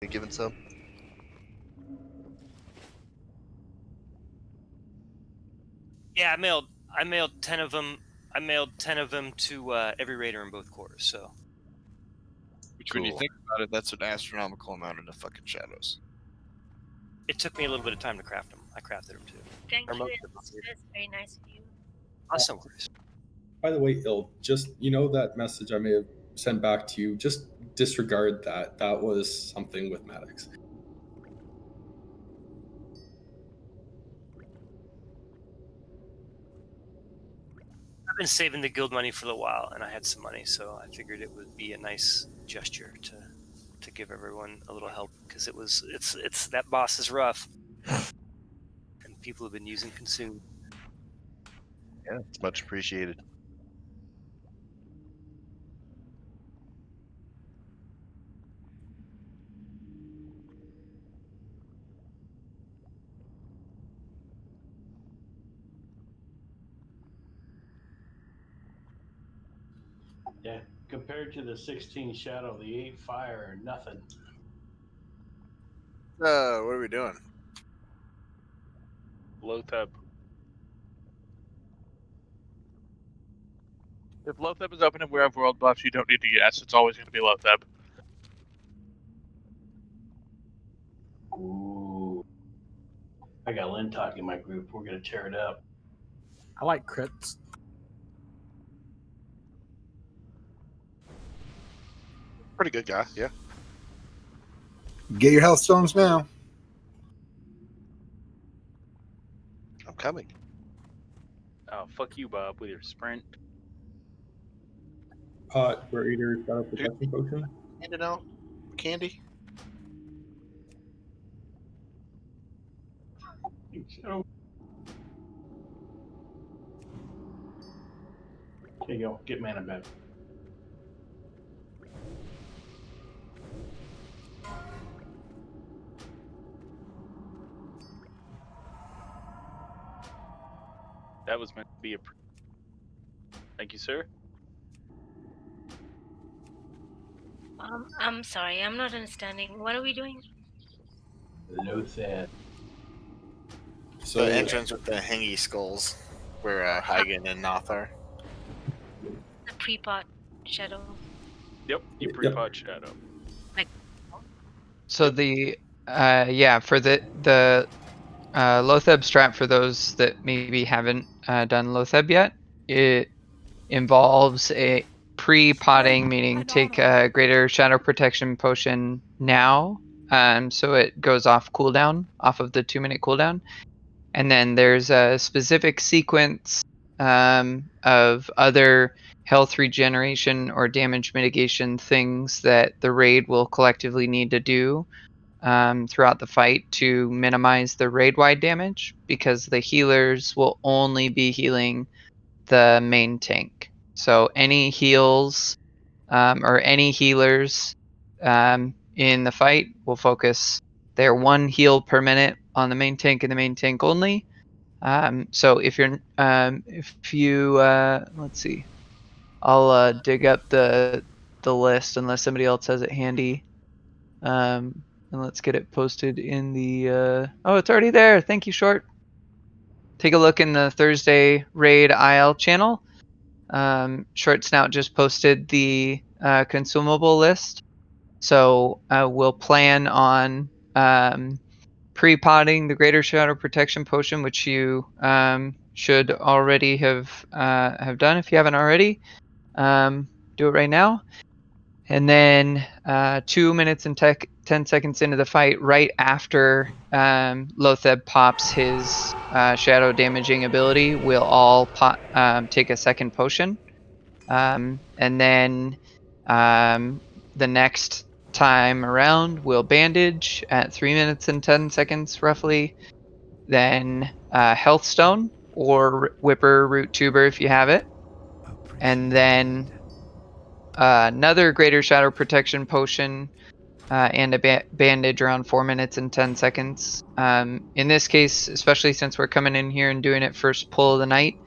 You given some? Yeah, I mailed 10 of them. I mailed 10 of them to every raider in both quarters. So, Which, when you think about it, that's an astronomical amount of the fucking shadows. it took me a little bit of time to craft them. I crafted them too. Thank Or you. most of them That's very nice of you. Awesome. By the way, Il, just that message I may have sent back to you, just disregard that. That was something with Maddox. I've been saving the guild money for a while, and I had some money, so I figured it would be a nice gesture to give everyone a little help, because it's that boss is rough, and people have been using consume. Yeah, it's much appreciated. Yeah, compared to the 16 shadow, the 8 fire are nothing. What are we doing? Lotheb. If Lotheb is open and we have world buffs, you don't need to guess. It's always going to be Lotheb. Ooh. I got Lynn talking in my group. We're going to tear it up. I like crits. Pretty good guy, yeah. Get your health stones now. I'm coming. Oh, fuck you, Bob, with your sprint. Pot, Raider, Shadow Protection Potion. Hand it out. Candy. Here you go. Get mana back. That was meant to be a... Thank you, sir. I'm sorry. I'm not understanding. What are we doing? Lotheb. So the entrance with the hangy skulls, where Hagen and Noth are. The pre-pot shadow. Yep, you pre-pot shadow. So the for the Lotheb strat, for those that maybe haven't done Lotheb yet, it involves a pre-potting, meaning take a greater shadow protection potion now, so it goes off cooldown, off of the 2-minute cooldown, and then there's a specific sequence of other health regeneration or damage mitigation things that the raid will collectively need to do throughout the fight to minimize the raid-wide damage, because the healers will only be healing the main tank. So any heals or any healers in the fight will focus their 1 heal per minute on the main tank and the main tank only. So if you're let's see, I'll dig up the list unless somebody else has it handy. And let's get it posted in the oh, it's already there. Thank you, Short. Take a look in the Thursday raid IL channel. Short Snout just posted the consumable list. So we'll plan on pre-potting the Greater Shadow Protection Potion, which you should already have done if you haven't already. Do it right now. And then 2 minutes and 10 seconds into the fight, right after Lotheb pops his shadow damaging ability, we'll all take a second potion. And then the next time around, we'll bandage at 3 minutes and 10 seconds roughly. Then Health Stone or Whipper Root Tuber if you have it. And then another Greater Shadow Protection Potion and a bandage around 4 minutes and 10 seconds. In this case, especially since we're coming in here and doing it first pull of the night,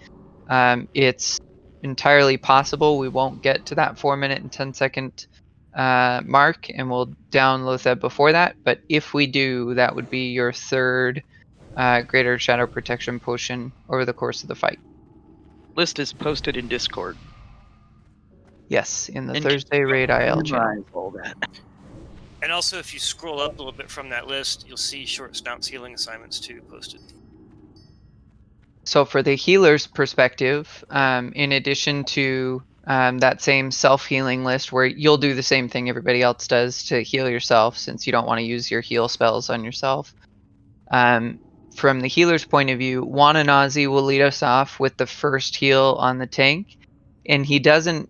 it's entirely possible we won't get to that 4 minute and 10 second mark, and we'll down Lotheb before that. But if we do, that would be your third greater shadow protection potion over the course of the fight. List is posted in Discord. Yes, in the And Thursday raid IL channel. Memorize all that. And also, if you scroll up a little bit from that list, you'll see short snouts healing assignments too posted. So for the healer's perspective, in addition to that same self-healing list where you'll do the same thing everybody else does to heal yourself, since you don't want to use your heal spells on yourself. From the healer's point of view, Wananazi will lead us off with the first heal on the tank, and he doesn't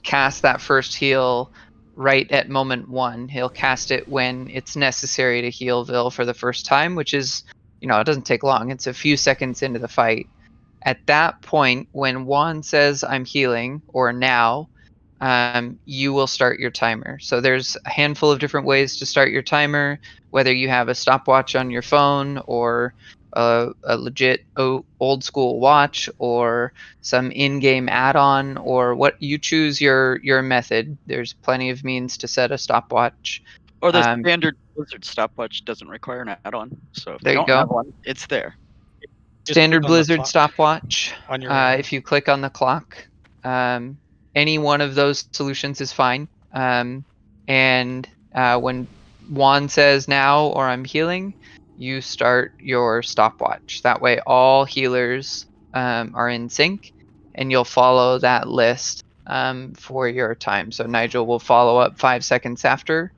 cast that first heal right at moment 1. He'll cast it when it's necessary to heal Vil for the first time, which is, it doesn't take long. It's a few seconds into the fight. At that point, when Juan says I'm healing, or now, you will start your timer. So there's a handful of different ways to start your timer, whether you have a stopwatch on your phone, or a legit old school watch, or some in-game add-on, or what you choose your method. There's plenty of means to set a stopwatch. Or the standard Blizzard stopwatch doesn't require an add-on. So if There you you don't go. have one, it's there. Standard Blizzard stopwatch. on your If you click on the clock, any one of those solutions is fine. And when Juan says now or I'm healing, you start your stopwatch. That way all healers are in sync, and you'll follow that list for your time. So Nigel will follow up 5 seconds after,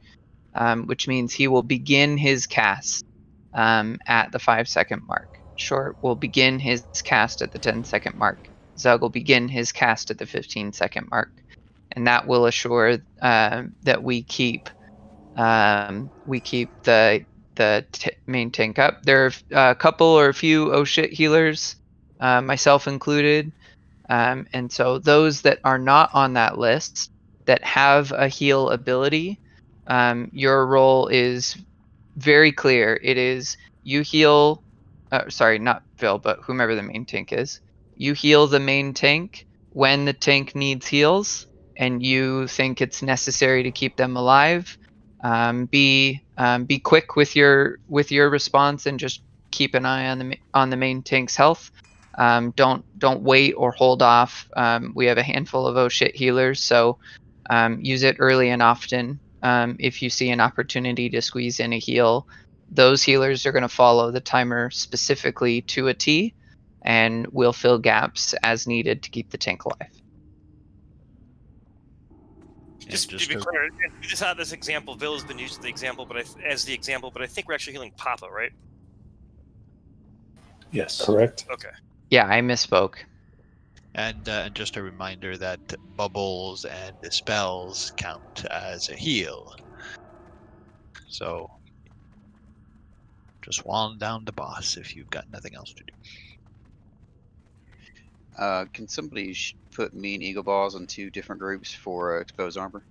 which means he will begin his cast at the 5-second mark. Short will begin his cast at the 10-second mark. Zug will begin his cast at the 15-second mark, and that will assure that we keep the main tank up. There are a couple or a few oh shit healers, myself included, and so those that are not on that list that have a heal ability, your role is very clear. It is you heal. Sorry, not Vil, but whomever the main tank is. You heal the main tank when the tank needs heals, and you think it's necessary to keep them alive. Be quick with your response, and just keep an eye on the main tank's health. Don't wait or hold off. We have a handful of oh shit healers, so use it early and often. If you see an opportunity to squeeze in a heal, those healers are going to follow the timer specifically to a T, and will fill gaps as needed to keep the tank alive. Just to be clear, this is how this example, Vil has been used as the example, but I think we're actually healing Papa, right? Yes. Correct. Okay. Yeah, I misspoke. And just a reminder that bubbles and spells count as a heal. So just wand down the boss if you've got nothing else to do. Can somebody put me and Eagle Balls in 2 different groups for exposed armor?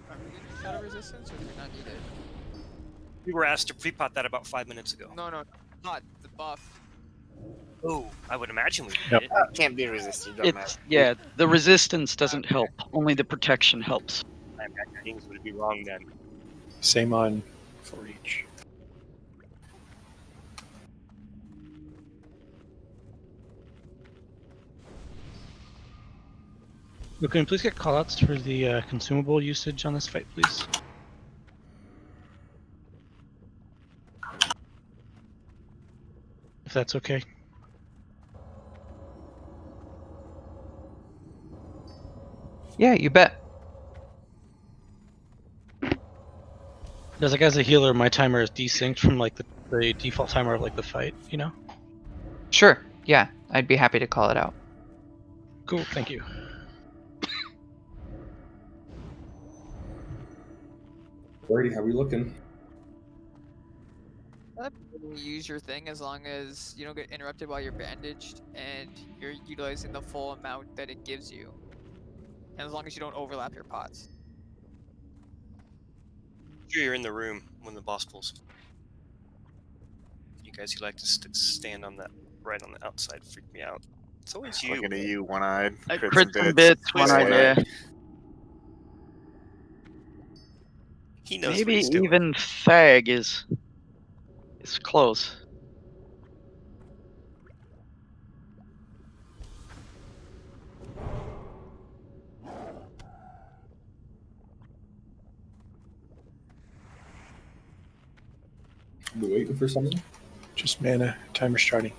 Are we gonna shadow resistance, or do we not need it? We were asked to pre-pot that about 5 minutes ago. No, not the buff. Oh, I would imagine we Yep. did. Can't be resisted. Don't matter. Yeah, the resistance doesn't help. Only the protection helps. I imagine things would be wrong then. Same on for each. Look, can we please get callouts for the consumable usage on this fight, please? If that's okay. Yeah, you bet. Because like as a healer, my timer is desynced from like the default timer of like the fight, Sure. Yeah, I'd be happy to call it out. Cool, thank you. Alrighty, how we looking? Use your thing as long as you don't get interrupted while you're bandaged and you're utilizing the full amount that it gives you. And as long as you don't overlap your pots. Sure, you're in the room when the boss pulls. You guys who like to stand on that right on the outside freak me out. It's always you. Looking at you, one-eyed. Crits and bits, one-eyed, yeah. He knows Maybe what he's doing. even Fag is close. We waiting for something? Just mana. Timer starting.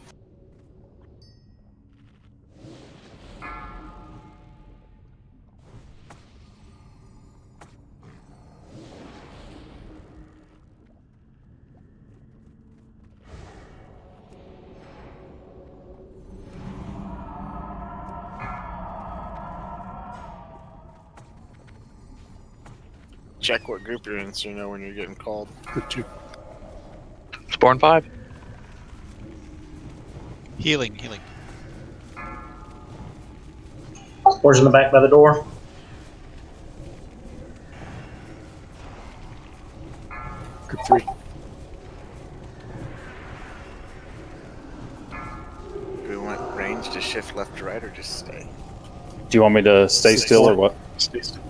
Check what group you're in so you know when you're getting called. Group 2. Spawn 5. Healing. Spores in the back by the door. Group 3. Do we want range to shift left to right or just stay? Do you want me to stay still or what? Stay still.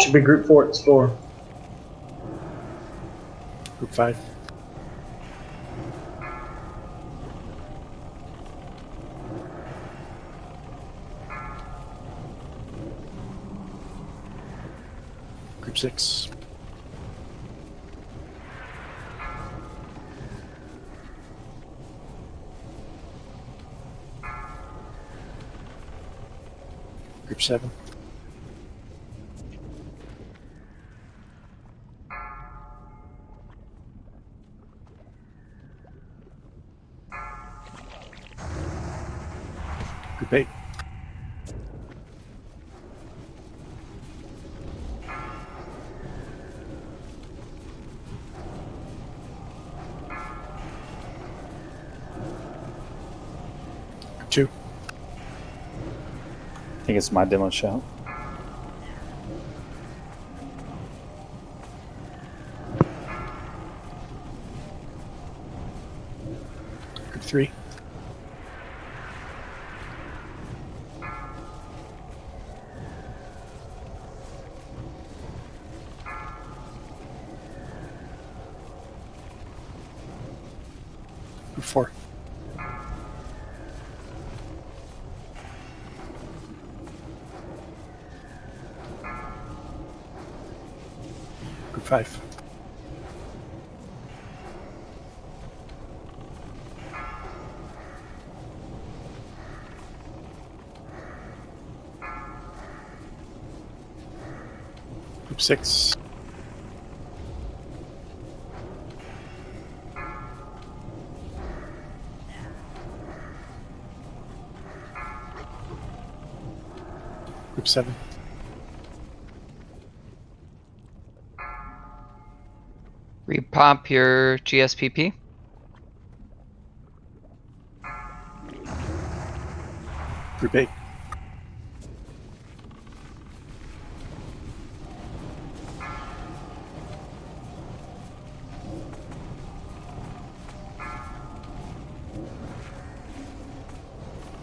Should be group 4 at score. Group 5. Group 6. Group 7. Group 8. Group 2. I think it's my demo shout. Group 3. Group 4. Group 5. Group 6. Group 7. Repop your GSPP. Group 8.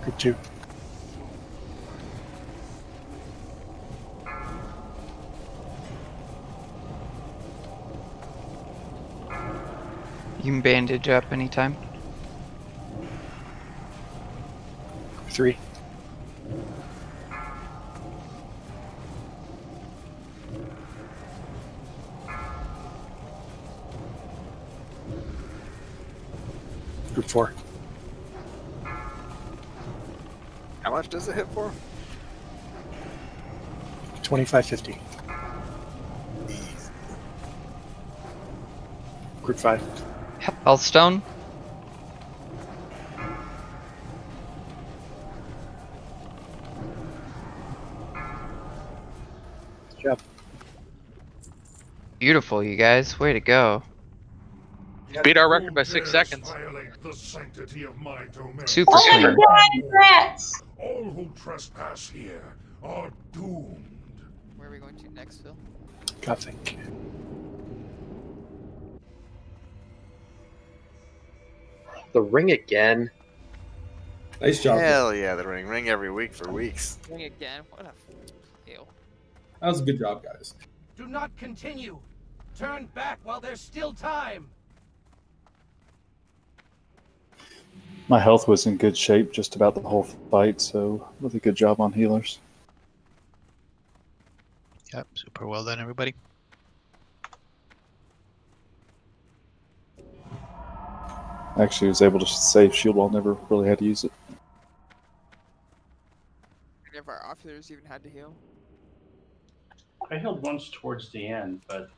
Group 2. You can bandage up anytime. Group 3. Group 4. How much does it hit for? 2550. Group 5. Healthstone. Good job. Beautiful, you guys. Way to go. Beat our record by 6 seconds. Super Oh my clean. god, rats! All who trespass here are doomed. Where are we going to next, Phil? Gothic. The ring again. Nice job. Hell yeah, the ring every week for weeks. Ring again. What a fail. That was a good job, guys. Do not continue. Turn back while there's still time. My health was in good shape just about the whole fight, so really good job on healers. Yep, super well done, everybody. Actually, was able to save shield while never really had to use it. Any of our officers even had to heal? I healed once towards the end, but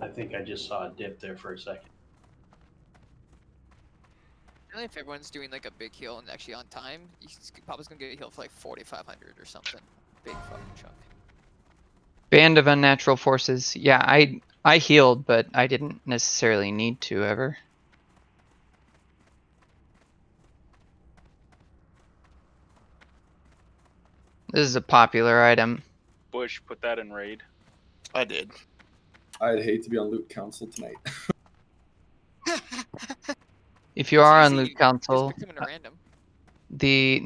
I think I just saw a dip there for a second. Really, if everyone's doing like a big heal and actually on time, he's probably gonna get a heal for like 4,500 or something. Big fucking chunk. Band of Unnatural Forces. Yeah, I healed, but I didn't necessarily need to ever. This is a popular item. Bush, put that in raid. I did. I'd hate to be on Loot Council tonight. If you are on easy, Loot just Council, pick them in a random.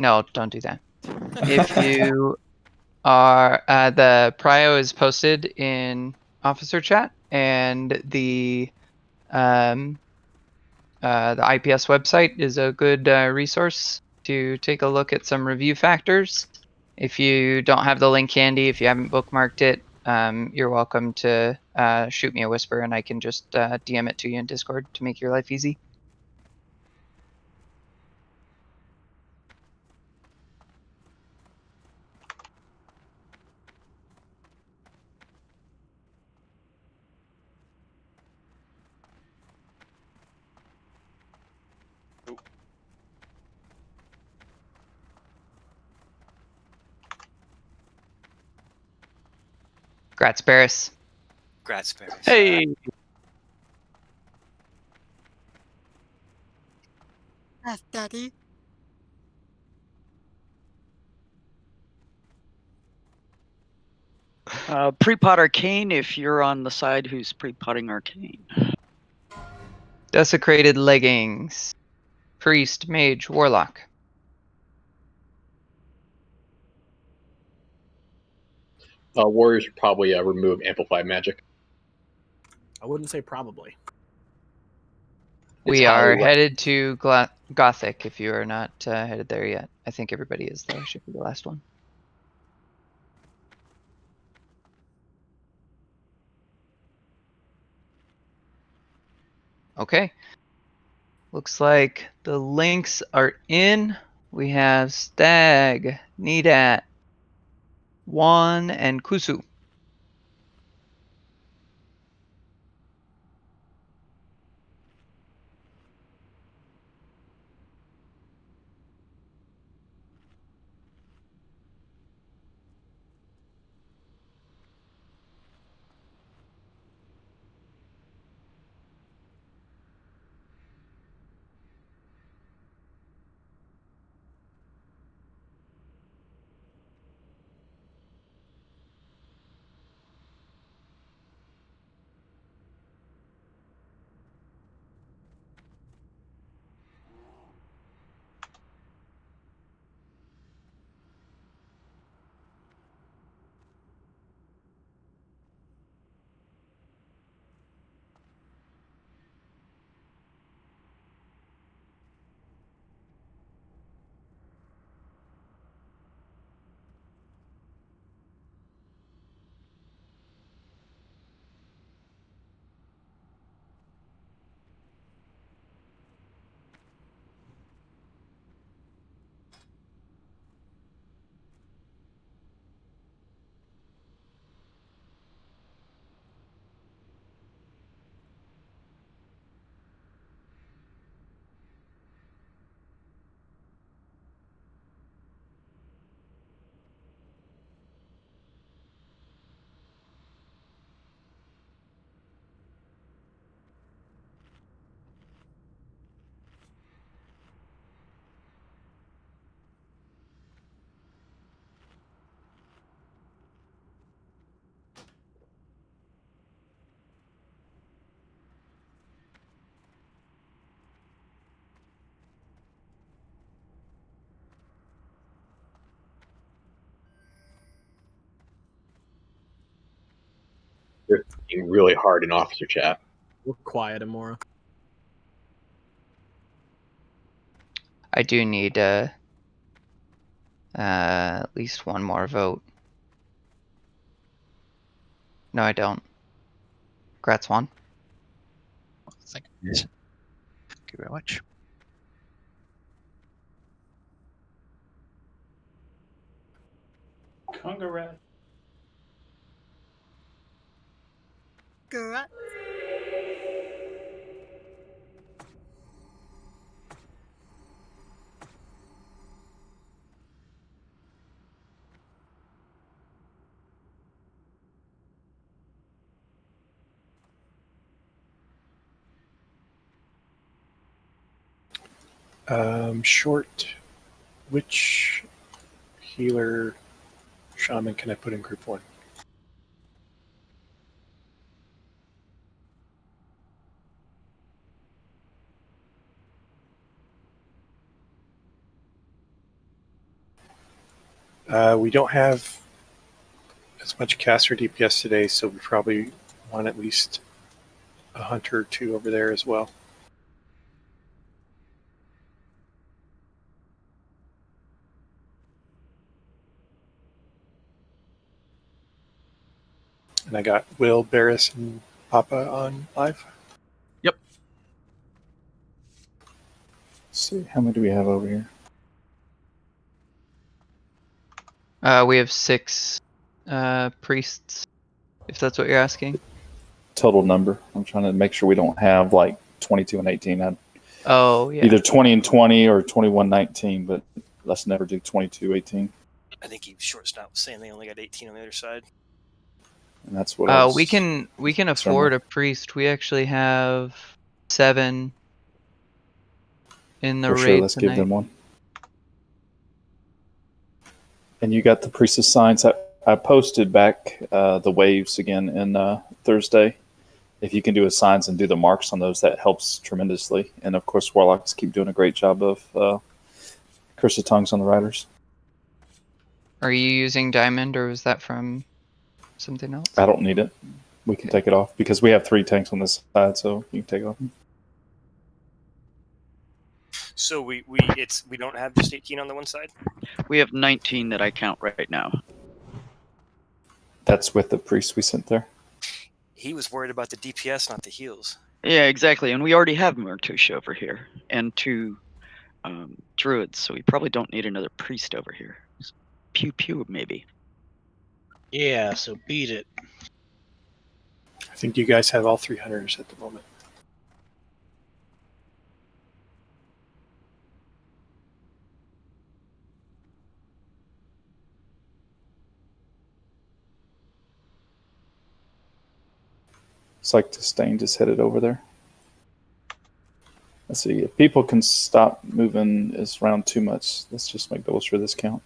no, don't do that. If you are, the prio is posted in officer chat, and the IPS website is a good resource to take a look at some review factors. If you don't have the link handy, if you haven't bookmarked it, you're welcome to shoot me a whisper and I can just DM it to you in Discord to make your life easy. Grats, Barris. Grats, Barris. Hey. Yes, Daddy. Pre-pot Arcane if you're on the side who's pre-potting Arcane. Desecrated Leggings. Priest, Mage, Warlock. Warriors should probably remove Amplified Magic. I wouldn't say probably. We It's highly are headed to Gothic if you are not headed there yet. I think everybody is though. Should be the last one. Okay. Looks like the links are in. We have Stag, Nidat, Juan, and Kusu. They're thinking really hard in officer chat. We're quiet, Amora. I do need at least one more vote. No, I don't. Congrats, Juan. Thank you. Thank you very much. Congrats. Short. Which healer shaman can I put in group 1? We don't have as much caster DPS today, so we probably want at least a hunter or two over there as well. And I got Will, Barris, and Papa on live. Yep. Let's see, how many do we have over here? We have 6 priests, if that's what you're asking. Total number. I'm trying to make sure we don't have like 22 and 18. Oh, yeah. Either 20 and 20 or 21 19, but let's never do 22 18. I think he short stopped saying they only got 18 on the other side. And that's what I was we can afford a priest. We actually have 7 in the for raid sure. Let's tonight. give them one. And you got the priestess signs. I posted back the waves again in Thursday. If you can do a signs and do the marks on those, that helps tremendously. And of course, warlocks keep doing a great job of curse of tongues on the riders. Are you using diamond, or was that from something else? I don't need it. We can take it off because we have 3 tanks on this side, so you can take it off. So we don't have just 18 on the one side. We have 19 that I count right now. That's with the priest we sent there. He was worried about the DPS, not the heals. Yeah, exactly. And we already have Murtush over here and 2 druids, so we probably don't need another priest over here. Pew pew, maybe. Yeah, so beat it. I think you guys have all 3 hunters at the moment. It's like Disdain just headed over there. Let's see. If people can stop moving this round too much, let's just make double sure this count.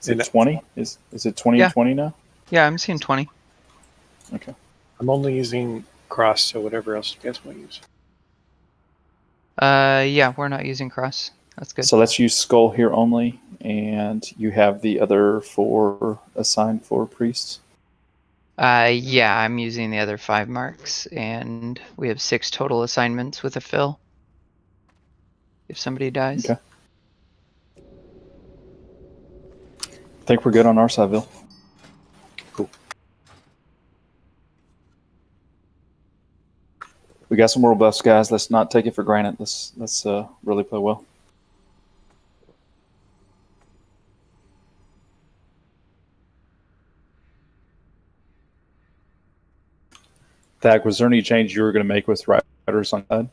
Is it 20? Is it 20 and 20 now? Yeah, I'm seeing 20. Okay. I'm only using cross, so whatever else you guys want to use. Yeah, we're not using cross. That's good. So let's use skull here only, and you have the other 4 assigned for priests. Yeah, I'm using the other 5 marks, and we have 6 total assignments with a fill. If somebody dies. Okay. I think we're good on our side, Bill. Cool. We got some world buffs, guys. Let's not take it for granted. Let's really play well. Thag, was there any change you were going to make with riders on side?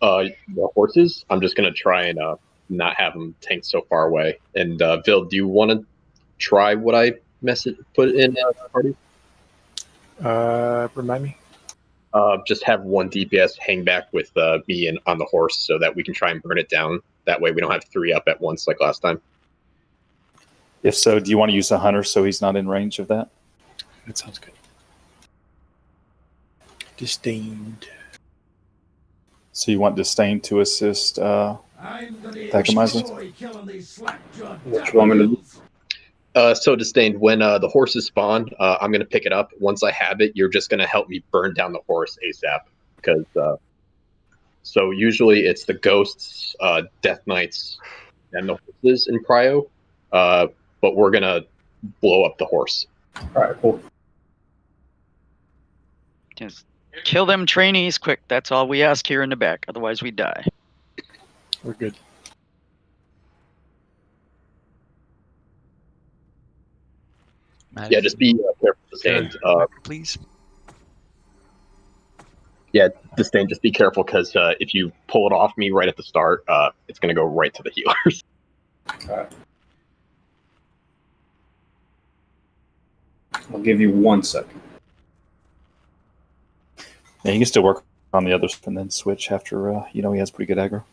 The horses, I'm just going to try and not have them tanked so far away. And Vil, do you want to try what I put in the party? Remind me. Just have 1 DPS hang back with me and on the horse so that we can try and burn it down. That way we don't have 3 up at once like last time. If so, do you want to use a hunter so he's not in range of that? That sounds good. Disdained. So you want Disdain to assist Thakomizer? What you want me to do? So Disdain, when the horses spawn, I'm gonna pick it up. Once I have it, you're just gonna help me burn down the horse ASAP. Because so usually it's the ghosts, death knights, and the horses in Prio. But we're gonna blow up the horse. All right, cool. Just kill them trainees quick. That's all we ask here in the back. Otherwise, we die. We're good. Yeah, just be careful, Disdain. Please. Yeah, Disdain, just be careful because if you pull it off me right at the start, it's gonna go right to the healers. All right. I'll give you 1 second. Yeah, you can still work on the others and then switch after he has pretty good aggro.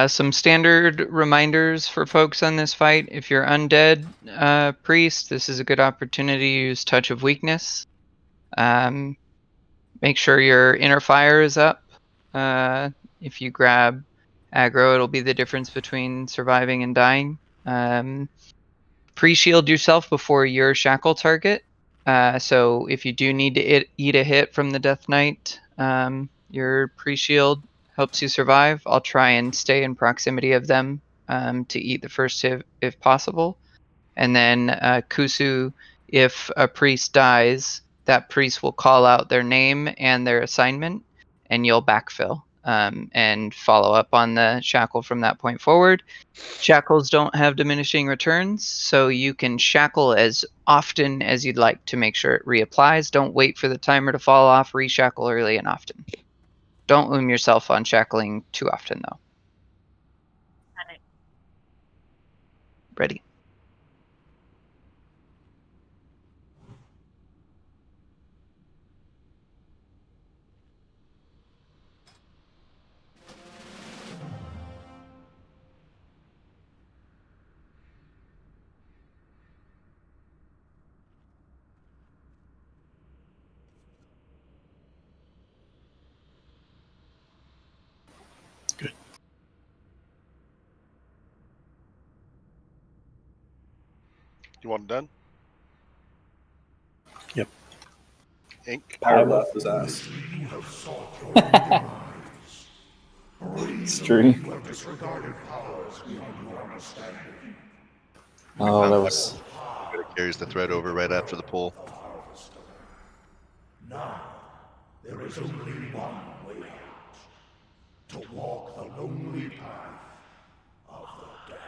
Some standard reminders for folks on this fight. If you're undead priest, this is a good opportunity to use Touch of Weakness. Make sure your inner fire is up. If you grab aggro, it'll be the difference between surviving and dying. Pre-shield yourself before your shackle target. So if you do need to eat a hit from the Death Knight, your pre-shield helps you survive. I'll try and stay in proximity of them to eat the first hit if possible. And then Kusu, if a priest dies, that priest will call out their name and their assignment, and you'll backfill and follow up on the shackle from that point forward. Shackles don't have diminishing returns, so you can shackle as often as you'd like to make sure it reapplies. Don't wait for the timer to fall off. Reshackle early and often. Don't loom yourself on shackling too often, though. Got it. Ready. You want it done? Yep. Ink. Power left his ass. It's true. Oh, that was. It carries the thread over right after the pull. Now, there is only one way out. To walk the lonely path of the damned.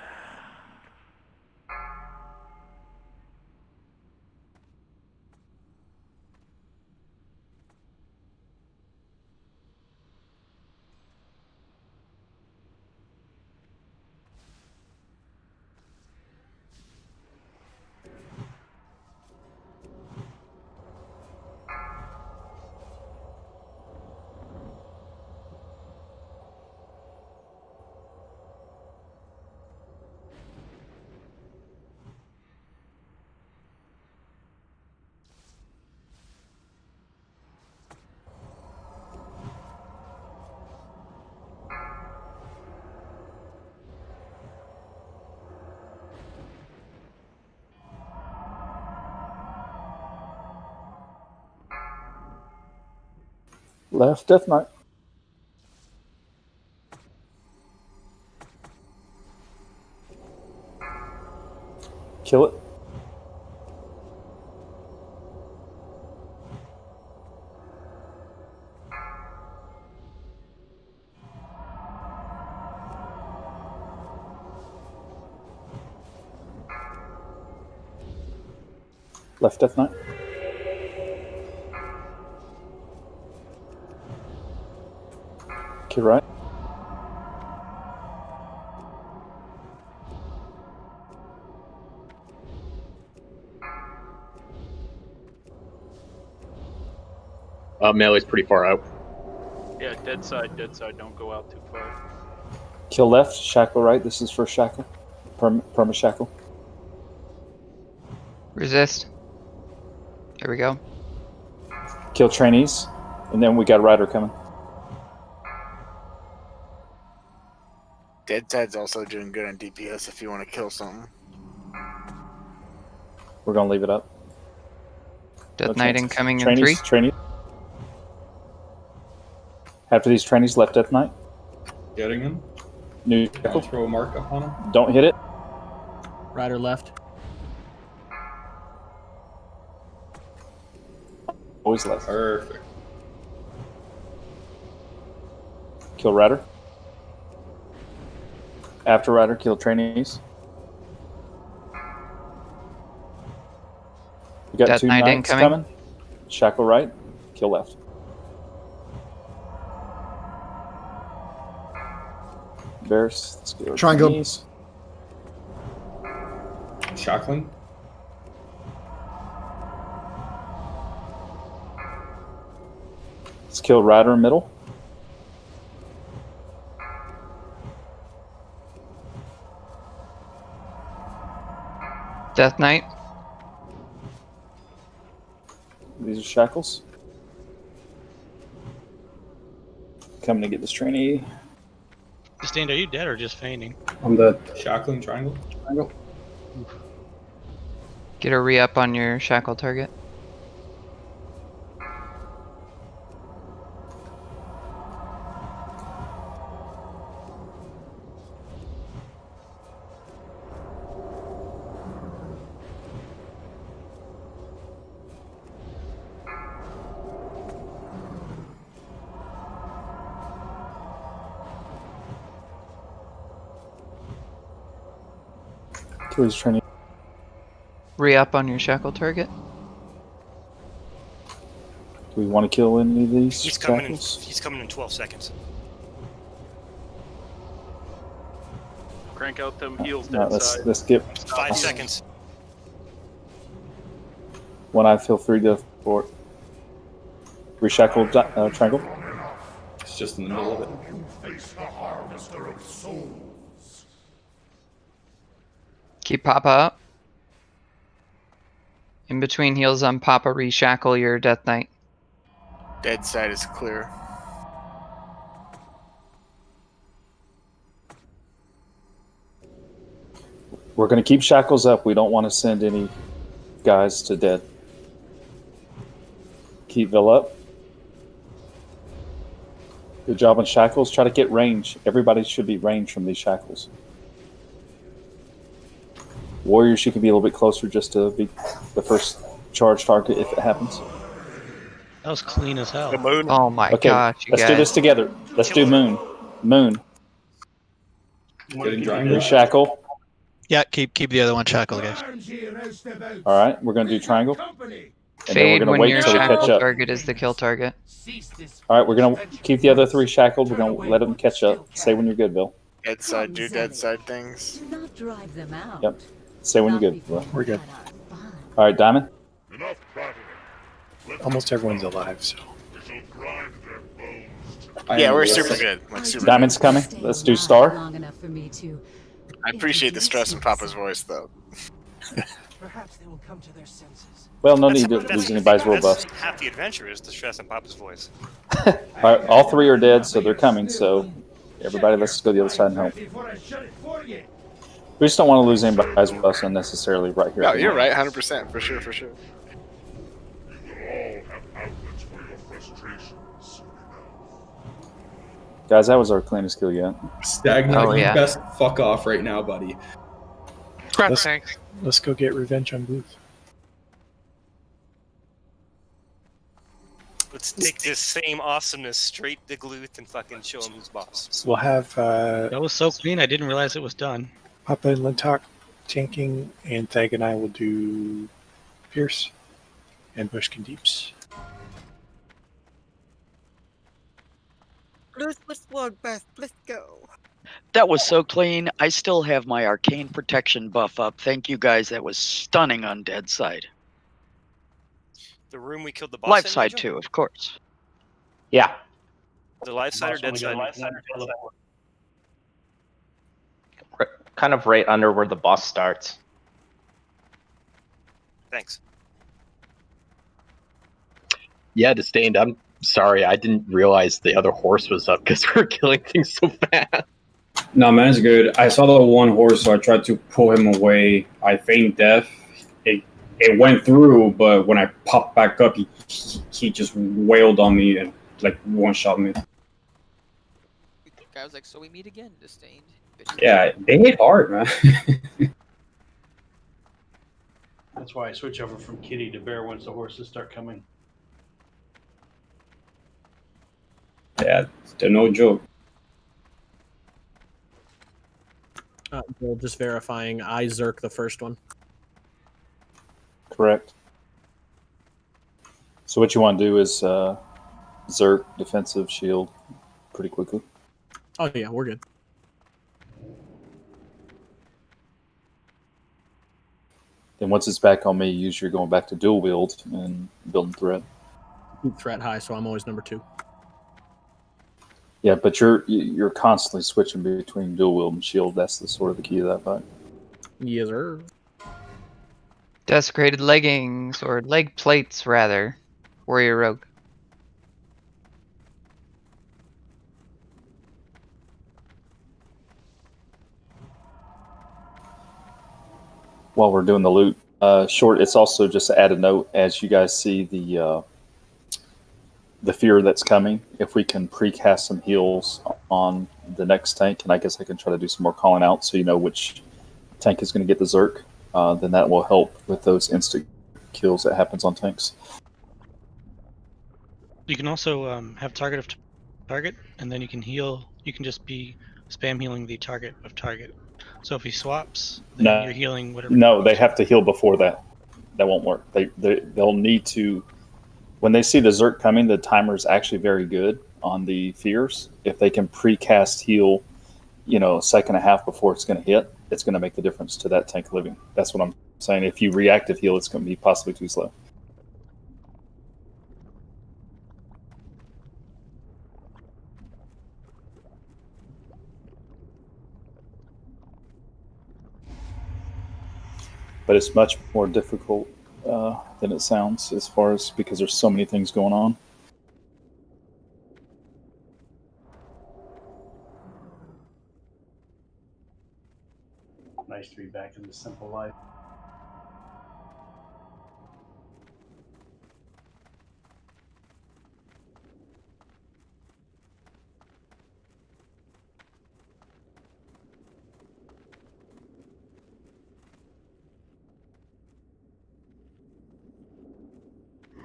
Left Death Knight. Kill it. Left Death Knight. Kill right. Melee's pretty far out. Yeah, dead side, don't go out too far. Kill left. Shackle right. This is for shackle. Perma shackle. Resist. There we go. Kill trainees. And then we got Rider coming. Dead Side's also doing good on DPS if you want to kill something. We're gonna leave it up. Death No Knight chances. incoming in Trainees, 3. trainees. After these trainees left Death Knight. Getting him. New I'll throw a mark up on him. Don't hit it. Rider left. Always left. Perfect. Kill Rider. After Rider, kill trainees. We got Death 2 Knight knights incoming. coming. Shackle right. Kill left. Bears. Let's go. Triangle. Trainees. Shackling. Let's kill Rider in middle. Death Knight. These are shackles. Coming to get this trainee. Sustained, are you dead or just fainting? I'm the shackling triangle. Get a re-up on your shackle target. Kill these trainee. Re-up on your shackle target. Do we want to kill any of these He's coming. shackles? He's coming in 12 seconds. Crank out them heels, No, Dead Side. let's get 5 seconds. one eye, feel free to for reshackle triangle. It's just in the middle of it. You face the harvester of souls. Keep Papa up. In between heals on Papa, reshackle your Death Knight. Dead Side is clear. We're going to keep shackles up. We don't want to send any guys to dead. Keep Vil up. Good job on shackles. Try to get range. Everybody should be range from these shackles. Warriors, you can be a little bit closer just to be the first charge target if it happens. That was clean as hell. The moon. Oh my Okay, gosh, you let's guys. do this together. Let's do moon. Moon. Getting triangle. Reshackle. Yeah, keep the other one shackled, guys. All right, we're going to do triangle. And then we're Fade going to when wait your till we catch shackle up. target is the kill target. All right, we're going to keep the other 3 shackled. We're going to let them catch up. Say when you're good, Bill. Dead Side, do Dead Side things. Do not drive them out. Yep. Say when you're good, Bill. We're good. All right, Diamond. Enough battling. Almost everyone's alive, so. We shall grind their bones. Yeah, we're super good. Like super Diamond's coming. Let's do Star. Long enough for me to. I appreciate the stress in Papa's voice, though. Perhaps they will come to their senses. Well, no need to lose anybody's robust. Half the adventure is the stress in Papa's voice. All right, all 3 are dead, so they're coming. So everybody, let's go the other side and help. Before I shut it for you. We just don't want to lose anybody's robust unnecessarily right here. No, you're right, 100%, for sure, for sure. You will all have outlets for your frustrations. Guys, that was our cleanest kill yet. Stagnant, Oh, you yeah. best fuck off right now, buddy. Let's go get revenge on Booth. Let's take this same awesomeness straight to Gluth and fucking show him who's boss. We'll have That was so clean, I didn't realize it was done. Papa and Lintok tanking, and Thag and I will do Pierce and Bushkin Deeps. Ruthless bloodbath. Let's go. That was so clean. I still have my arcane protection buff up. Thank you guys. That was stunning on Dead Side. The room we killed the boss Life in, side Nigel? too, of course. Yeah. The life side or dead side? Kind of right under where the boss starts. Thanks. Yeah, Disdained, I'm sorry. I didn't realize the other horse was up because we're killing things so fast. No, man, it's good. I saw the one horse, so I tried to pull him away. I feigned death. It went through, but when I popped back up, he just wailed on me and like one shot me. Guy was like, "So we meet again, Disdained." Yeah, they hit hard, man. That's why I switch over from kitty to bear once the horses start coming. Yeah, they're no joke. Bill, just verifying. I Zerk the first one. Correct. So what you want to do is Zerk, defensive, shield, pretty quickly. Oh yeah, we're good. Then once it's back on me, usually you're going back to dual wield and building threat. Keep threat high, so I'm always number 2. Yeah, but you're constantly switching between dual wield and shield. That's the sort of the key to that fight. Yes, sir. Desecrated leggings, or leg plates, rather. Warrior Rogue. While we're doing the loot, short. It's also just to add a note as you guys see the fear that's coming. If we can precast some heals on the next tank, and I guess I can try to do some more calling out so you know which tank is going to get the Zerk, then that will help with those instant kills that happens on tanks. You can also have target of target, and then you can heal. You can just be spam healing the target of target. So if he swaps, then you're healing whatever. No, they have to heal before that. That won't work. They'll need to. When they see the Zerk coming, the timer is actually very good on the fears. If they can precast heal, a second and a half before it's going to hit, it's going to make the difference to that tank living. That's what I'm saying. If you reactive heal, it's going to be possibly too slow. But it's much more difficult than it sounds, as far as because there's so many things going on. Nice to be back in the simple life.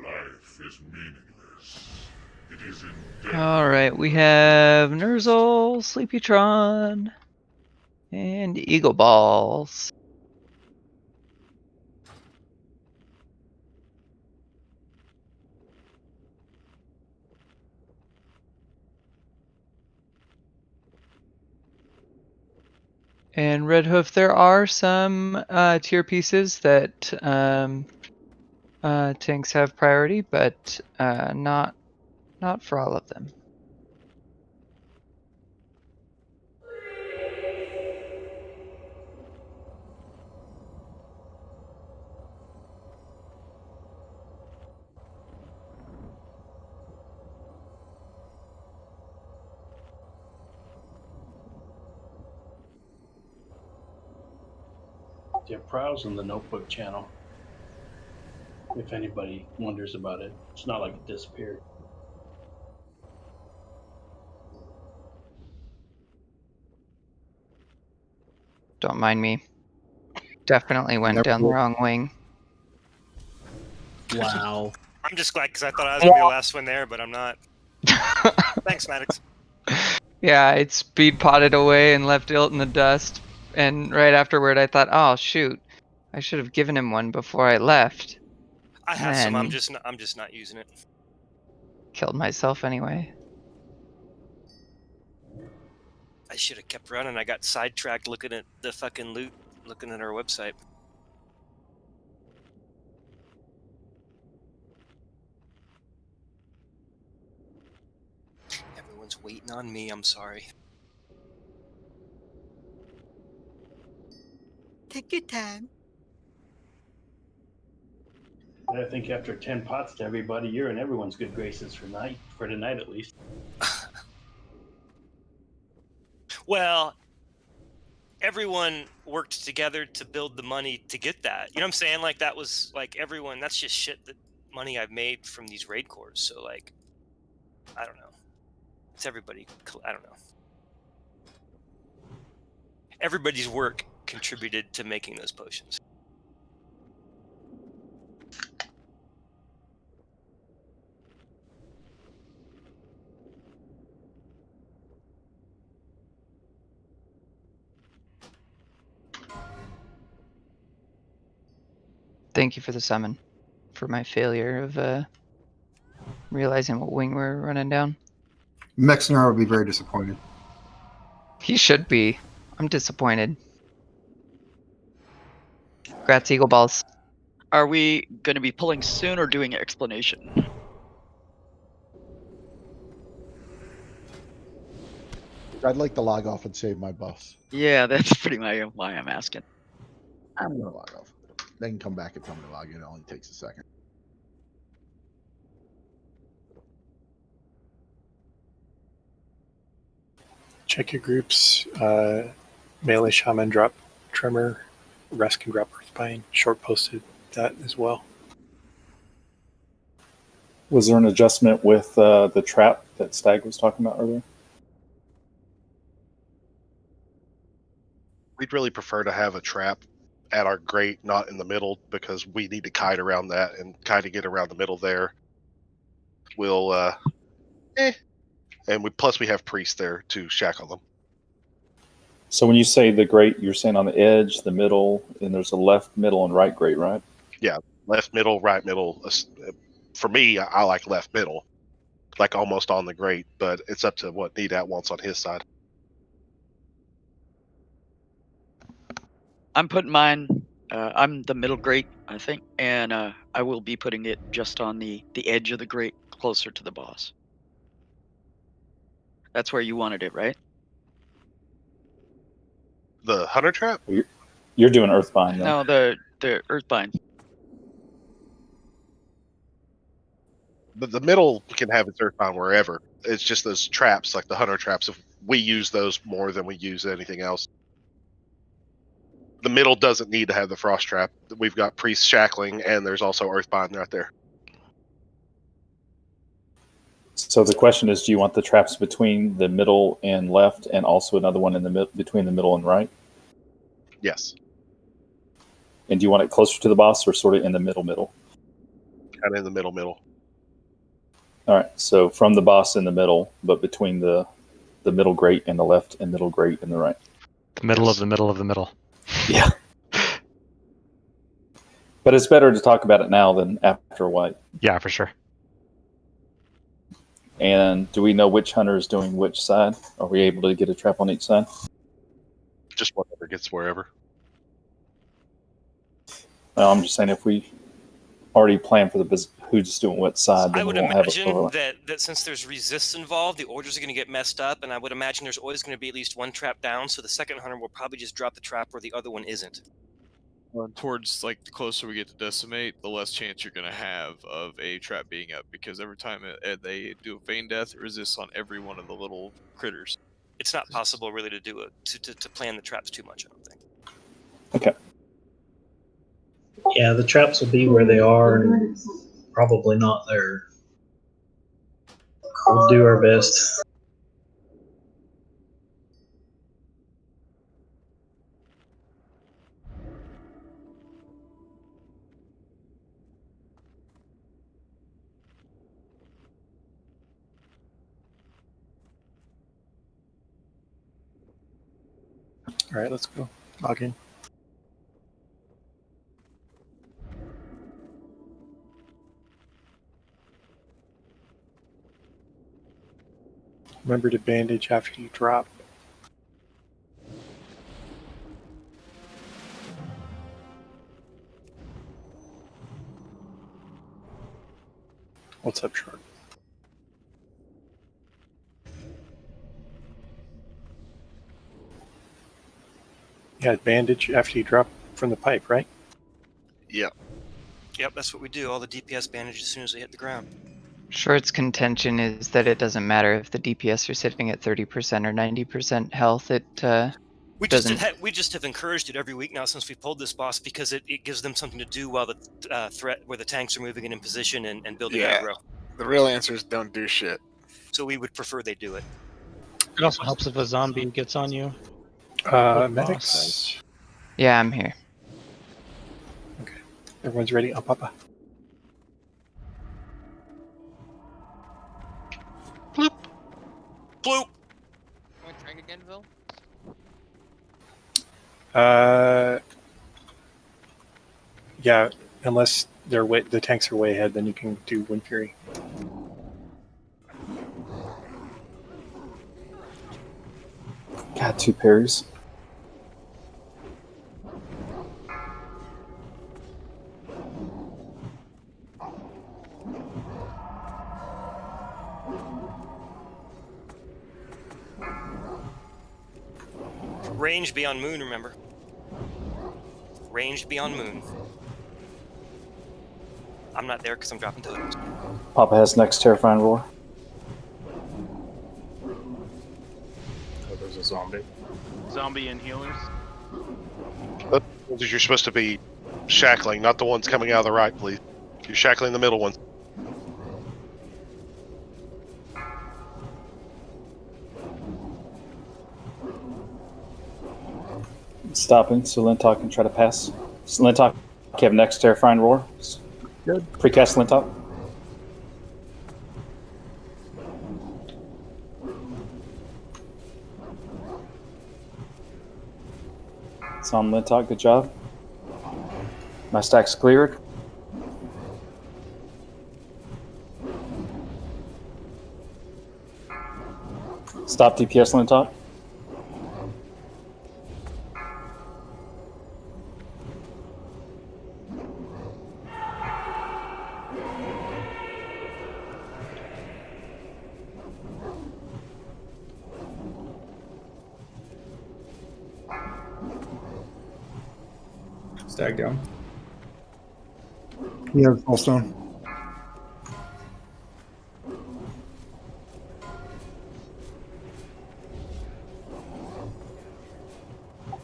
Life is meaningless. It is in death. Alright, we have Nerzel, Sleepytron, and Eagle Balls. And Red Hoof, there are some tier pieces that tanks have priority, but not for all of them. They're prowls in the Notebook channel. If anybody wonders about it, it's not like it disappeared. Don't mind me. Definitely went down the wrong wing. Wow. I'm just glad because I thought I was going to be the last one there, but I'm not. Thanks, Maddox. Yeah, it speed potted away and left Ilt in the dust. And right afterward, I thought, oh shoot, I should have given him one before I left. I have And some. I'm just not using it. killed myself anyway. I should have kept running. I got sidetracked looking at the fucking loot, looking at our website. Everyone's waiting on me. I'm sorry. Take your time. I think after 10 pots to everybody, you're in everyone's good graces for tonight at least. Well, everyone worked together to build the money to get that. You know what I'm saying? Like that was like everyone. That's just shit that money I've made from these raid cores. So like, I don't know. It's everybody. I don't know. Everybody's work contributed to making those potions. Thank you for the summon. For my failure of realizing what wing we're running down. Mexner would be very disappointed. He should be. I'm disappointed. Grats, Eagle Balls. Are we going to be pulling soon or doing explanation? I'd like to log off and save my buffs. Yeah, that's pretty much why I'm asking. I'm gonna log off. They can come back and tell me to log in. It only takes a second. Check your groups. Melee Shaman drop Tremor. Rest can drop Earthbind. Short posted that as well. Was there an adjustment with the trap that Stag was talking about earlier? We'd really prefer to have a trap at our grate, not in the middle, because we need to kite around that and kind of get around the middle there. We'll, and plus we have priests there to shackle them. So when you say the grate, you're saying on the edge, the middle, and there's a left, middle, and right grate, right? Yeah, left, middle, right, middle. For me, I like left, middle, like almost on the grate, but it's up to what Nedat wants on his side. I'm putting mine. I'm the middle grate, I think, and I will be putting it just on the edge of the grate, closer to the boss. That's where you wanted it, right? The hunter trap? You're doing Earthbind, though. No, the Earthbind. The middle can have its Earthbind wherever. It's just those traps, like the hunter traps. If we use those more than we use anything else. The middle doesn't need to have the frost trap. We've got priest shackling, and there's also Earthbind right there. So the question is, do you want the traps between the middle and left, and also another one in the between the middle and right? Yes. And do you want it closer to the boss, or sort of in the middle? Kind of in the middle. All right. So from the boss in the middle, but between the middle grate and the left, and middle grate and the right. The middle of the middle of the middle. Yeah. But it's better to talk about it now than after a while. Yeah, for sure. And do we know which hunter is doing which side? Are we able to get a trap on each side? Just whatever gets wherever. I'm just saying if we already planned for who's doing what side, then I would we won't have imagine it. that since there's resists involved, the orders are going to get messed up, and I would imagine there's always going to be at least one trap down, so the second hunter will probably just drop the trap where the other one isn't. Towards like the closer we get to decimate, the less chance you're going to have of a trap being up, because every time they do a feign death, it resists on every one of the little critters. It's not possible really to do to plan the traps too much, I don't think. Okay. Yeah, the traps will be where they are and probably not there. We'll do our best. All right, let's go. Log in. Remember to bandage after you drop. What's up, Short? Yeah, bandage after you drop from the pipe, right? Yep. Yep, that's what we do. All the DPS bandage as soon as they hit the ground. Short's contention is that it doesn't matter if the DPS are sitting at 30% or 90% health. We just have encouraged it every week now since we pulled this boss because it gives them something to do while the threat where the tanks are moving in position and building aggro. The real answer is don't do shit. So we would prefer they do it. It also helps if a zombie gets on you. Medics. Yeah, I'm here. Everyone's ready. Oh, Papa. Bloop. Want to drink again, Phil? Yeah, unless the tanks are way ahead, then you can do Wind Fury. Got 2 parries. Range beyond moon, remember? Ranged beyond moon. I'm not there because I'm dropping totems. Papa has next terrifying roar. Oh, there's a zombie. Zombie and healers. You're supposed to be shackling, not the ones coming out of the right, please. You're shackling the middle ones. Stopping, so Lintok can try to pass. So Lintok, you have next terrifying roar. Good. Precast Lintok. It's on Lintok, good job. My stack's cleared. Stop DPS Lintok. Stag down. Yeah, full stone.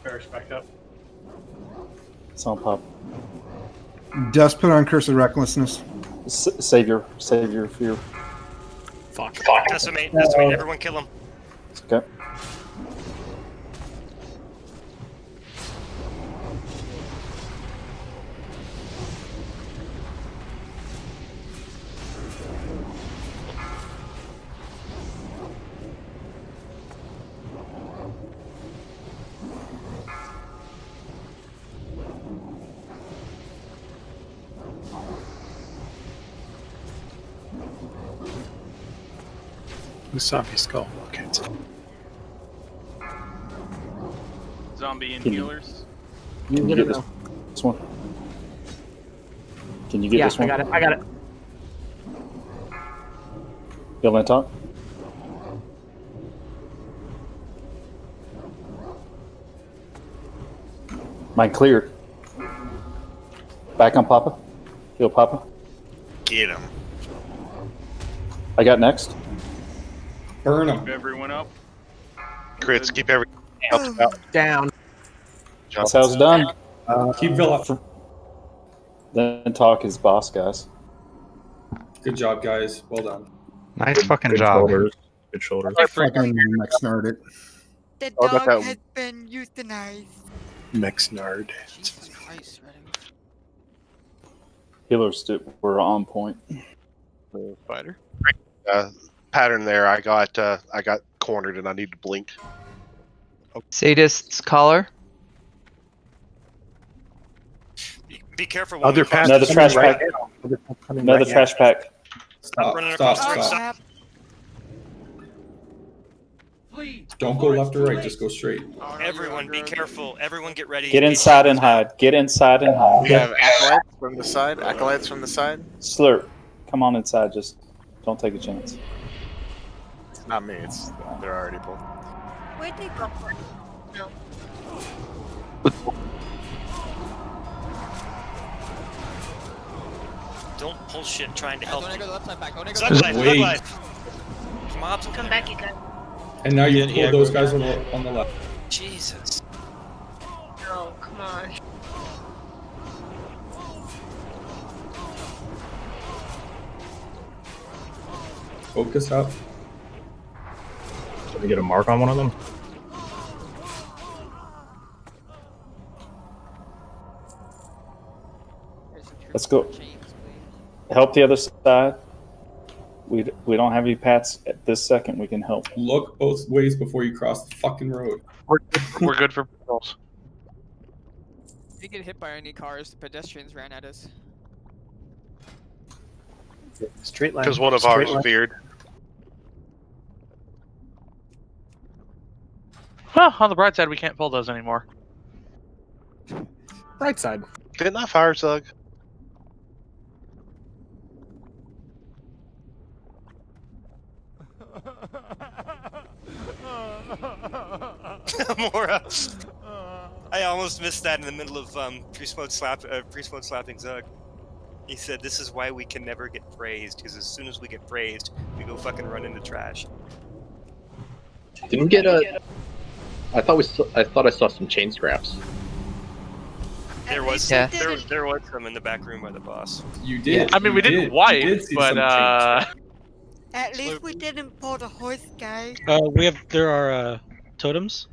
Ferris back up. It's on Pop. Dust put on Curse of Recklessness. Save your fear. Fuck. Decimate, everyone kill him. Okay. Zombie skull. Okay. Zombie and Can you- healers. Can you get this one? Can you get this one? I got it. Bill Lintok? Mine cleared. Back on Papa. Heal Papa. Get him. I got next. Burn him. Keep everyone up. Crits, keep everything helps out. Down. That's how it's done. Keep Villa. Then talk is boss, guys. Good job, guys. Well done. Nice fucking Good job. shoulders. Good shoulders. I fucking Mexnard it. The Oh, got dog that has been euthanized. Mexnard. Jesus Christ, man. Healers were on point. Fighter. Pattern there. I got cornered and I need to blink. Sadist's collar. Be careful. when Other we cross path. Another this trash bridge. pack. Another trash pack. Stop. running Stop. across the room. Stop. Please. Don't go left or right. Just go straight. Everyone, be careful. Everyone, get ready. Get inside and hide. Get inside and We hide. have acolytes from the side. Acolytes from the side. Slurp. Come on inside. Just don't take a chance. It's not me. They're already pulled. Where'd they come from? No. Don't pull shit trying to Yeah, help. don't go the left side back. Don't go Suck the life, Wait. suck life. Mobs will Come back, you guys. And now you Yeah, pull those guys on the left. Jesus. focus up. Did we get a mark on one of them? Let's go. Help the other side. We don't have any pats at this second. We can help. Look both ways before you cross the fucking road. We're good for patrols. If you get hit by any cars, the pedestrians ran at us. Straight line. Because one of Straight ours line. veered. Well, on the bright side, we can't pull those anymore. Right side. Didn't I fire Zug? Mora. I almost missed that in the middle of pre-smoke slapping Zug. He said, "This is why we can never get praised, because as soon as we get praised, we go fucking run into trash." Didn't we get a? I thought I saw some chain scraps. There was Yeah. there was some in the back room by the boss. You did. I mean, we didn't wipe, but At least we didn't pull the horse, guys. There are totems.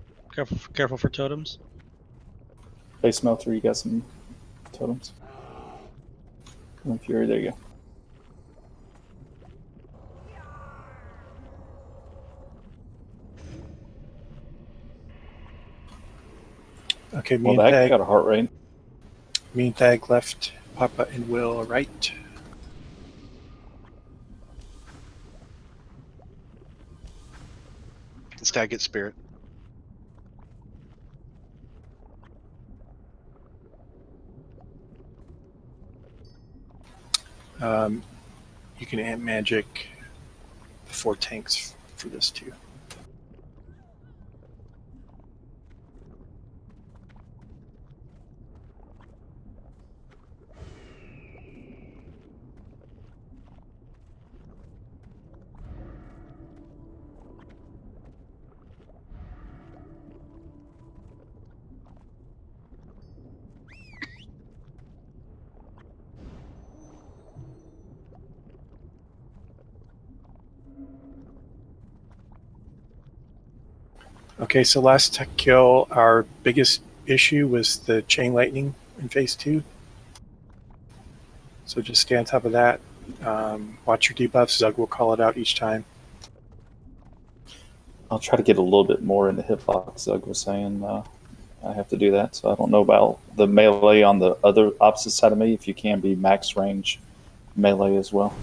Careful for totems. Base Melter, you got some totems? Come on, Fury, there you go. Okay, me Well, and that Tag got a heart rate. Me and Tag left. Papa and Will right. Can Stag get spirit? You can amp magic the 4 tanks for this too. Okay, so last tech kill, our biggest issue was the chain lightning in phase 2. So just stay on top of that. Watch your debuffs. Zug will call it out each time. I'll try to get a little bit more in the hitbox. Zug was saying I have to do that, so I don't know about the melee on the other opposite side of me. If you can be max range melee as well.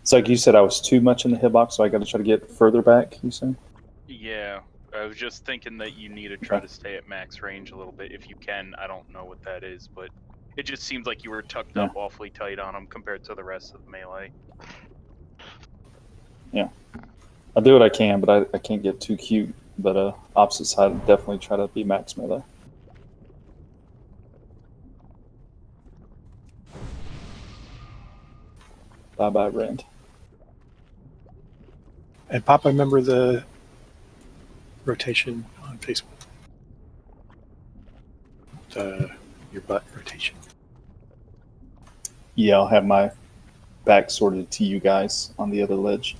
Zug, you said I was too much in the hitbox, so I got to try to get further back. You said? yeah, I was just thinking that you need to try to stay at max range a little bit if you can. I don't know what that is, but it just seems like you were tucked up awfully tight on them compared to the rest of the melee. Yeah, I'll do what I can, but I can't get too cute. But opposite side, definitely try to be max melee. Bye bye, Rand. And Papa, remember the rotation on Facebook. Your butt rotation. Yeah, I'll have my back sorted to you guys on the other ledge.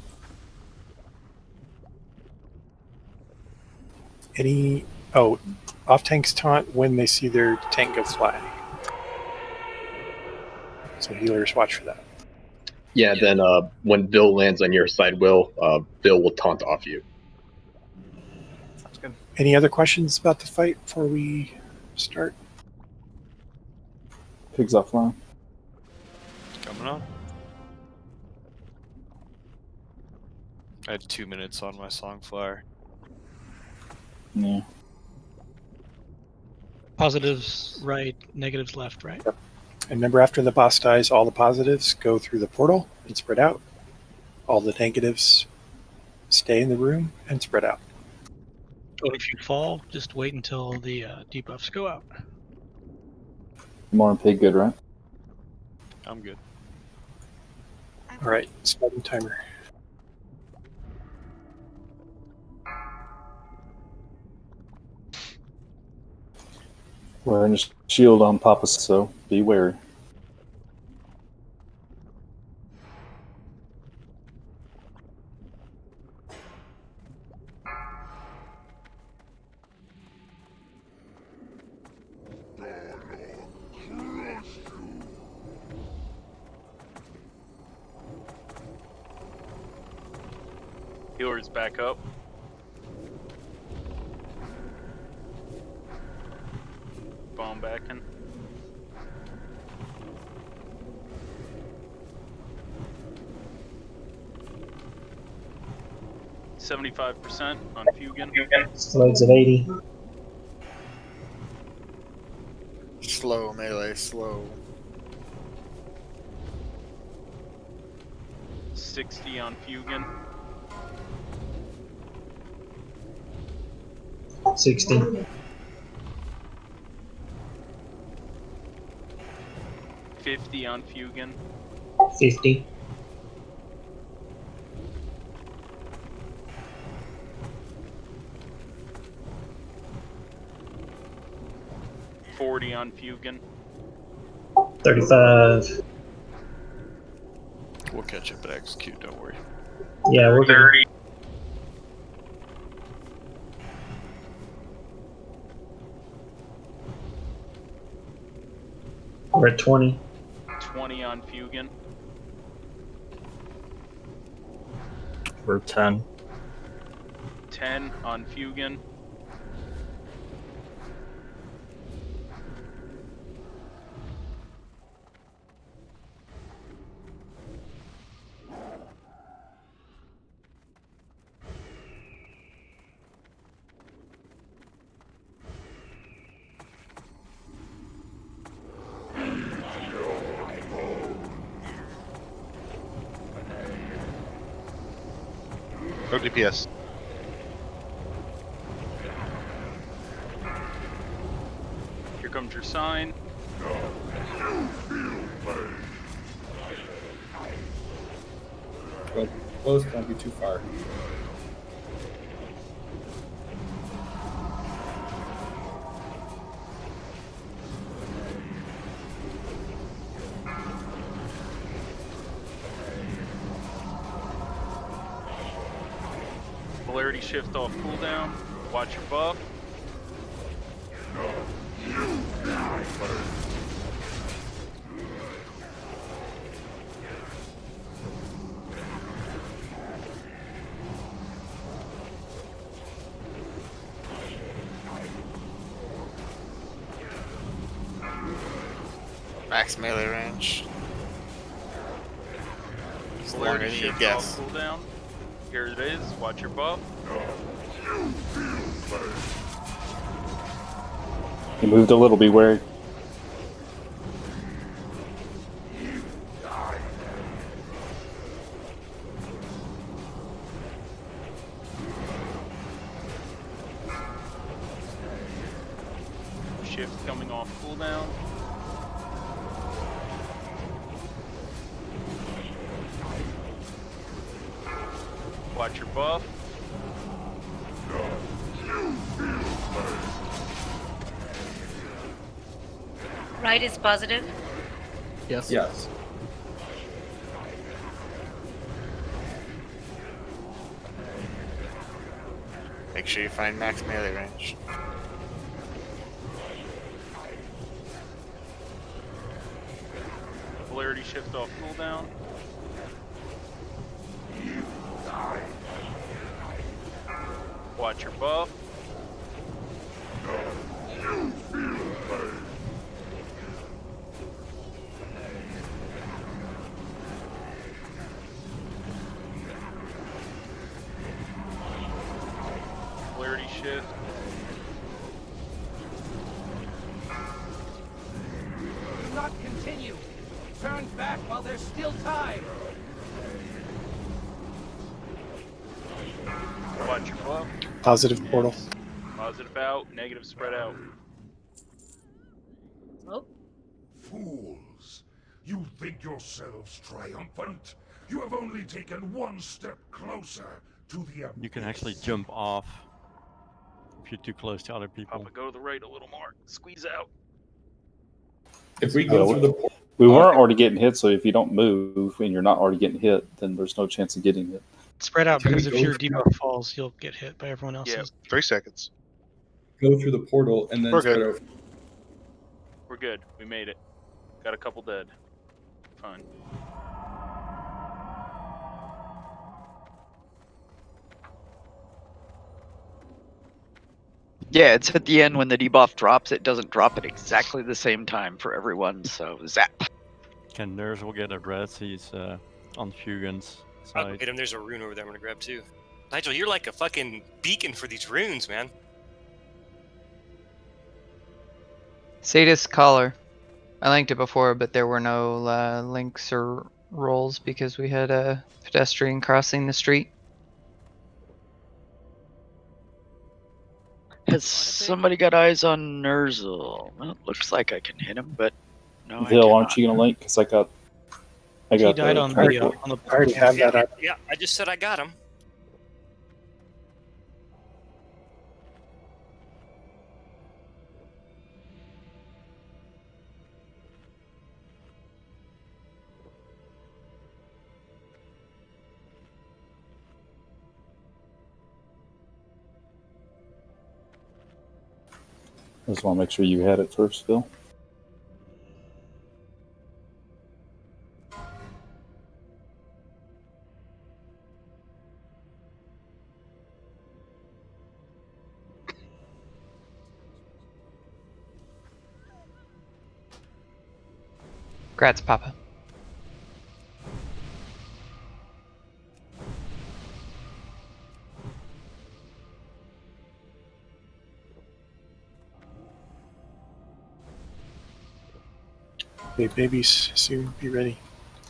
Off tanks taunt when they see their tank go fly. So healers watch for that. Yeah, then when Bill lands on your side, Bill will taunt off you. Sounds good. Any other questions about the fight before we start? Pigs offline. Coming on. I had 2 minutes on my song flyer. Yeah. Positives right, negatives left, right? Yep. And remember, after the boss dies, all the positives go through the portal and spread out. All the negatives stay in the room and spread out. Or if you fall, just wait until the debuffs go out. More and pig good, right? I'm good. All right, starting timer. Wearing a shield on Papa, so be wary. Healer's back up. Bomb back in. %75% on Fugan. Loads at 80. Slow, melee, slow. 60 on Fugan. 60. 50 on Fugan. 50. 40 on Fugan. 35. We'll catch up and execute, don't worry. Yeah, we're good. We're at 20. 20 on Fugan. We're 10. 10 on Fugan. No DPS. Here comes your sign. Go close, don't be too far. Polarity shift off cooldown. Watch your buff. Max melee range. As long Polarity as you shift guess. off cooldown. Here it is. Watch your buff. He moved a little, be wary. Shift coming off cooldown. Watch your buff. Right is positive. Yes. Yes. Make sure you find max melee range. Polarity shift off cooldown. Watch your buff. Polarity shift. Do not continue. Turn back while there's still time. Watch your buff. Positive portal. Positive out, negative spread out. Oh. Fools! You think yourselves triumphant? You have only taken one step closer to the You can actually jump off if you're too close to other people. Papa, go to the right a little more. Squeeze out. If we go through the We weren't already getting hit, so if you don't move and you're not already getting hit, then there's no chance of getting hit. Spread out, Can we because if go your through- debuff falls, you'll get hit by everyone else's. Yeah. 3 seconds. go through the portal and then We're spread good. out. We're good. We made it. Got a couple dead. Fine. Yeah, it's at the end when the debuff drops. It doesn't drop at exactly the same time for everyone, so zap. Can Nurse will get a res, he's on Fugan's I'll go side. get him. There's a rune over there I'm gonna grab too. Nigel, you're like a fucking beacon for these runes, man. Sadist Collar. I linked it before, but there were no links or rolls because we had a pedestrian crossing the street. Has somebody got eyes on Nerzel? Well, it looks like I can hit him, but no, I Bill, cannot. aren't you gonna link? Because I got He died the on target. the. I already have that up. Yeah, I just said I got him. I just want to make sure you had it first, Bill. Grats, Papa. Hey, babies, soon be ready.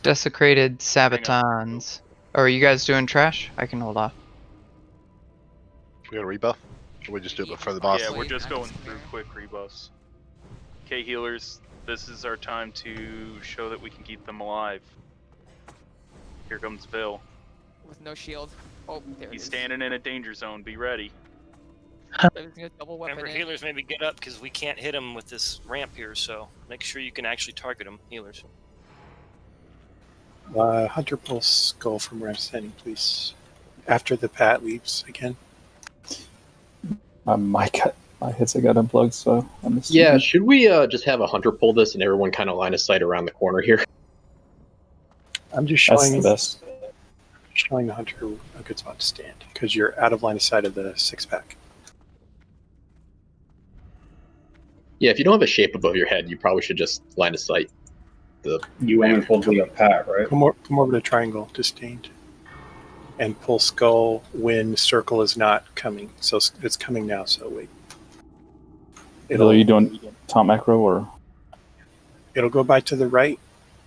Desecrated Sabatons. Oh, are you guys doing trash? I can hold off. We got a rebuff? Or we just do it before the boss? Yeah, we're just going through quick rebuffs. Okay, healers, this is our time to show that we can keep them alive. Here comes Bill. With no shield. Oh, there He's it is. standing in a danger zone. Be ready. There's a double weapon Remember, in. healers, maybe get up because we can't hit him with this ramp here. So make sure you can actually target him, healers. Hunter pulse skull from where I'm standing, please. After the Pat leaves again. My headset got unplugged, so I missed. Yeah, should we just have a hunter pull this and everyone kind of line of sight around the corner here? I'm just That's showing the best. showing the hunter a good spot to stand because you're out of line of sight of the 6-pack. Yeah, if you don't have a shape above your head, you probably should just line of sight. You aim full to the Pat, right? Come over to triangle to stained. And pull skull when circle is not coming. So it's coming now, so wait. Bill, are you doing top macro or? It'll go by to the right,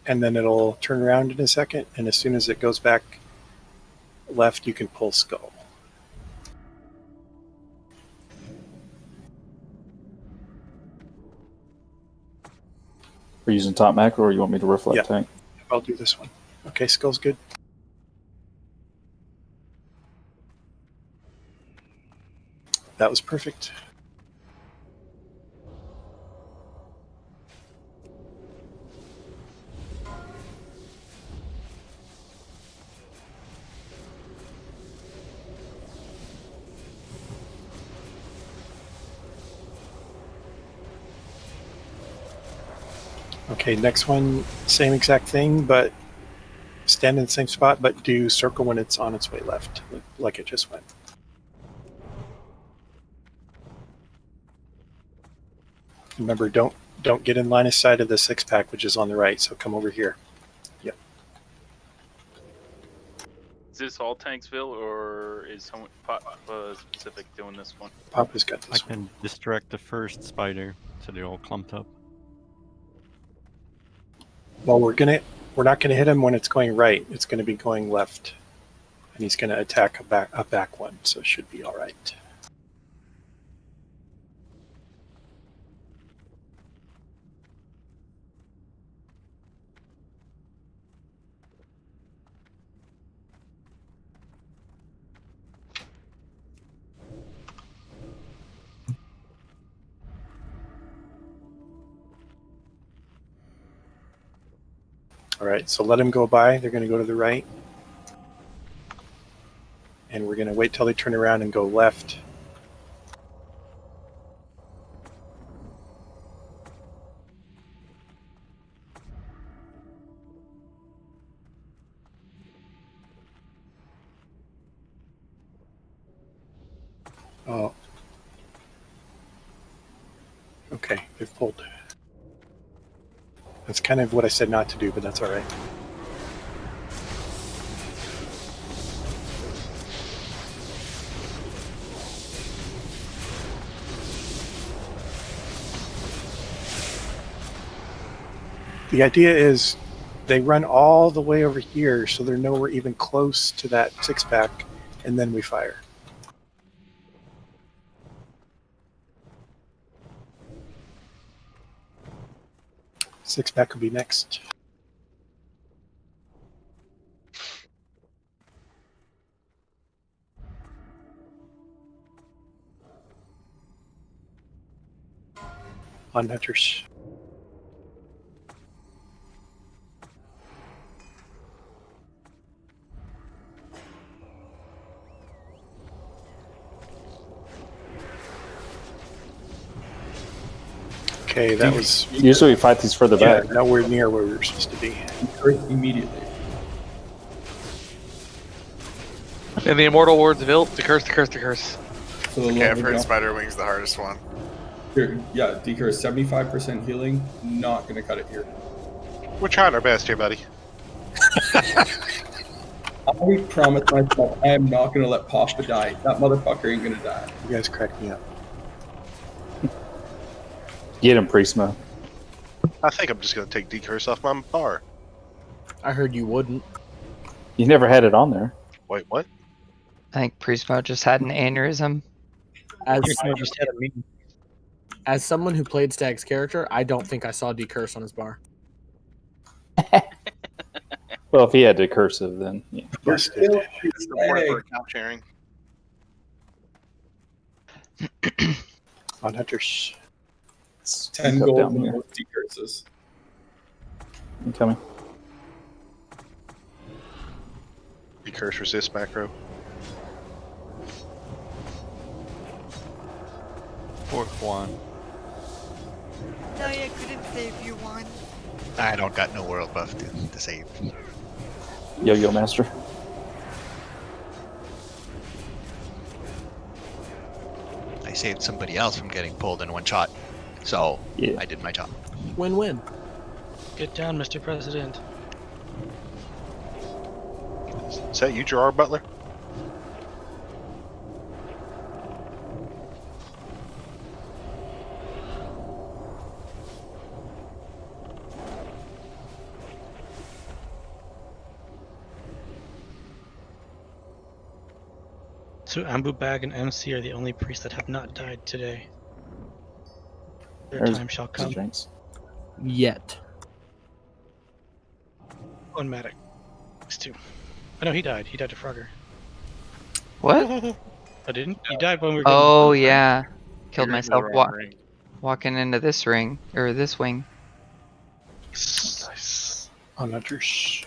and then it'll turn around in a second, and as soon as it goes back left, you can pull skull. Are you using top macro, or you want me to reflect Yeah. tank? I'll do this one. Okay, skull's good. That was perfect. Okay, next one, same exact thing, but stand in the same spot, but do circle when it's on its way left, like it just went. Remember, don't get in line of sight of the 6-pack, which is on the right. So come over here. Yep. Is this all Tanksville, or is someone Papa specific doing this one? Papa's got I this can distract the first spider, so they're all clumped up. Well, we're not gonna hit him when it's going right. It's gonna be going left, and he's gonna attack a back one. So it should be all right. All right, so let them go by. They're going to go to the right. And we're going to wait till they turn around and go left. Oh. Okay, they've pulled. That's kind of what I said not to do, but that's all right. The idea is they run all the way over here, so they're nowhere even close to that 6-pack, and then we fire. Six-pack will be next. On hunters. Okay, that was... Usually we fight these further back. Nowhere near where we were supposed to be. Immediately. In the Immortal Words of Ilt, the curse, the curse, the curse. So Okay, I've heard Spider Wing's the hardest one. Here, yeah, decurse 75% healing. Not gonna cut it here. We're trying our best here, buddy. I promise myself I am not gonna let Papa die. That motherfucker ain't gonna die. You guys crack me up. Get him, Prisma. I think I'm just going to take decurse off my bar. I heard you wouldn't. You never had it on there. Wait, what? I think Prismo just had an aneurysm. As someone who played Stag's character, I don't think I saw decurse on his bar. Well, if he had decursive, then yeah. Yes, it's the point for account sharing. On hunters. 10 Go gold down and here. most decurses. You coming? Decurse resist macro. Fourth one. No, I couldn't save you one. I don't got no world buff to save. Yo-Yo Master. I saved somebody else from getting pulled in one shot. So, yeah. I did my job. Win-win. Get down, Mr. President. Is that you, Gerard Butler? So Ambu Bag and MC are the only priests that have not died today. Their There's time shall come. Jinx. Yet. On Matic. These two. I know he died. He died to Frogger. What? I didn't? He died when we were Oh, yeah. Killed You're in the myself wrong ring. walking into this ring, or this wing. Nice. On hunters.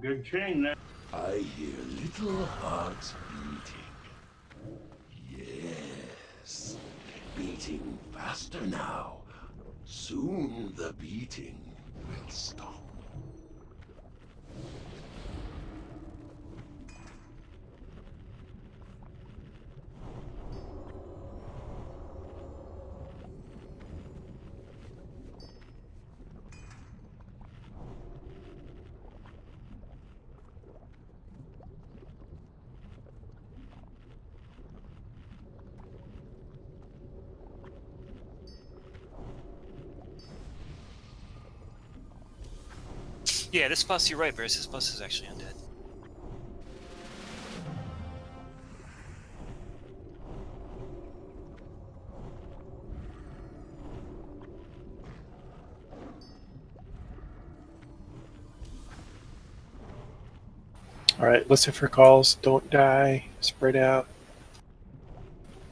Good chain there. I hear little hearts beating. Yes, beating faster now. Soon the beating will stop. Yeah, this boss, you're right, Bears. This boss is actually undead. Alright, listen for calls. Don't die. Spread out.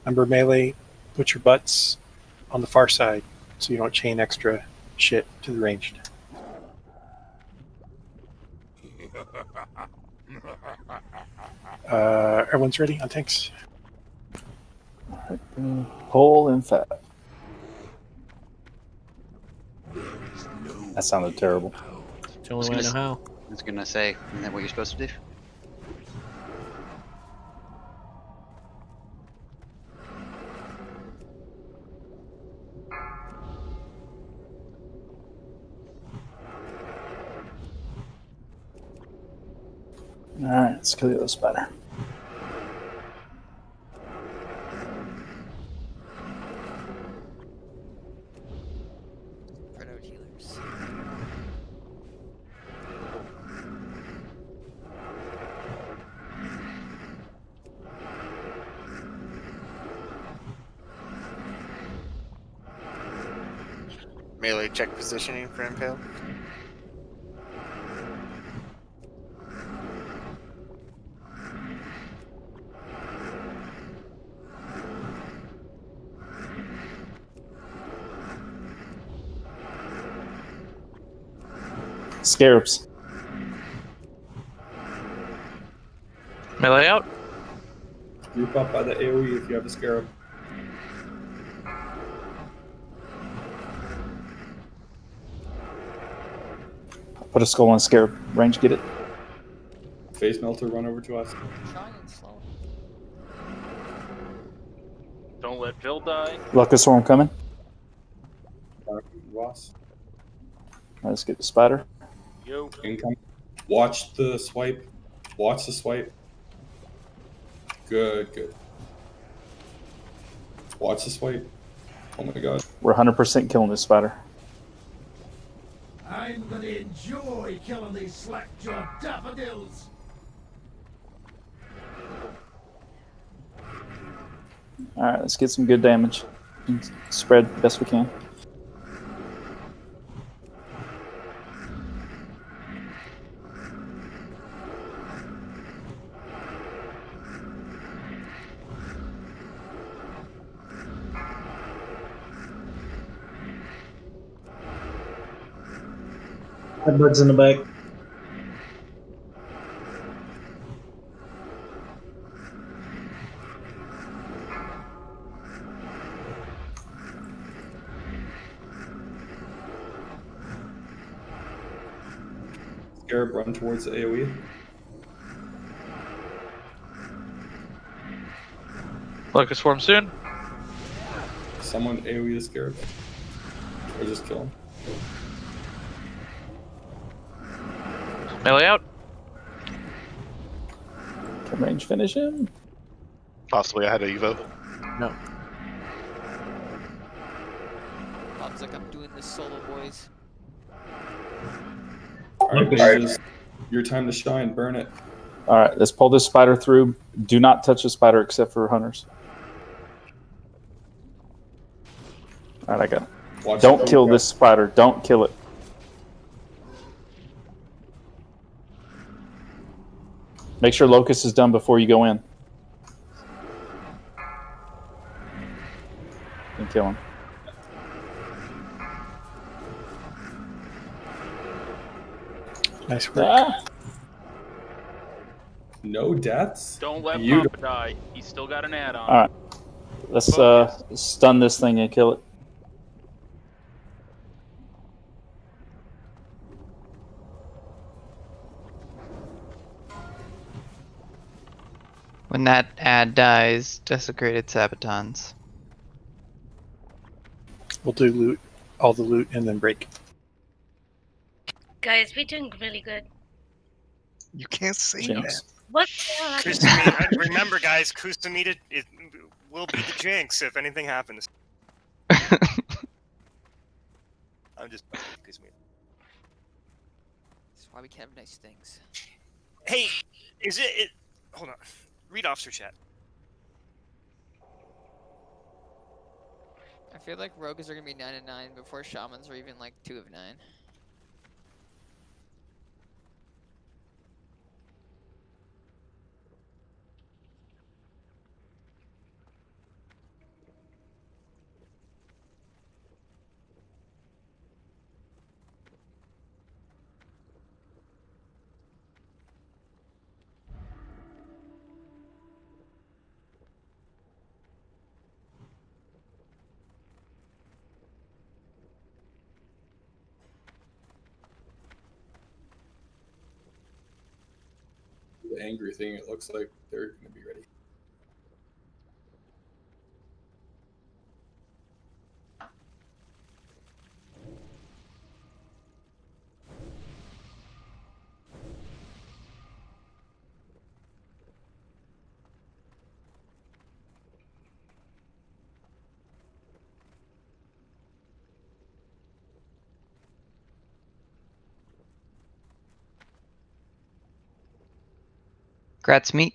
Remember melee, put your butts on the far side so you don't chain extra shit to the ranged. Everyone's ready on tanks? Pull and fat. That sounded terrible. It's the only way I know how. I was gonna say, isn't that what you're supposed to do? Alright, let's kill the spider. Spread out healers. Melee check positioning for Impale. Scarabs. Melee out. Group up by the AoE if you have a scarab. Put a skull on scarab. Range, get it. Face melter, run over to us. Don't let Phil die. Luckus Swarm coming. Ross. Alright, let's get the spider. Yo. Income. Watch the swipe. Watch the swipe. Good, good. Watch the swipe. Oh my god. We're 100% killing this spider. I'm gonna enjoy killing these slack-jawed daffodils. Alright, let's get some good damage. And spread the best we can. Bugs in the back. Scarab, run towards the AoE. Locust swarm soon. Someone AoE the scarab. Or just kill him. Melee out. Can range finish him? Possibly I had a Evo. No. Bob's like, I'm doing this solo, boys. Alright, Beges, your time to shine. Burn it. Alright, let's pull this spider through. Do not touch the spider except for hunters. Alright, I got it. Watch Don't it. kill this spider. Don't kill it. Make sure Locust is done before you go in. And kill him. Nice work. Ah. No deaths? Don't let Beautiful. Papa die. He's still got an add-on. Alright. Let's stun this thing and kill it. When that ad dies, desecrated sabatons. We'll do loot, all the loot, and then break. Guys, we're doing really good. You can't say Jinx. What the hell happened? Kusumi, remember, guys, Kusumi it will be the jinx if anything happens. I'm just Kusumi. That's why we can have nice things. Hey, is it? Hold on. Read officer chat. I feel like rogues are gonna be 9 and 9 before shamans are even like 2 of 9. angry thing, it looks like they're going to be ready. Grats meat.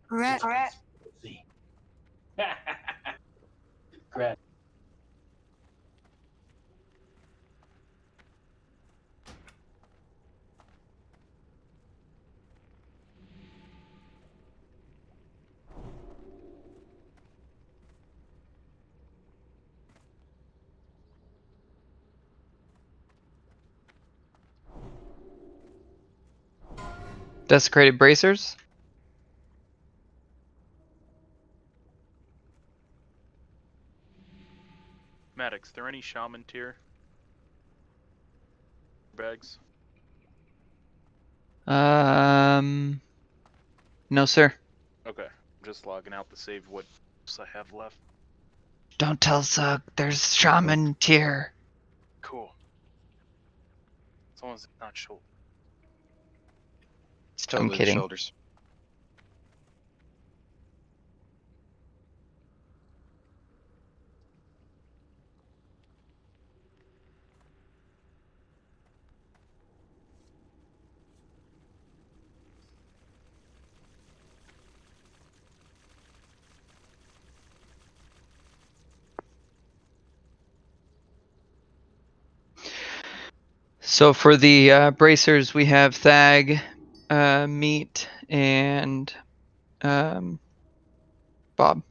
Rat. Desecrated bracers. Maddox, there any shaman tier bags? No, sir. Okay, I'm just logging out to save what I have left. Don't tell Zug. There's shaman tier. Cool. As long as it's not shoulder. It's I'm totally the kidding. shoulders. So for the bracers, we have Thag, Meat, and Bob.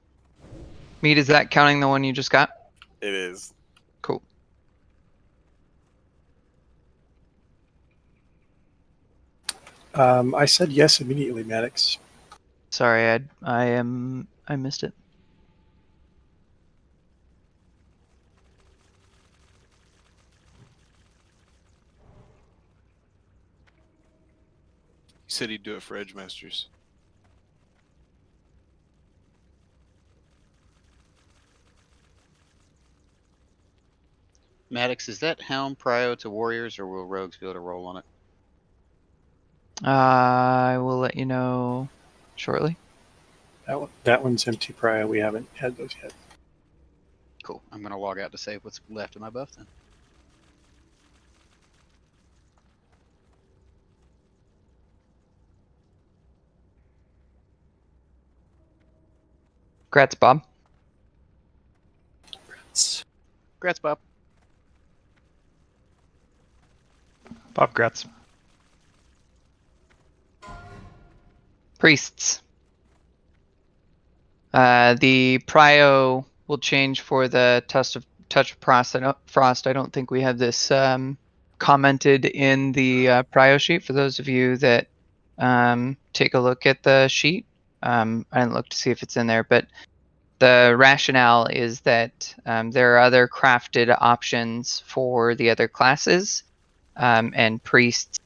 Meat, is that counting the one you just got? It is. Cool. I said yes immediately, Maddox. Sorry, I missed it. He said he'd do it for Edge Masters. Maddox, is that Hound prio to Warriors, or will Rogues be able to roll on it? I will let you know shortly. That one's empty prio. We haven't had those yet. Cool. I'm going to log out to save what's left of my buff then. Grats, Bob. Grats, Bob. Bob, grats. Priests. The prio will change for the touch of frost. I don't think we have this commented in the prio sheet. For those of you that take a look at the sheet, I didn't look to see if it's in there, but the rationale is that there are other crafted options for the other classes, and priests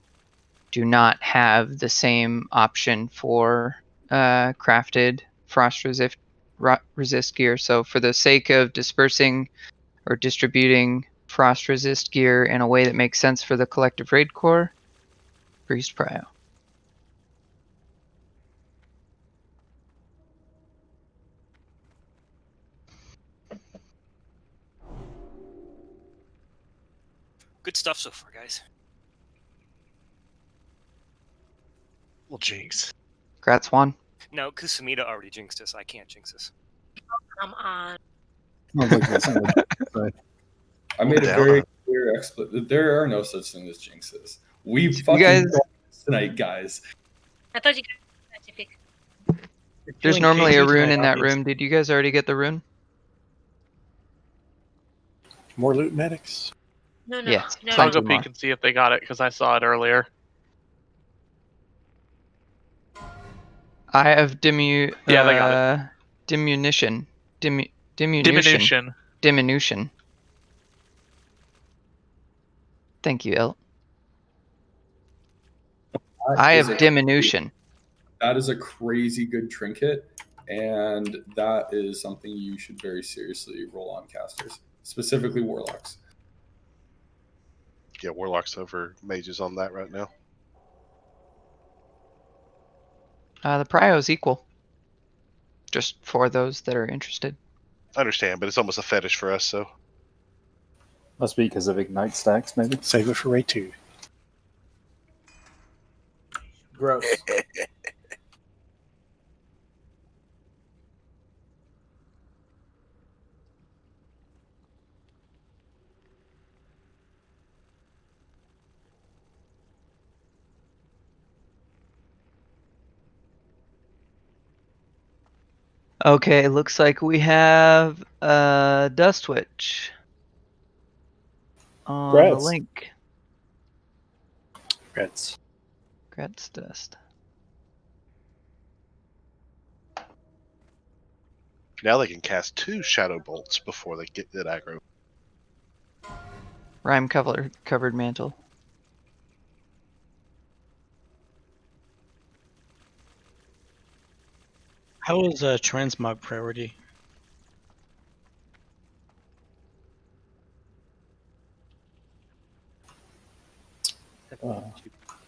do not have the same option for crafted frost resist gear. So for the sake of dispersing or distributing frost resist gear in a way that makes sense for the collective raid core, priest prio. Good stuff so far, guys. Well, jinx. Grats, Juan. No, Kusamita already jinxed us. I can't jinx us. Come on. I made a very clear explanation. There are no such thing as jinxes. We fucking tonight, guys. I thought you guys were specific. There's normally a rune in that room. Did you guys already get the rune? More loot, Maddox. No, no. Yes. No, I'll go peek and see if they got it because I saw it earlier. I have Yeah, they got diminution. Diminution. Diminution. Diminution. Thank you, Il. That I is have a- diminution. That is a crazy good trinket, and that is something you should very seriously roll on casters, specifically warlocks. Yeah, warlocks over mages on that right now. The prio is equal. Just for those that are interested. I understand, but it's almost a fetish for us, so. Must be because of ignite stacks, maybe. Save it for Raid 2. Gross. Okay, looks like we have Dust Witch on the Grats. link. Grats. Grats Dust. Now they can cast 2 shadow bolts before they get that aggro. Rhyme covered mantle. How is transmog priority?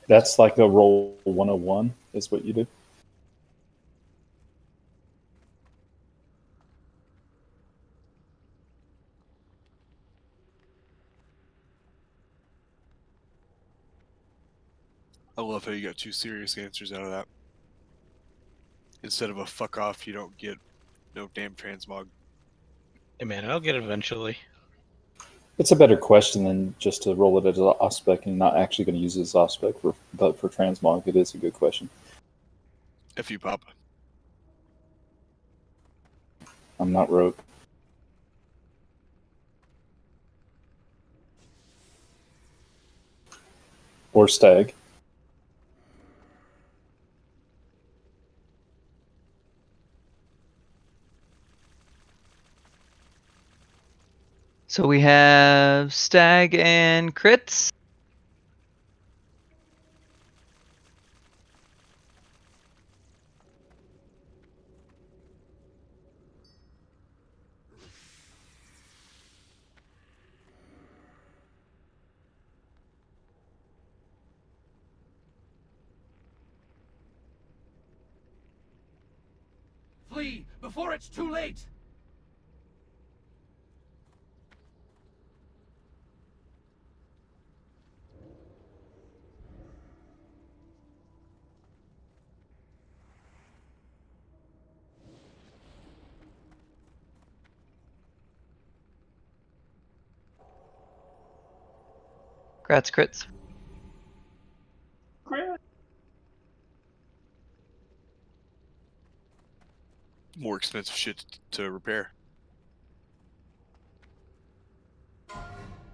That's like a roll 101 is what you do. I love how you got 2 serious answers out of that. Instead of a fuck off, you don't get no damn transmog. Hey man, I'll get it eventually. It's a better question than just to roll it as an ospec and not actually going to use it as ospec, but for transmog, it is a good question. If you pop. I'm not rogue. Or stag. So we have Stag and crits. Flee before it's too late! Grats crits. More expensive shit to repair.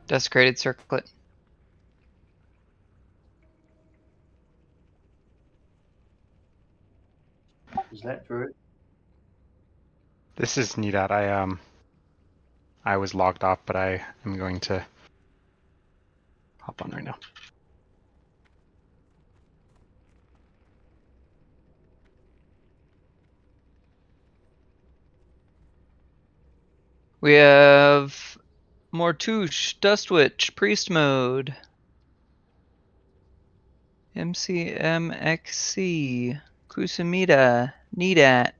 Desecrated circlet. Is that true? This is Nidat. I was logged off, but I am going to hop on right now. We have Mortouche, Dustwitch, Priest Mode. MCMXC, Kusamita, Nidat.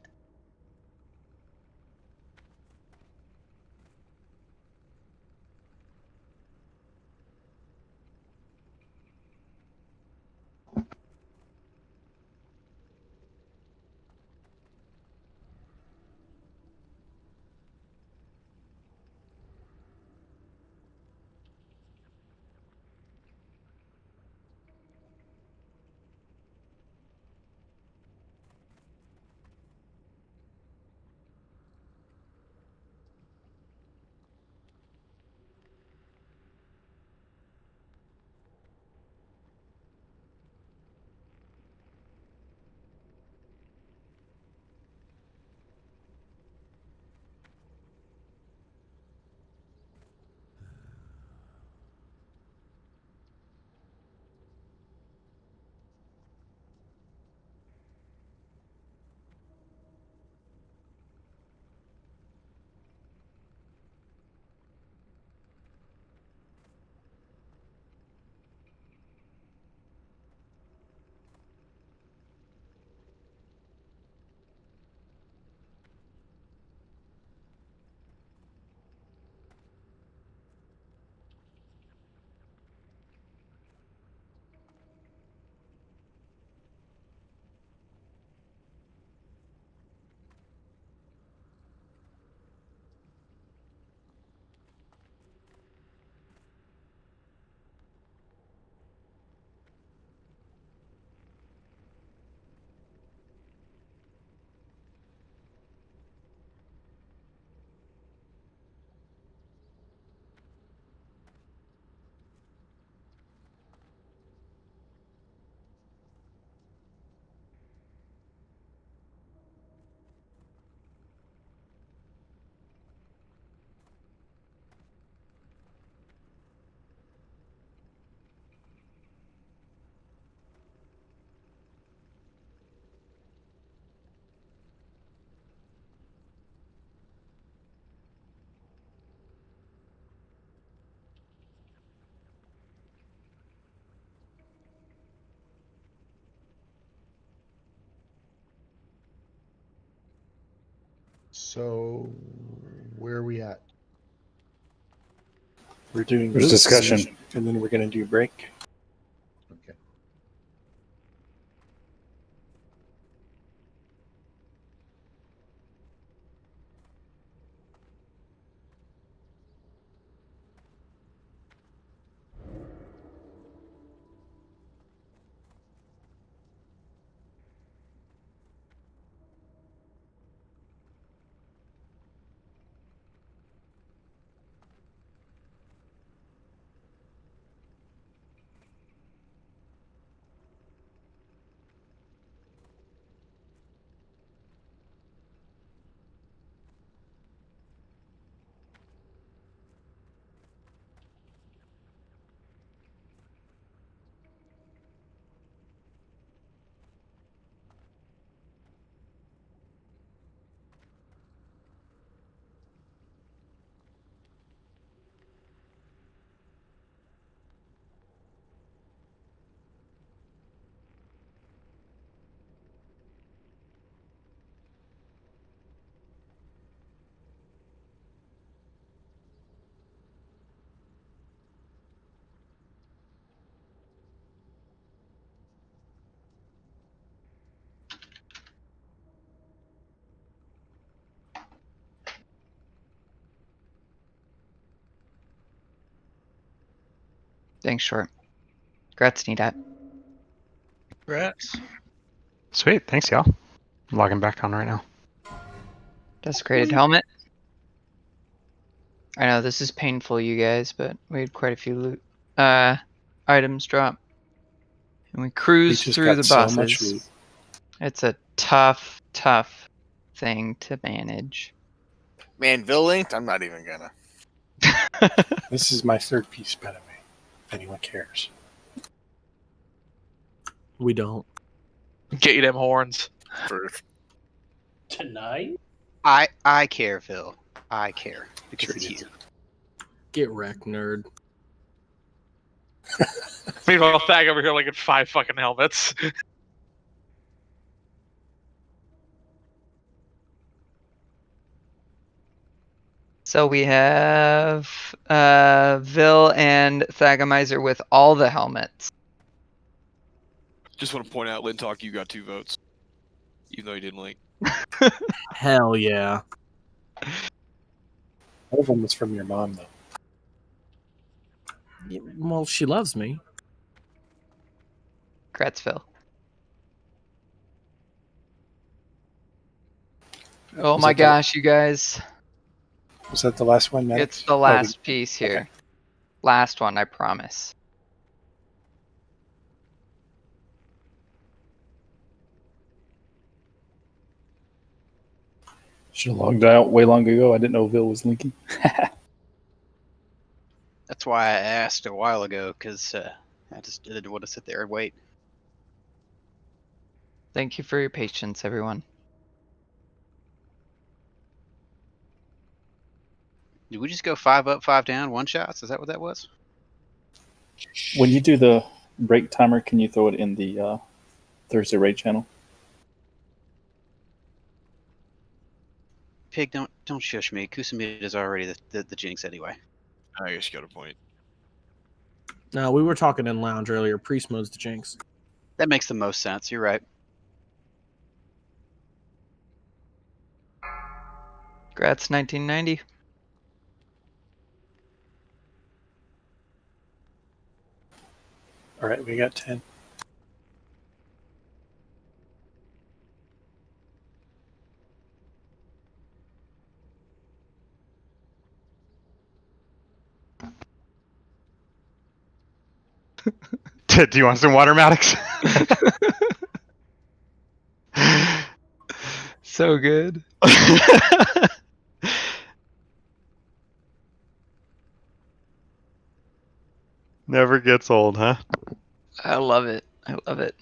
So, where are we at? We're doing There's boots, discussion. and then we're going to do break. Okay. Thanks, Short. Congrats, Neat. Congrats. Sweet. Thanks, y'all. I'm logging back on right now. Desecrated helmet. I know this is painful, you guys, but we had quite a few loot items drop, and we cruised just through got the so bosses. much loot. It's a tough thing to manage. Man, Bill linked. I'm not even gonna. This is my third piece, by the way, if anyone cares. We don't. Get you them horns. Tonight? I care, Phil. I care because it's you. Get wrecked, nerd. Meanwhile, Thag over here like in 5 fucking helmets. So we have Vil and Thagomizer with all the helmets. Just want to point out, Lintalk, you got 2 votes, even though you didn't link. Hell yeah. One of them was from your mom, though. Well, she loves me. Congrats, Phil. Oh my gosh, you guys. Was that the last one, Maddox? It's the last piece here. Okay. Last one, I promise. Should have logged out way long ago. I didn't know Vil was linking. That's why I asked a while ago, because I just didn't want to sit there and wait. Thank you for your patience, everyone. Did we just go 5 up, 5 down, 1 shots? Is that what that was? When you do the break timer, can you throw it in the Thursday raid channel? Pig, don't shush me. Kusamita is already the jinx anyway. I guess you got a point. No, we were talking in lounge earlier. Priest mode's the jinx. That makes the most sense. You're right. Congrats, 1990. All right, we got 10. Do you want some water, Maddox? So good. Never gets old, huh? I love it. I love it.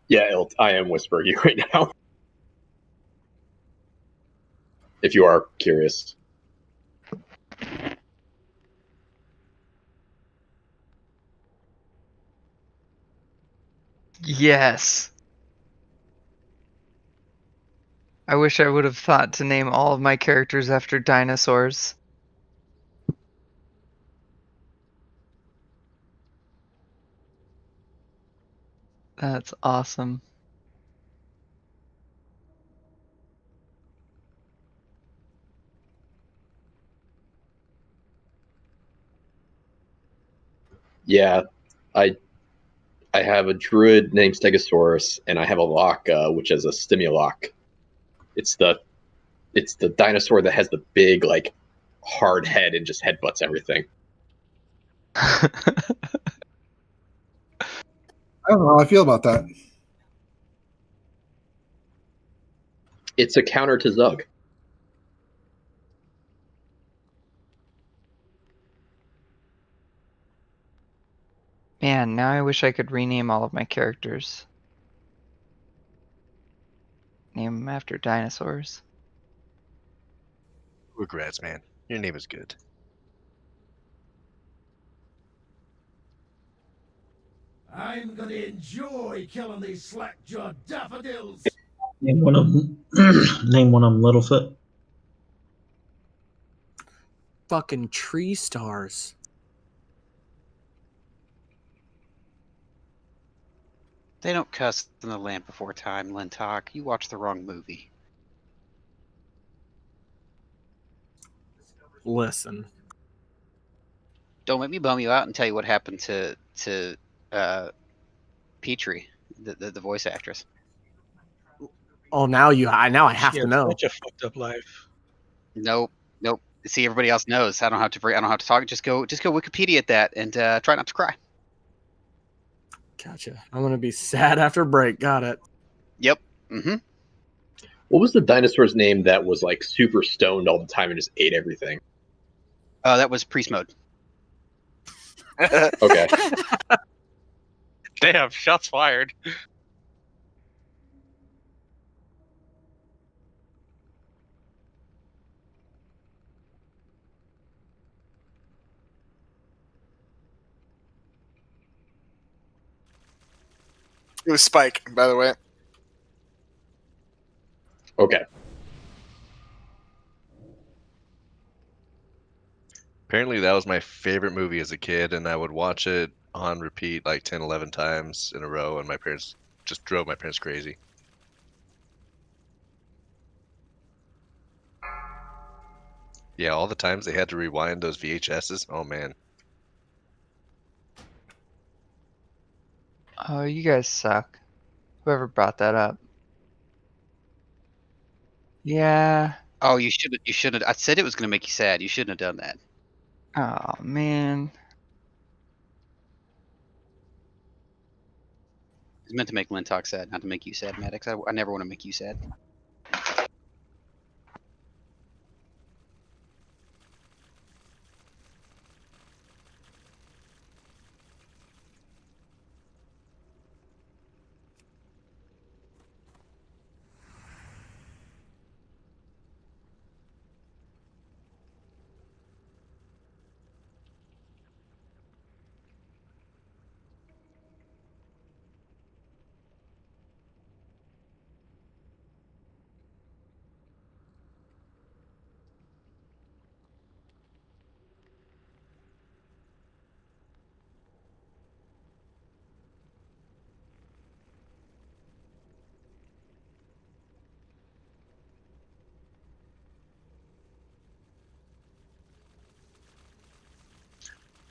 Yeah, I am whispering you right now. If you are curious. Yes. I wish I would have thought to name all of my characters after dinosaurs. That's awesome. Yeah, I have a druid named Stegosaurus, and I have a lock, which is a Stimulok. It's the dinosaur that has the big, like, hard head and just headbutts everything. I don't know how I feel about that. It's a counter to Zug. Man, now I wish I could rename all of my characters. Name them after dinosaurs. Regrets, man. Your name is good. I'm gonna enjoy killing these slack-jawed daffodils. Name one of them. Name one of them Littlefoot. Fucking tree stars. They don't cuss in the Land Before Time, Lintock. You watched the wrong movie. Listen. Don't make me bum you out and tell you what happened to Petrie, the voice actress. Oh, now I have She to has know. Such a fucked up life. Nope. See, everybody else knows. I don't have to talk. Just go Wikipedia at that and try not to cry. Gotcha. I'm gonna be sad after break. Got it. Yep. Mm-hmm. What was the dinosaur's name that was like super stoned all the time and just ate everything? That was Priest Mode. Okay. Damn, shots fired. It was Spike, by the way. Okay. Apparently, that was my favorite movie as a kid, and I would watch it on repeat like 10, 11 times in a row, and my parents just drove my parents crazy. Yeah, all the times they had to rewind those VHSs. Oh, man. Oh, you guys suck. Whoever brought that up. Yeah. Oh, you shouldn't. I said it was going to make you sad. You shouldn't have done that. Oh, man. It's meant to make Lintock sad, not to make you sad, Maddox. I never want to make you sad.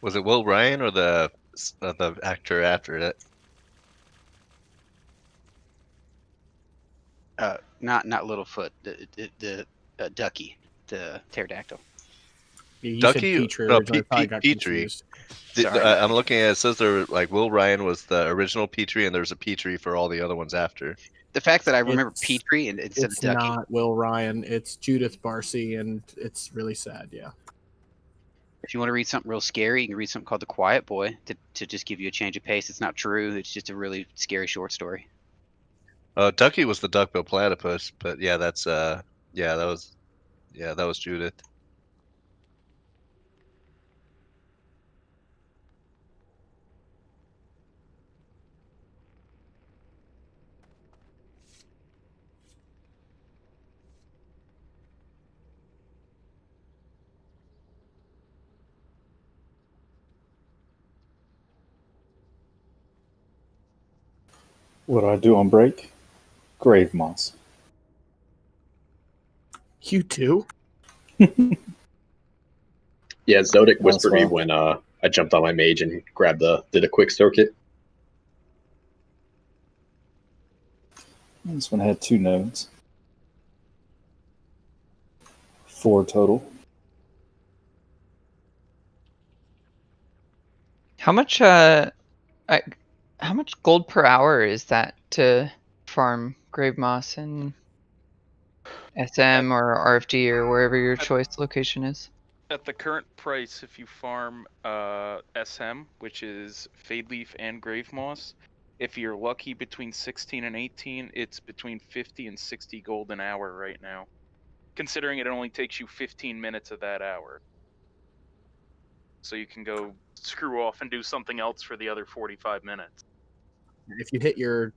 Was it Will Ryan or the actor after it? Not Littlefoot. The Ducky, the pterodactyl. You Ducky? said Petrie, No, originally, I got Petrie. confused. Sorry. I'm looking at it. It says there like Will Ryan was the original Petrie, and there's a Petrie for all the other ones after. The fact that I remember Petrie instead of It's Ducky. not Will Ryan. It's Judith Barcy, and it's really sad. Yeah. If you want to read something real scary, you can read something called The Quiet Boy to just give you a change of pace. It's not true. It's just a really scary short story. Ducky was the duckbill platypus, but yeah, that's that was Judith. What do I do on break? Grave moss. You too? Yeah, Zodic Might as whispered me well. when I jumped on my mage and did a quick circuit. This one had 2 nodes. 4 total. How much gold per hour is that to farm grave moss in SM or RFD or wherever your choice location is? At the current price, if you farm SM, which is Fade Leaf and Grave Moss, if you're lucky between 16 and 18, it's between 50 and 60 gold an hour right now. Considering it only takes you 15 minutes of that hour. So you can go screw off and do something else for the other 45 minutes. If you hit your,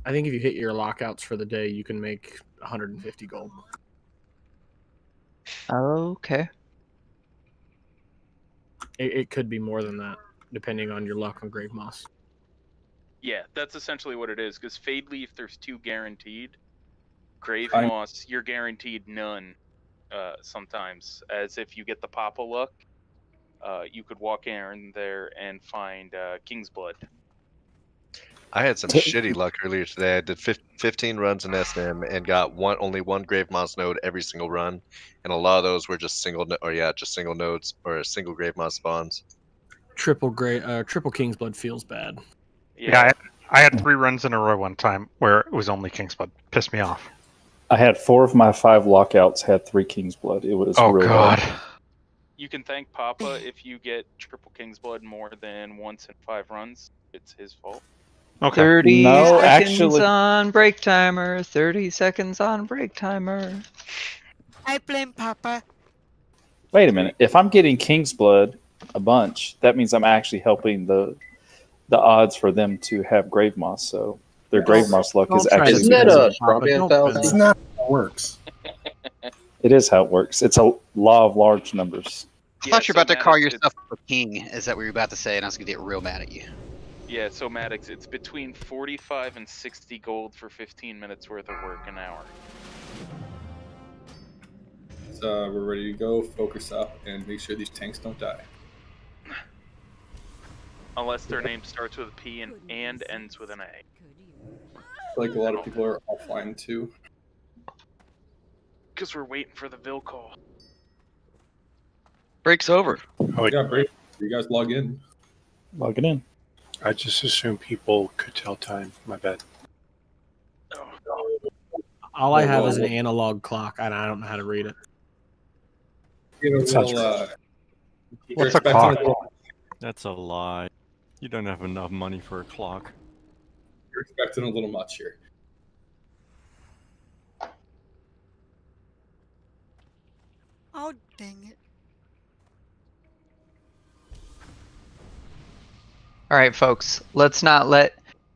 I think if you hit your lockouts for the day, you can make 150 gold. Okay. It could be more than that, depending on your luck on Grave Moss. Yeah, that's essentially what it is. Because Fade Leaf, there's 2 guaranteed. Grave I'm- Moss, you're guaranteed none. Sometimes, as if you get the Papa luck, you could walk in there and find King's Blood. I had some shitty luck earlier today. I did 15 runs in SM and got only one Grave Moss node every single run, and a lot of those were just single nodes or single Grave Moss spawns. Triple King's Blood feels bad. Yeah, I had 3 runs in a row one time where it was only King's Blood. Pissed me off. I had 4 of my 5 lockouts had 3 King's Blood. It was real God. bad. You can thank Papa if you get triple King's Blood more than once in 5 runs. It's his fault. Okay. 30 No, seconds actually- on break timer. 30 seconds on break timer. I blame Papa. Wait a minute. If I'm getting King's Blood a bunch, that means I'm actually helping the odds for them to have Grave Moss. So their Grave Moss luck is actually. Isn't that a strawman fallacy? That's not how it works. It is how it works. It's a law of large numbers. I thought you were about to call yourself a king. Is that what you were about to say? And I was going to get real mad at you. Yeah, so Maddox, it's between 45 and 60 gold for 15 minutes worth of work an hour. So we're ready to go. Focus up and make sure these tanks don't die. Unless their name starts with a P and ends with an A. I feel like a lot of people are offline too. Because we're waiting for the Vil call. Break's over. Oh yeah, break. You guys log in. Log it in. I just assumed people could tell time. My bad. All I have is an analog clock, and I don't know how to read it. What's What's a clock? That's a lie. You don't have enough money for a clock. You're expecting a little much here. Oh, dang it. All right, folks. Let's not let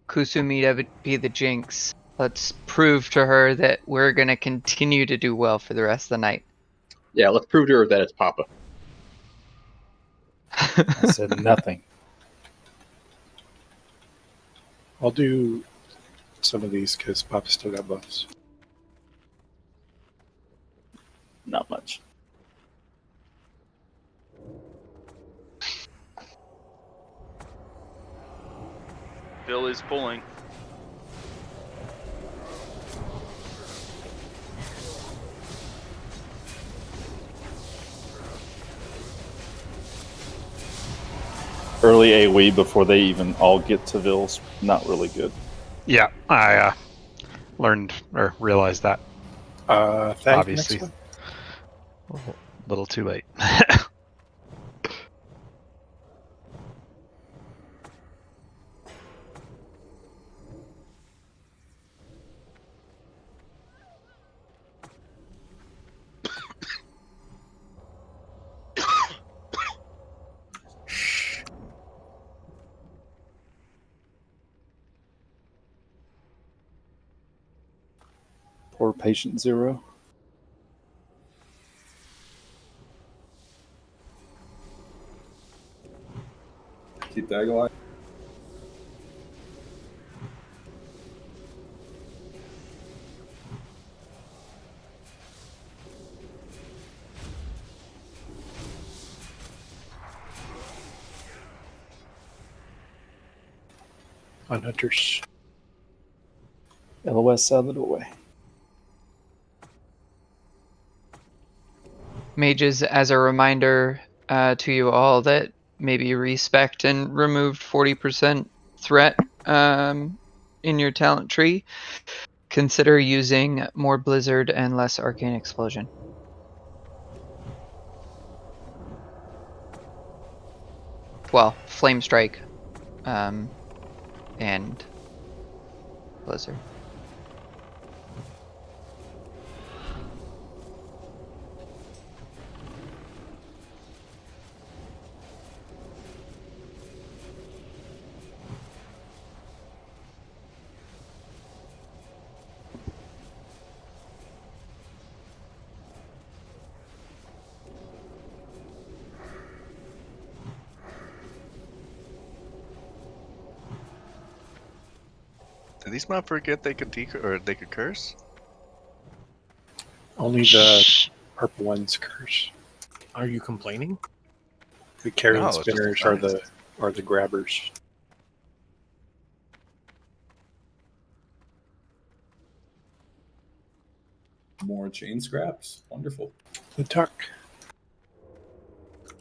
Kusumida be the jinx. Let's prove to her that we're going to continue to do well for the rest of the night. Yeah, let's prove to her that it's Papa. I said nothing. I'll do some of these because Papa still got buffs. Not much. Vil is pulling. Early AoE before they even all get to Vil's not really good. Yeah, I learned or realized that. Obviously, a little too late. Or patient 0. Keep that alive. On hunters. LOS out of the doorway. Mages, as a reminder to you all that maybe respect and removed 40% threat in your talent tree, consider using more Blizzard and less Arcane Explosion. Well, Flame Strike and Blizzard. Did these not forget they could they could curse? Only the purple ones curse. Are you complaining? The carrion No, it's just spinners are the grabbers. More chain scraps. Wonderful. The tuck.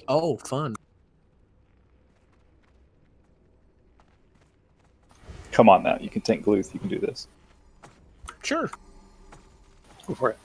Oh, fun. Come on now, you can tank Gluth, you can do this. Sure. Go for it.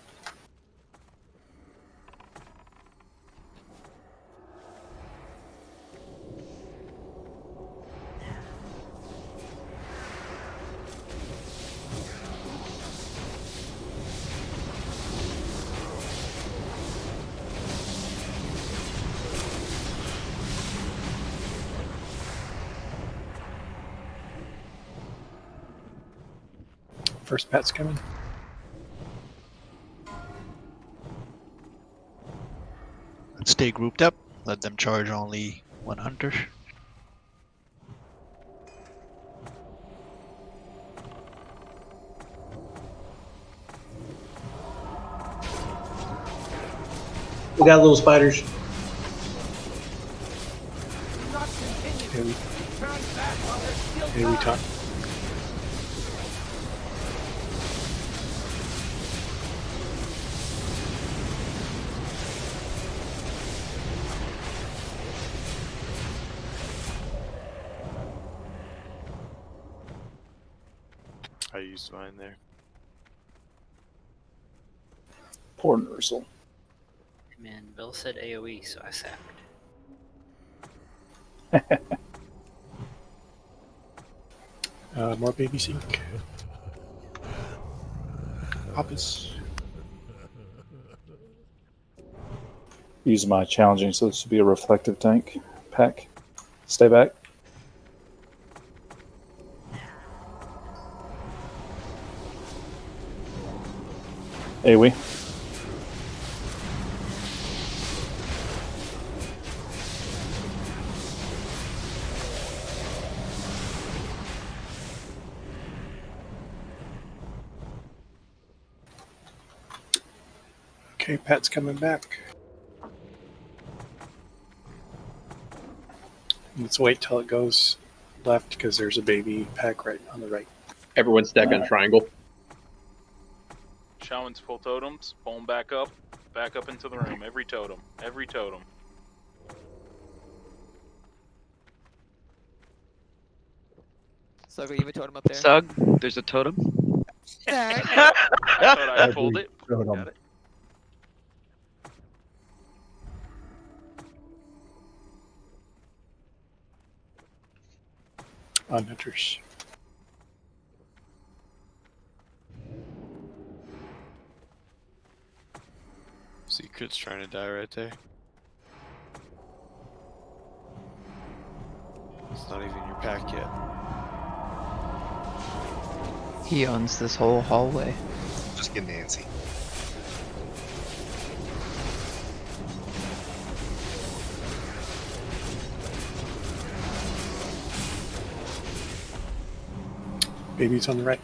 First pet's coming. Let's stay grouped up. Let them charge only one hunter. We got little spiders. Here we talk. I used mine there. Poor Nursel. Man, Bill said AoE, so I sacked. More baby sink. Papas. Use my challenging, so this will be a reflective tank pack. Stay back. AoE. Okay, pet's coming back. Let's wait till it goes left because there's a baby pack right on the right. Everyone stack on triangle. Shaman's full totems, pull them back up into the room. Every totem. Sug, will you have a totem up there? Sug, there's a totem. I thought I pulled it. Got it. On hunters. Secret's trying to die right there. It's not even your pack yet. He owns this whole hallway. just getting antsy. Baby's on the right.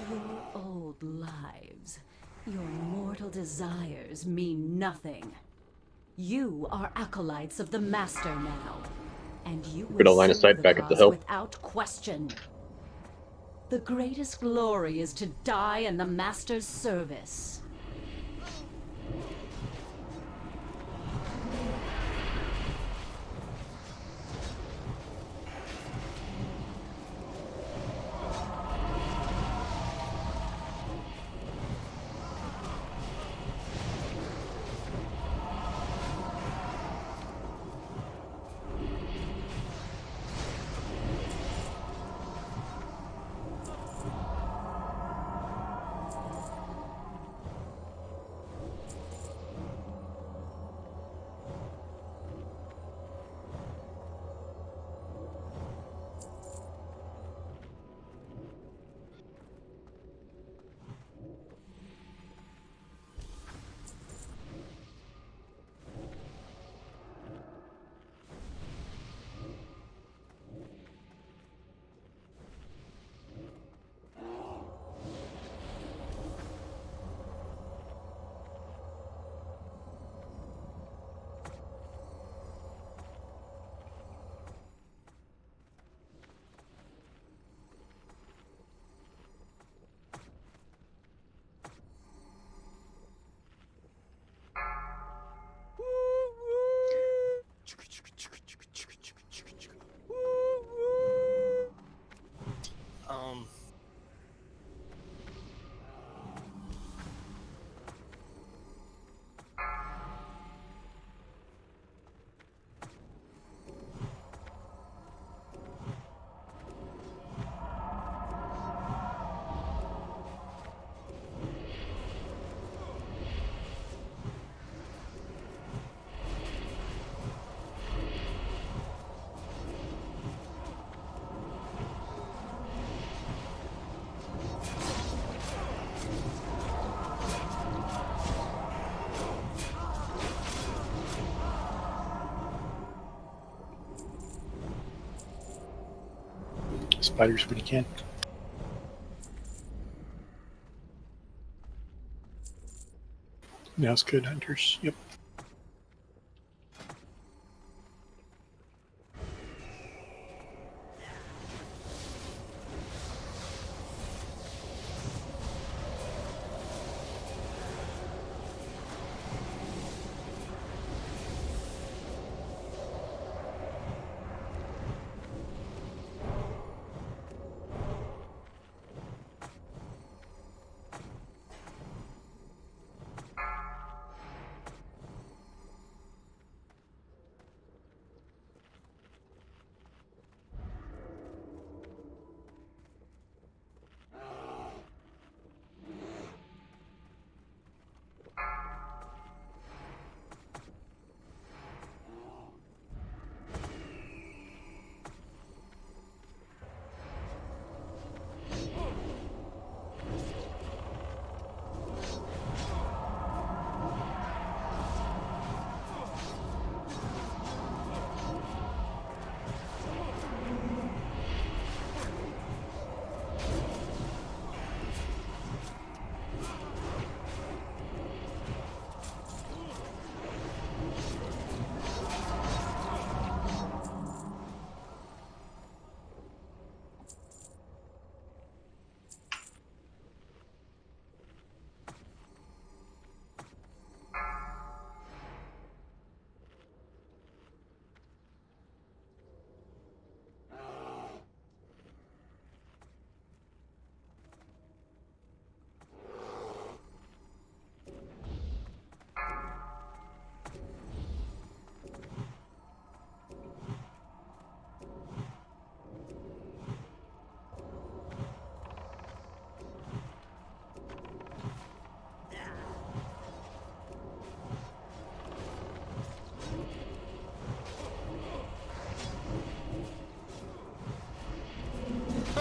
Your old lives, your mortal desires mean nothing. You are acolytes of the Master now, and you Good will line of serve sight the back up the cause hill. without question. The greatest glory is to die in the Master's service. Spiders when you can. Now's good, hunters. Yep.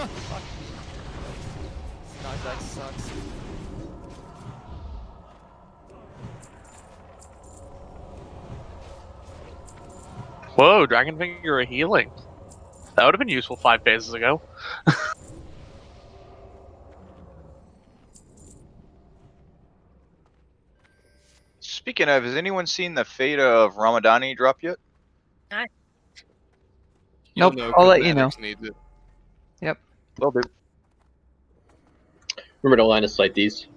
Fuck. Knockback sucks. Whoa, Dragon Finger a healing. That would have been useful 5 phases ago. Speaking of, has anyone seen the fate of Ramadani drop yet? Nope, You'll know I'll 'cause let you know. Maddox needs it. Yep. Will do. Remember to line of sight these.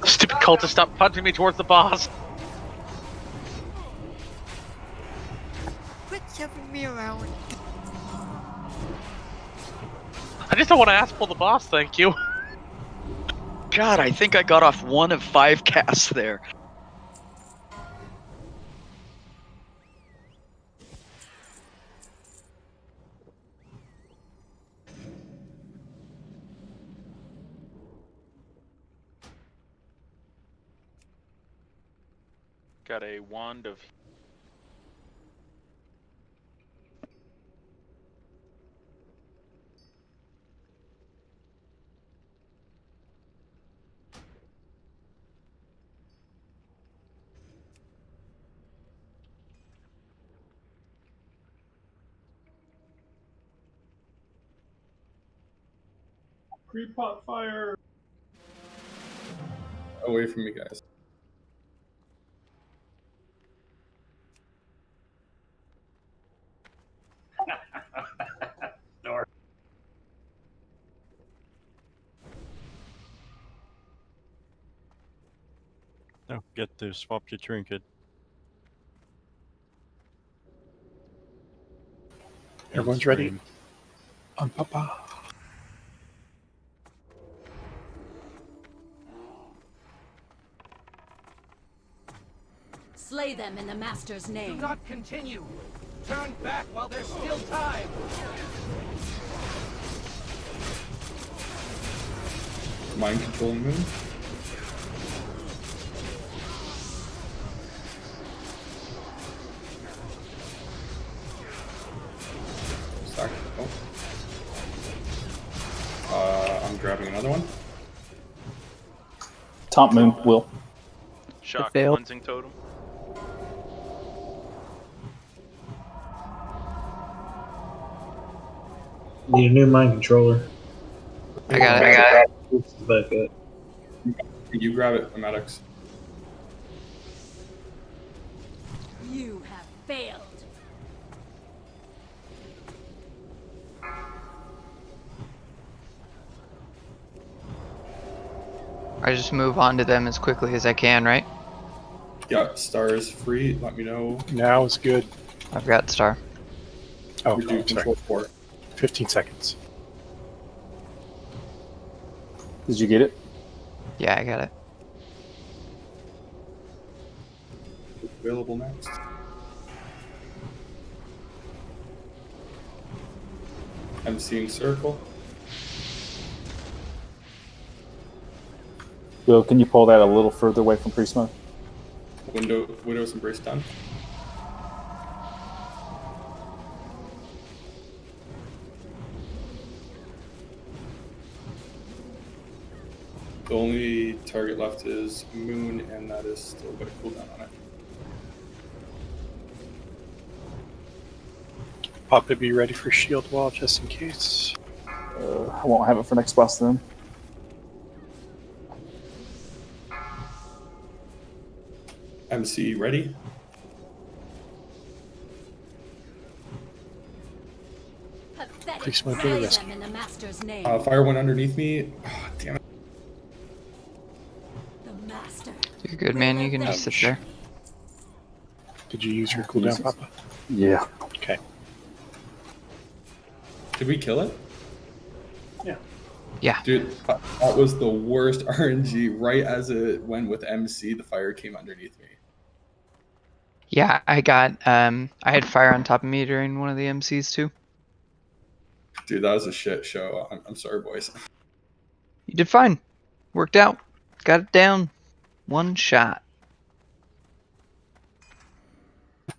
Stupid cultist, stop punching me towards the boss. Quit shoving me around. I just don't want to ass pull the boss, thank you. God, I think I got off 1 of 5 casts there. Got a wand of. Creep pot fire. Away from me, guys. Oh, get to swap your trinket. Everyone's ready. On Papa. Slay them in the Master's name. Do not continue. Turn back while there's still time. Mind control moon. Stack. Oh. I'm grabbing another one. Top moon, Will. Shock failed. cleansing totem. Need a new mind controller. I got it. Back up. You grab it, Maddox. You have failed. I just move on to them as quickly as I can, right? Yeah, star is free. Let me know. Now is good. I've got star. Oh, We do sorry. control 4. 15 seconds. Did you get it? Yeah, I got it. Available next. I'm seeing circle. Will, can you pull that a little further away from priest mode? Widow's Embrace done. The only target left is Moon, and that is still got a cooldown on it. Papa, be ready for shield wall just in case. I won't have it for next boss then. MC ready? Priest mode to the rescue. Them in the master's name. Fire went underneath me. Oh, damn it. The master. You're good, man. You can just sit there. Did you use your cooldown, Papa? Yeah. Okay. Did we kill it? Yeah. Yeah. Dude, that was the worst RNG. Right as it went with MC, the fire came underneath me. Yeah, I got I had fire on top of me during one of the MCs too. Dude, that was a shit show. I'm sorry, boys. You did fine. Worked out. Got it down. One shot.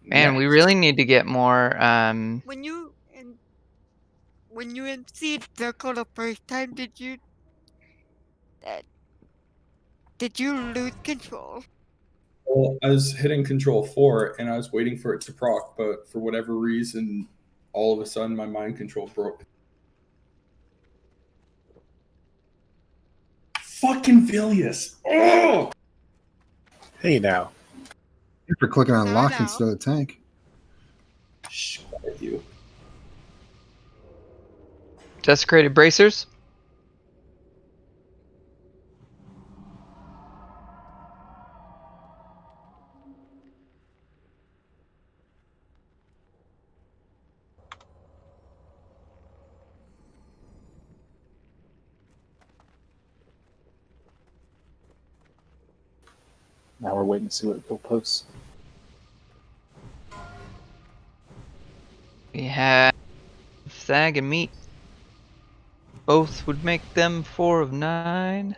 Man, we really need to get more When you MC'd circle the first time, did you lose control? Well, I was hitting Control 4 and I was waiting for it to proc, but for whatever reason, all of a sudden my mind control broke. Fucking Vilius! Oh! Hey now. You're for clicking on lock instead of tank. Shh, quiet you. desecrated bracers. Now we're waiting to see what Bill posts. We have Thag and Meat. Both would make them 4 of 9.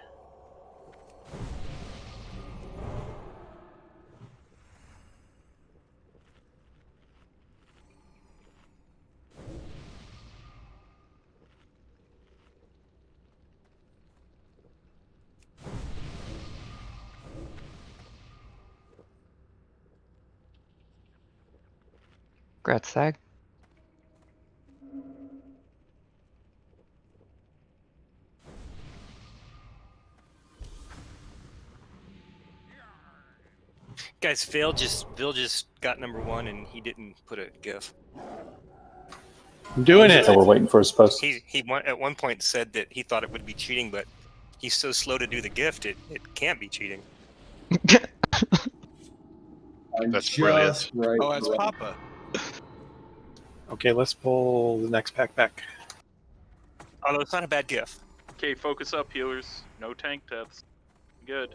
Congrats, Thag. Guys, Phil just got #1 and he didn't put a GIF. I'm doing it. So we're waiting for his post. He at one point said that he thought it would be cheating, but he's so slow to do the gift, it can't be cheating. That's brilliant. Right, Oh, that's Papa. Okay, let's pull the next pack back. Although it's not a bad gift. Okay, focus up, healers. No tank deaths. Good.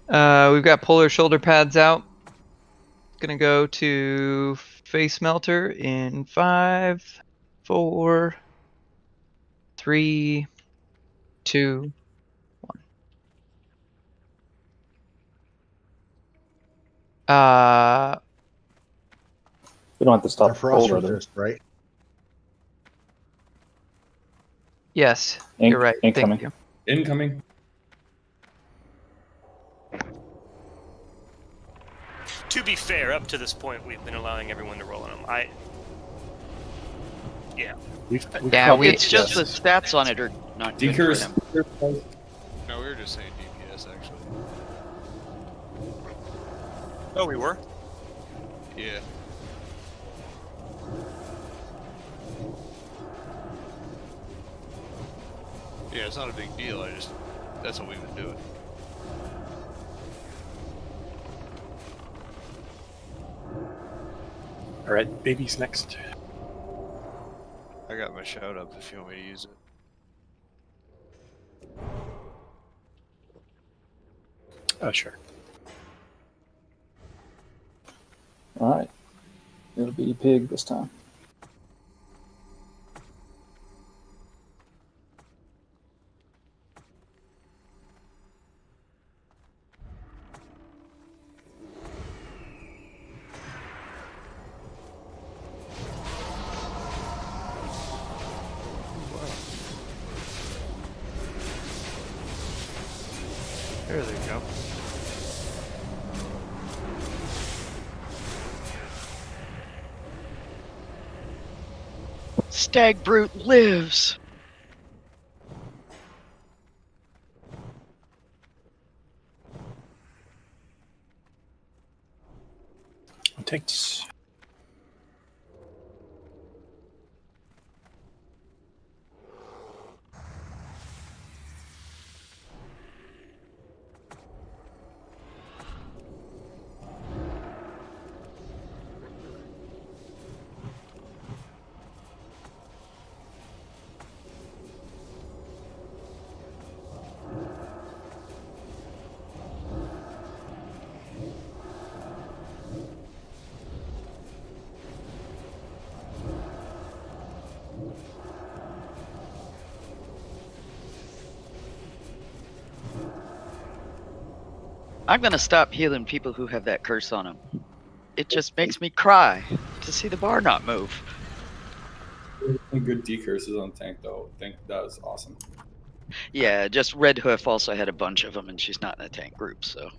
We've got polar shoulder pads out. Gonna go to face melter in 5, 4, 3, 2, 1. We don't have to stop Frost folder, resist, right? Yes, you're right. Incoming. Thank you. Incoming. To be fair, up to this point, we've been allowing everyone to roll on them. Yeah. It's just the stats on it are not good for them. No, we were just saying DPS actually. Oh, we were? Yeah. Yeah, it's not a big deal. That's what we've been doing. All right, baby's next. I got my shout up if you want me to use it. Oh, sure. All right. It'll be pig this time. There they go. Stag Brute lives. I'll take this. I'm gonna stop healing people who have that curse on them. It just makes me cry to see the bar not move. Good decurses on tank though. I think that was awesome. Yeah, just Red Hoof also had a bunch of them, and she's not in a tank group, so.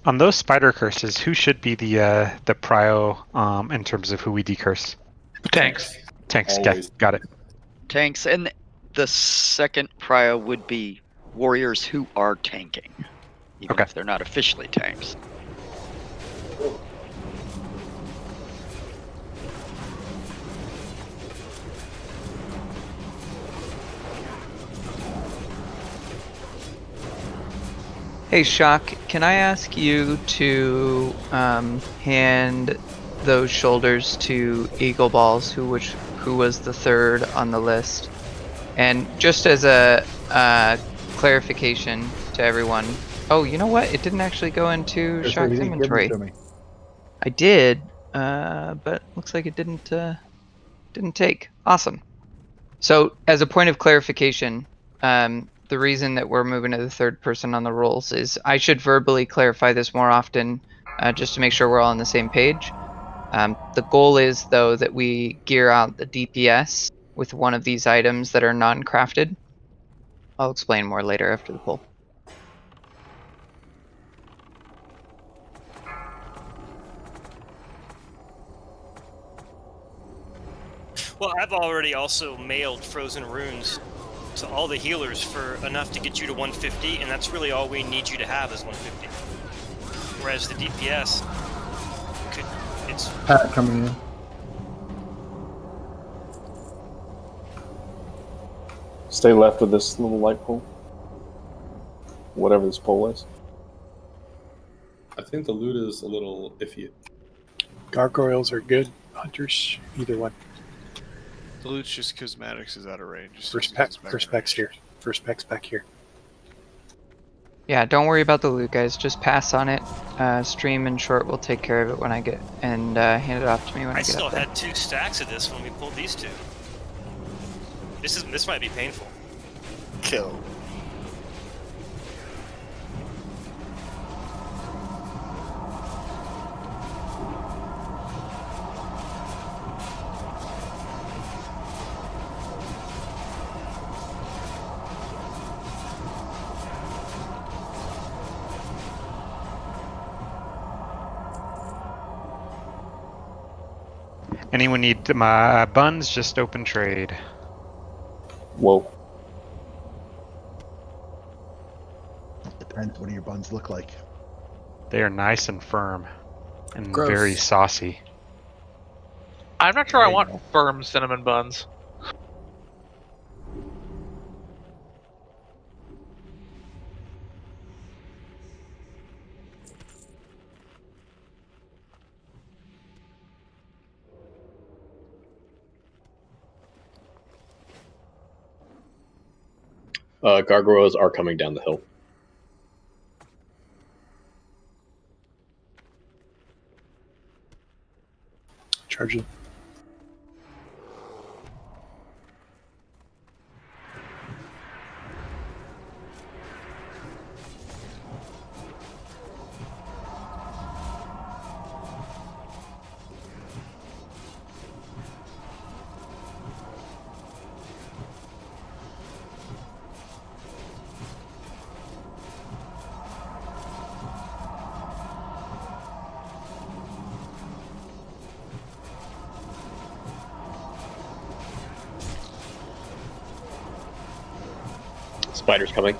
On those spider curses, who should be the prio in terms of who we decurse? Tanks. Tanks. Okay, got it. Tanks, and the second prio would be warriors who are tanking, even if they're not officially tanks. Hey Shock, can I ask you to hand those shoulders to Eagle Balls, who was the third on the list? And just as a clarification to everyone, oh, you know what? It didn't actually go into Shock's inventory. I did, but looks like it didn't take. Awesome. So as a point of clarification, the reason that we're moving to the third person on the rolls is I should verbally clarify this more often, just to make sure we're all on the same page. The goal is, though, that we gear out the DPS with one of these items that are non-crafted. I'll explain more later after the poll. Well, I've already also mailed frozen runes to all the healers for enough to get you to 150, and that's really all we need you to have is 150. Whereas the DPS, it's Pat coming in. Stay left of this little light pole. Whatever this pole is. I think the loot is a little iffy. Gargoyles are good hunters. Either one. The loot's just cosmetics is out of range. First pack's here. First pack's back here. Yeah, don't worry about the loot, guys. Just pass on it. Stream and short will take care of it when I get and hand it off to me when I get still up there. had 2 stacks of this when we pulled these 2. This might be painful. Kill. Anyone need my buns? Just open trade. Whoa. Depends what do your buns look like. They are nice and firm and Gross. very saucy. I'm not sure I want firm cinnamon buns. Gargoyles are coming down the hill. Charging. Spider's coming.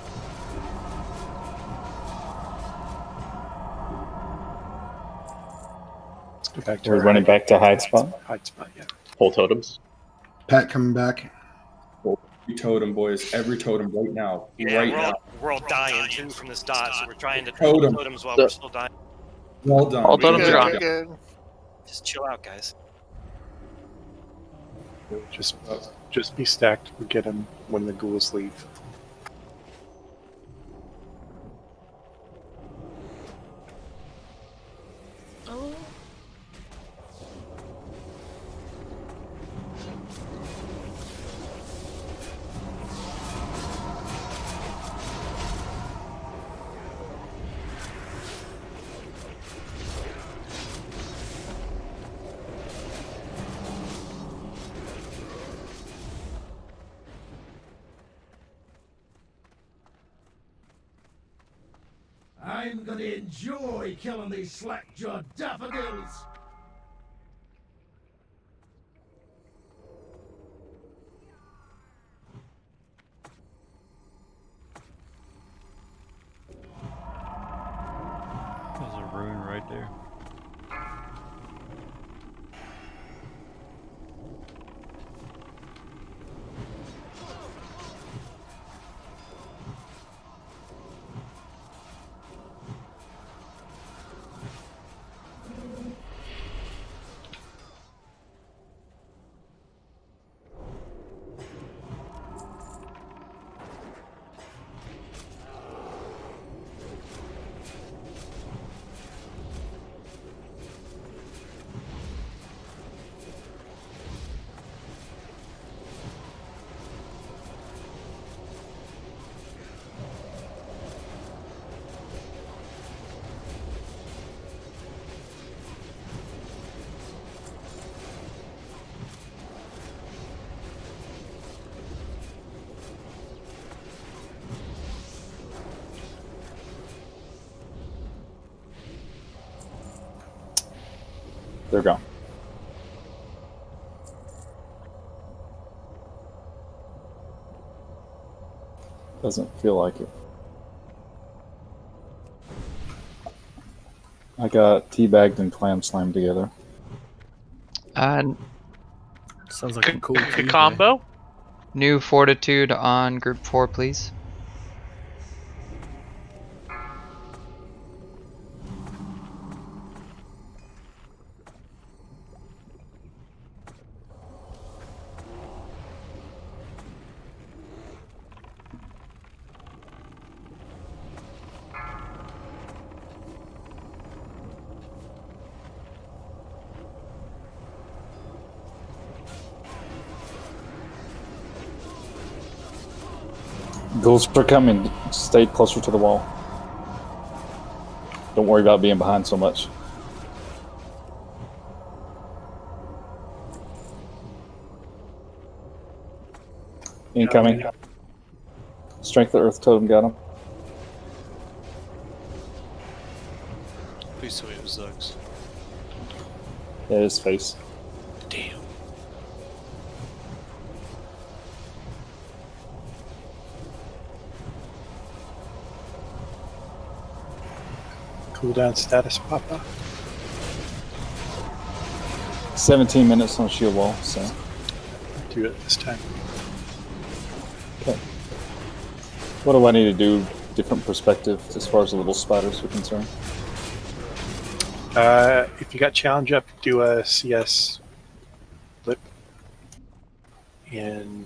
Let's go back to We're running back to hide spot. Hide spot, yeah. Full totems. Pat coming back. Every totem, boys. Every totem right now. Yeah, right we're now. we're all dying too from this dot, so we're trying to Totem. do totems while we're still dying. Well done. All totems are Good. on. Just chill out, guys. Just be stacked. We'll get them when the ghouls leave. I'm gonna enjoy killing these slack-jawed daffodils. There's a rune right there. They're gone. Doesn't feel like it. I got teabagged and clam slammed together. Sounds like a cool combo. New fortitude on group 4, please. Ghouls are coming. Stay closer to the wall. Don't worry about being behind so much. Incoming. Strength of Earth Totem got him. Please tell me it was Zugs. Yeah, his face. Damn. Cooldown status, Papa. 17 minutes on shield wall, so. Do it this time. Okay. What do I need to do? Different perspective as far as the little spiders are concerned. If you got challenge up, do a CS flip. And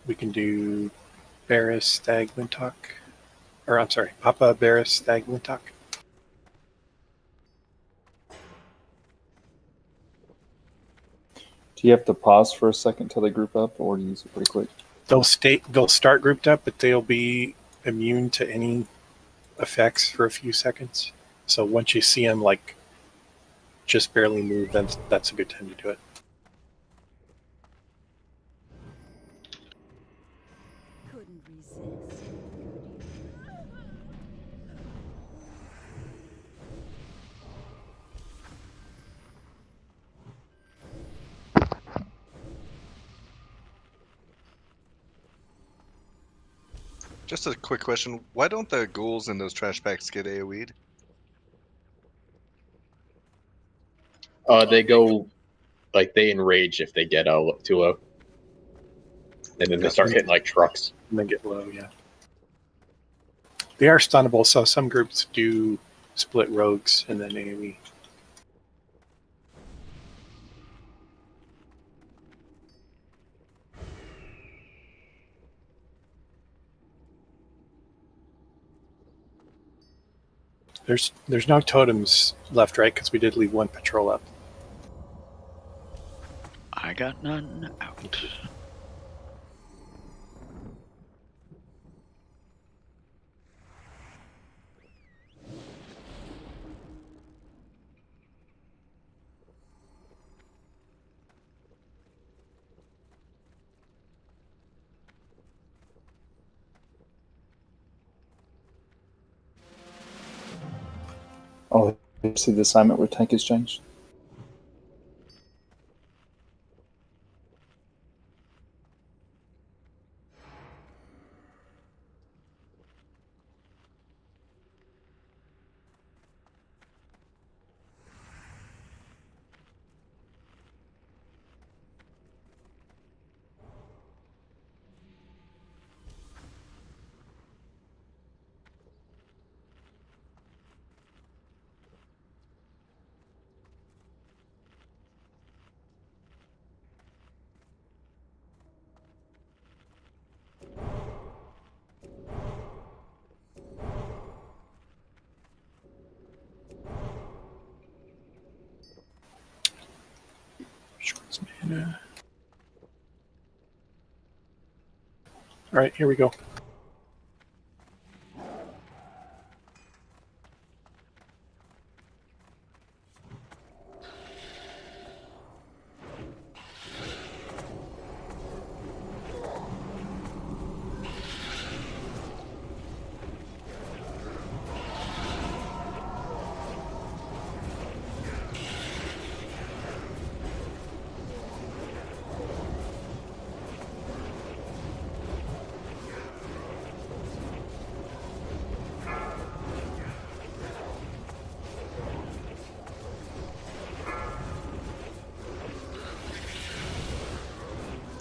we can do Barris, Stag, Wintock. Or I'm sorry, Papa, Barris, Stag, Wintock. Do you have to pause for a second till they group up, or do you use it pretty quick? They'll start grouped up, but they'll be immune to any effects for a few seconds. So once you see them like just barely move, then that's a good time to do it. Couldn't resist. Just a quick question. Why don't the ghouls in those trash packs get AoE'd? They go like they enrage if they get too low, and then they start hitting like trucks. And then get low, yeah. They are stunnable, so some groups do split rogues and then AoE. There's no totems left, right? Because we did leave one patrol up. I got none out. Oh, you see the assignment where tank has changed? Mana. All right, here we go.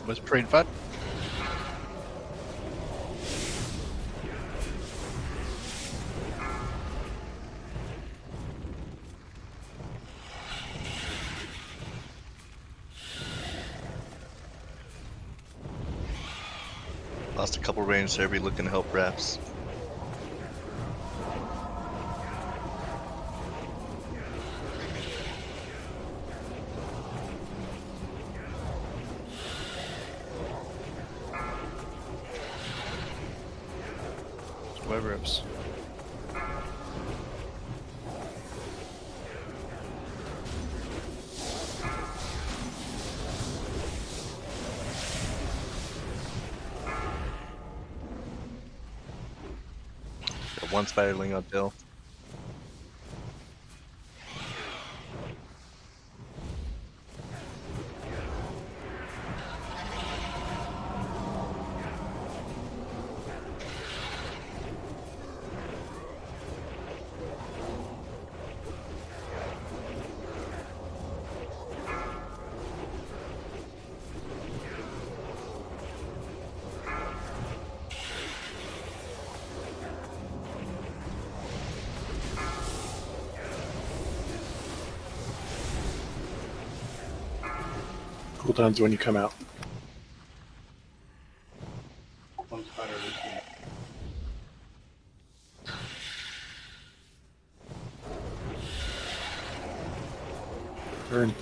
Was Parade fun? Lost a couple range there, be looking to help Raps. Web rips. Got one spiderling on Dill. Cooldowns when you come out. Burn.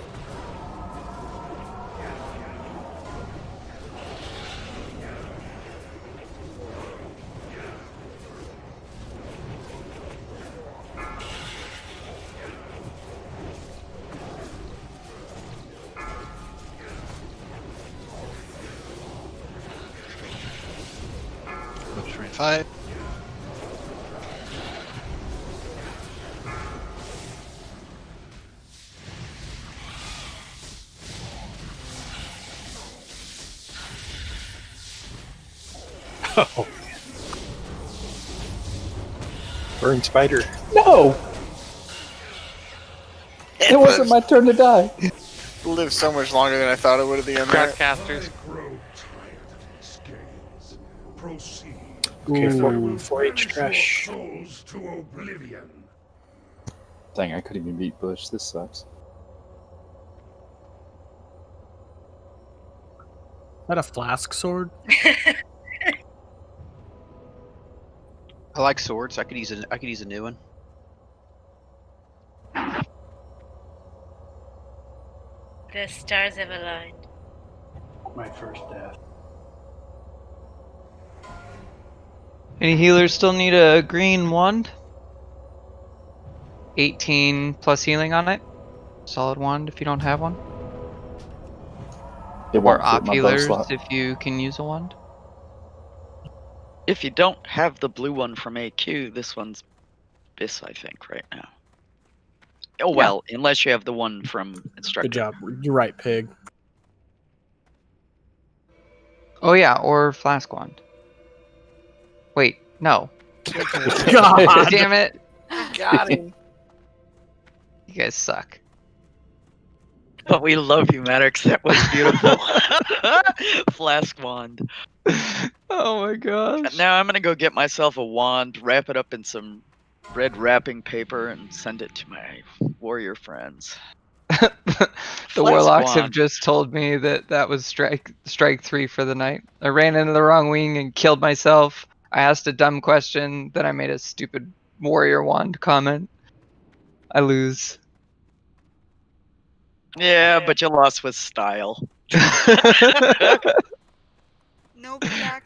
Parade 5. Oh, man. Burn spider. No! It wasn't my turn to die. Lived so much longer than I thought it would at the end Crack there. casters. Okay, 4H trash. Dang, I couldn't even beat Bush. This sucks. Is that a flask sword? I like swords. I could use a new one. The stars have aligned. My first death. Any healers still need a green wand? 18 plus healing on it. Solid wand if you don't have one. It Or won't fit op my bow healers slot. if you can use a wand. If you don't have the blue one from AQ, this one's Biss, I think, right now. Oh well, unless you have the one from Instructor. Good job. You're right, Pig. Oh yeah, or flask wand. Wait, no. God. Damn it. Got him. You guys suck. But we love you, Maddox. That was beautiful. Flask wand. Oh my gosh. Now I'm gonna go get myself a wand, wrap it up in some red wrapping paper, and send it to my warrior friends. The warlocks have just told me that was strike 3 for the night. I ran into the wrong wing and killed myself. I asked a dumb question, then I made a stupid warrior wand comment. I lose. Yeah, but you lost with style. No black.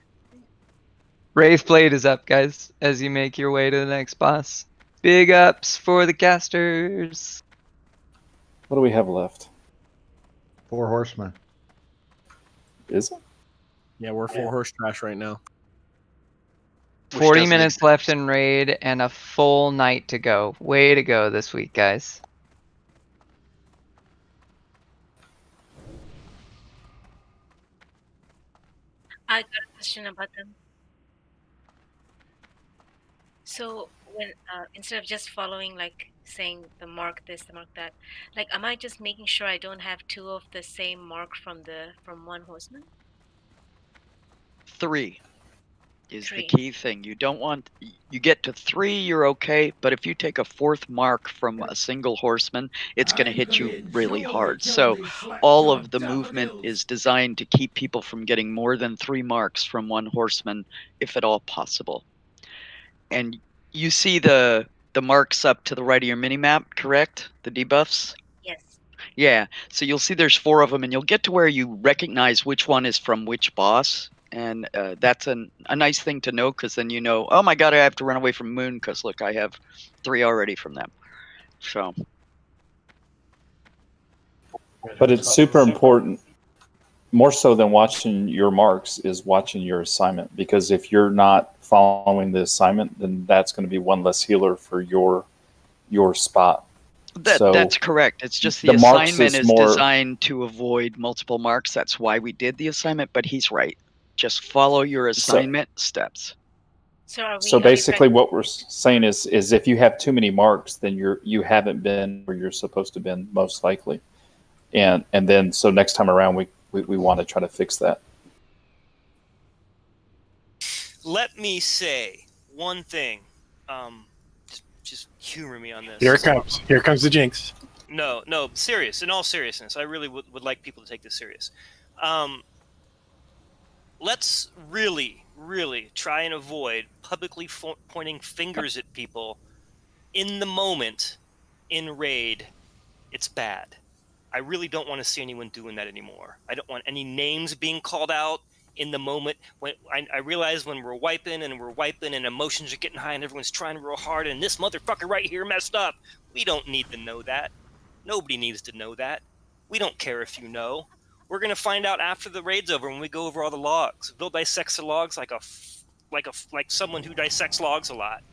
Wraith Blade is up, guys, as you make your way to the next boss. Big ups for the casters. What do we have left? 4 horsemen. Is it? Yeah, we're 4 horse trash right now. 40 minutes left in raid and a full night to go. Way to go this week, guys. I got a question about them. So when instead of just following, like saying the mark this, the mark that, like, am I just making sure I don't have 2 of the same mark from one horseman? 3 is 3. the key thing. You don't want, you get to 3, you're okay, but if you take a 4th mark from a single horseman, it's going to hit you really hard. So all of the movement is designed to keep people from getting more than 3 marks from one horseman, if at all possible. And you see the marks up to the right of your mini-map, correct? The debuffs? Yes. Yeah, so you'll see there's 4 of them, and you'll get to where you recognize which one is from which boss. And that's a nice thing to know, because then you know, oh my god, I have to run away from Moon, because look, I have 3 already from them. So. But it's super important, more so than watching your marks, is watching your assignment. Because if you're not following the assignment, then that's going to be one less healer for your spot. That's correct. It's just the assignment is designed to avoid multiple marks. That's why we did the assignment, but he's right. Just follow your assignment steps. So basically what we're saying is if you have too many marks, then you haven't been where you're supposed to been, most likely. And then so next time around we want to try to fix that. Let me say one thing. Just humor me on this. Here it comes. Here comes the jinx. No, serious. In all seriousness, I really would like people to take this serious. Let's really, really try and avoid publicly pointing fingers at people in the moment in raid. It's bad. I really don't want to see anyone doing that anymore. I don't want any names being called out in the moment. When I realize when we're wiping and emotions are getting high and everyone's trying real hard and this motherfucker right here messed up. We don't need to know that. Nobody needs to know that. We don't care if you know. We're gonna find out after the raid's over when we go over all the logs. Bill dissects the logs like someone who dissects logs a lot.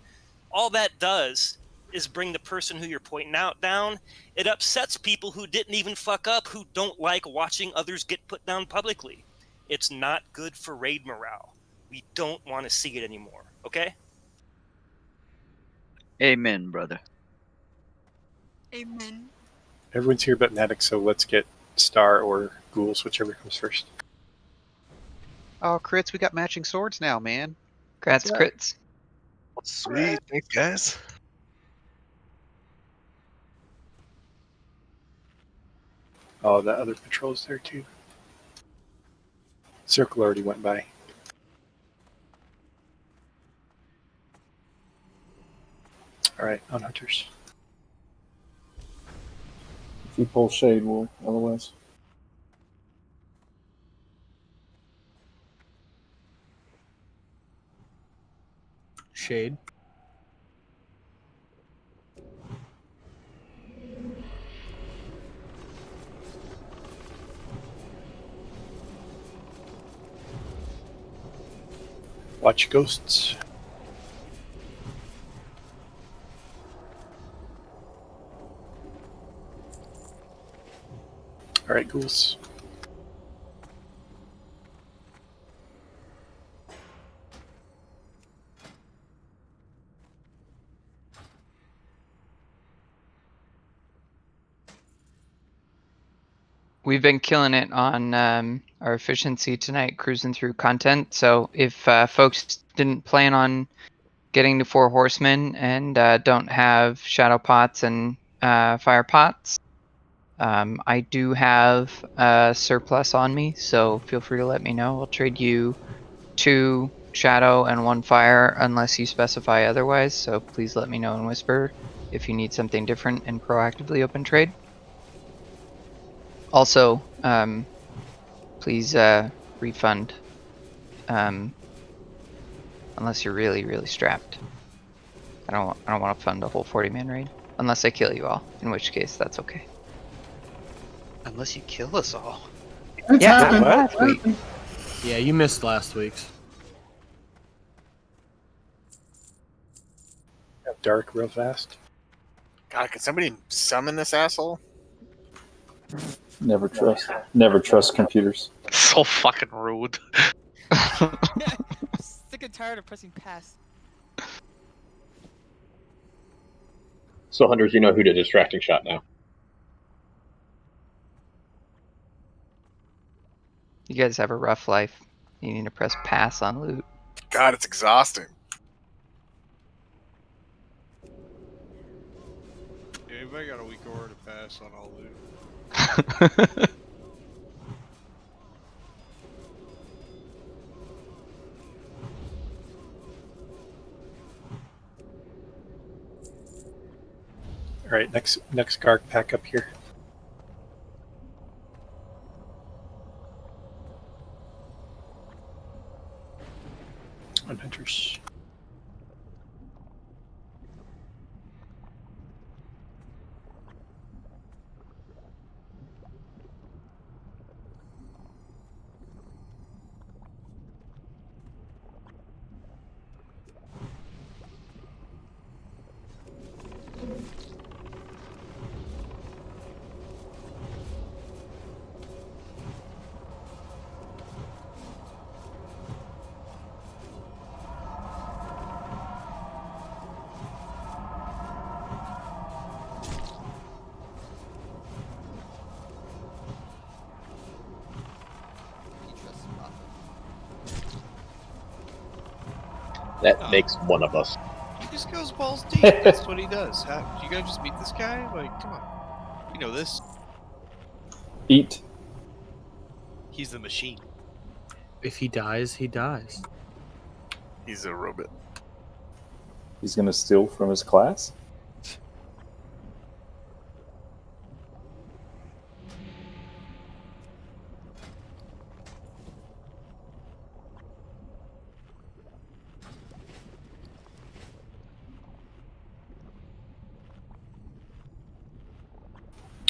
All that does is bring the person who you're pointing out down. It upsets people who didn't even fuck up, who don't like watching others get put down publicly. It's not good for raid morale. We don't want to see it anymore. Okay? Amen, brother. Amen. Everyone's here but Naxx, so let's get Star or Ghouls, whichever comes first. Oh, crits, we got matching swords now, man. Grats, Yeah. crits. Sweet, thanks, guys. Oh, the other patrol's there too. Circle already went by. Alright, on hunters. If you pull shade, we'll otherwise. Shade. Watch ghosts. Alright, ghouls. We've been killing it on our efficiency tonight, cruising through content. So if folks didn't plan on getting to 4 horsemen and don't have shadow pots and fire pots, I do have a surplus on me, so feel free to let me know. I'll trade you 2 shadow and 1 fire unless you specify otherwise. So please let me know in whisper if you need something different and proactively open trade. Also, please refund unless you're really strapped. I don't want to fund a whole 40-man raid unless I kill you all, in which case that's okay. Unless you kill us all. Yeah, last week. Yeah, you missed last week's. Dark real fast. God, can somebody summon this asshole? Never trust computers. So fucking rude. I'm sick and tired of pressing pass. So, hunters, you know who to distracting shot now. You guys have a rough life. You need to press pass on loot. God, it's exhausting. Yeah, anybody got a weak order to pass on all loot? Alright, next Garg pack up here. On hunters. That makes one of us. He just goes balls deep. That's what he does. Do you guys just meet this guy? Like, come on. You know this. Eat. He's the machine. If he dies, he dies. He's a robot. He's gonna steal from his class?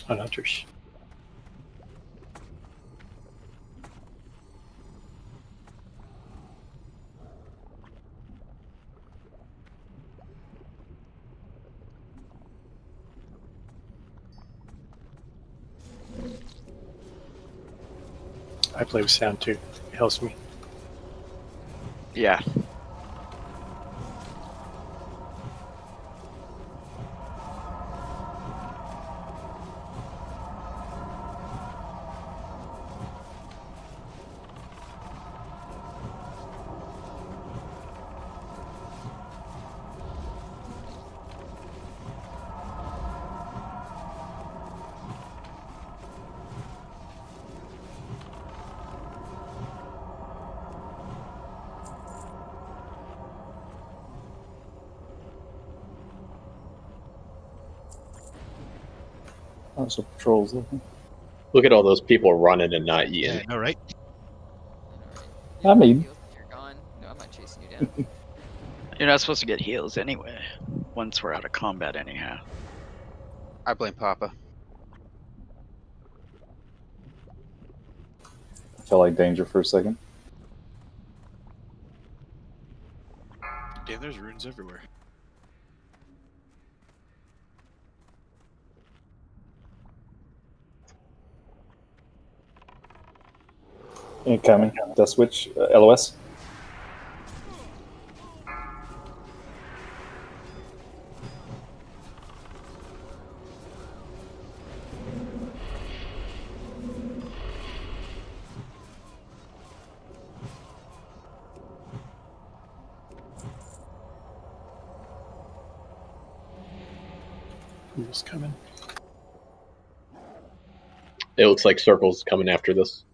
On hunters. I play with sound too. It helps me. Yeah. Lots of patrols looking. Look at all those people running and not eating. Yeah, no, right? I mean, You're gone. No, I'm not chasing you down. You're not supposed to get heals anyway. Once we're out of combat, anyhow. I blame Papa. I felt like danger for a second. Damn, there's runes everywhere. Incoming. Death switch. LOS. Who's coming? It looks like Circle's coming after this.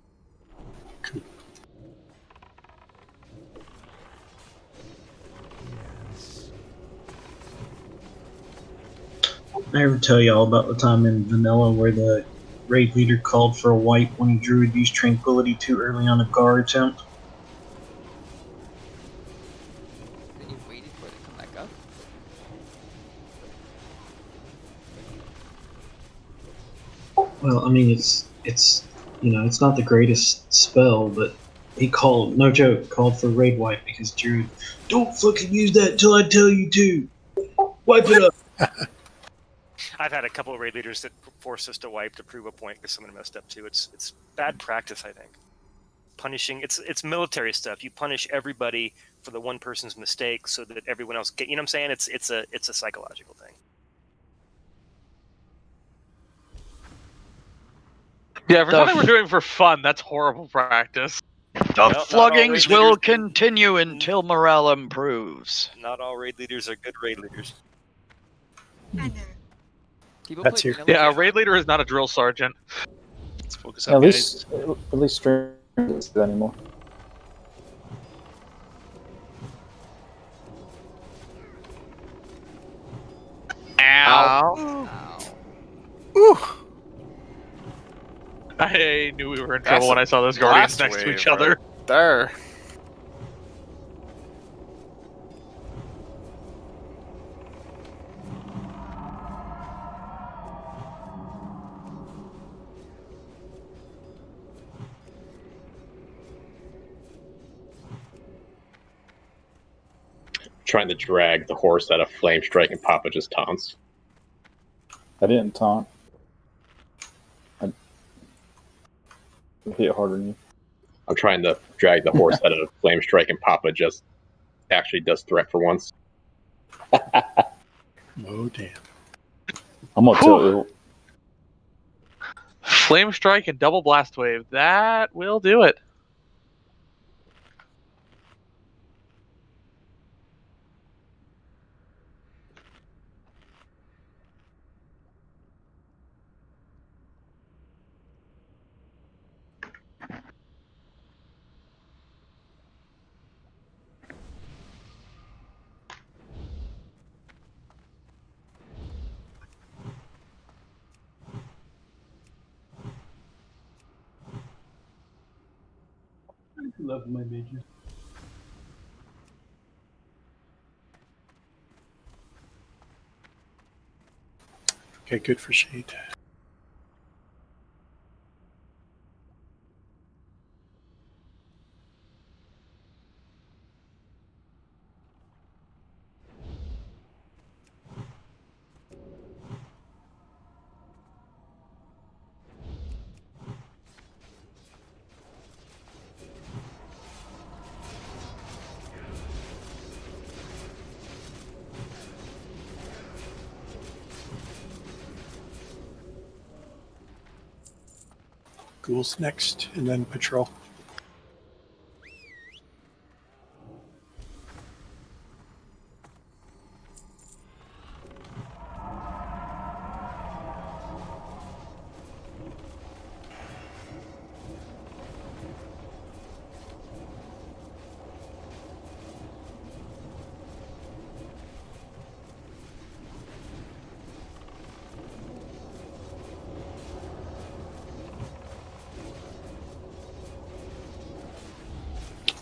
I ever tell y'all about the time in Vanilla where the raid leader called for a wipe when a druid used tranquility too early on a guard attempt? Then you waited for it to come back up. Well, I mean, it's you know, it's not the greatest spell, but he called, no joke, called for raid wipe because druid, don't fucking use that until I tell you to. Wipe it up. I've had a couple of raid leaders that force us to wipe to prove a point because someone messed up too. It's bad practice, I think. Punishing it's military stuff. You punish everybody for the one person's mistake so that everyone else get. You know what I'm saying? It's a psychological thing. Yeah, for something we're doing for fun, that's horrible practice. The floggings will continue until morale improves. Not all raid leaders are good raid leaders. People That's play your- vanilla Yeah, a raid leader is not a drill sergeant. Let's focus At on least stream doesn't do that anymore. Ow. Ooh. I knew we were in That's trouble when a I saw those guardians blast next to wave each other. right there. Trying to drag the horse out of Flame Strike and Papa just taunts. I didn't taunt. I hit harder than you. I'm trying to drag the horse out of Flame Strike and Papa just actually does threat for once. Oh, damn. I'm gonna tell you. Flame strike and double blast wave. That will do it. Love my major. Okay, good for Shade. Ghouls next, and then Patrol.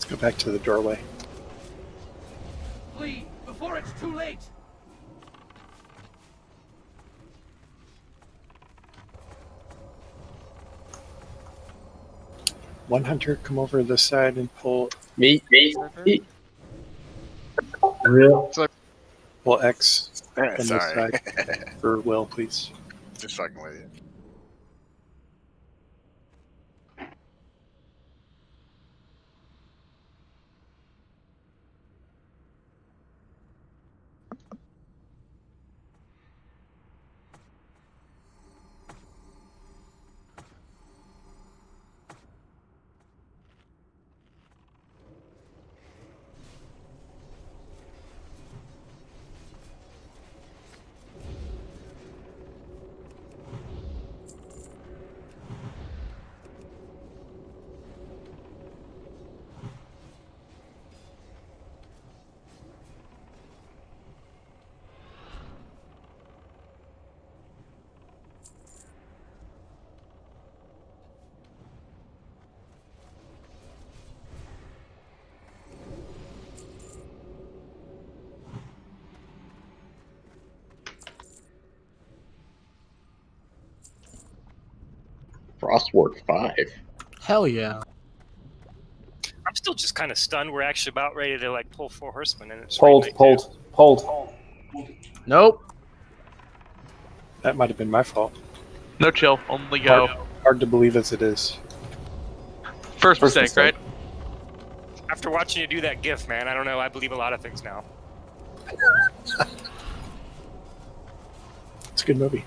Go back to the doorway. Flee before it's too late. One hunter, come over to this side and pull. Me. Real. Pull X from this Sorry. side for Will, please. Just fucking with you. Frostwork 5. Hell yeah. I'm still just kind of stunned. We're actually about ready to like pull 4 horsemen, and it's Hold. Nope. That might have been my fault. No chill, only go. Hard to believe as it is. First mistake, right? After watching you do that GIF, man, I don't know. I believe a lot of things now. It's a good movie.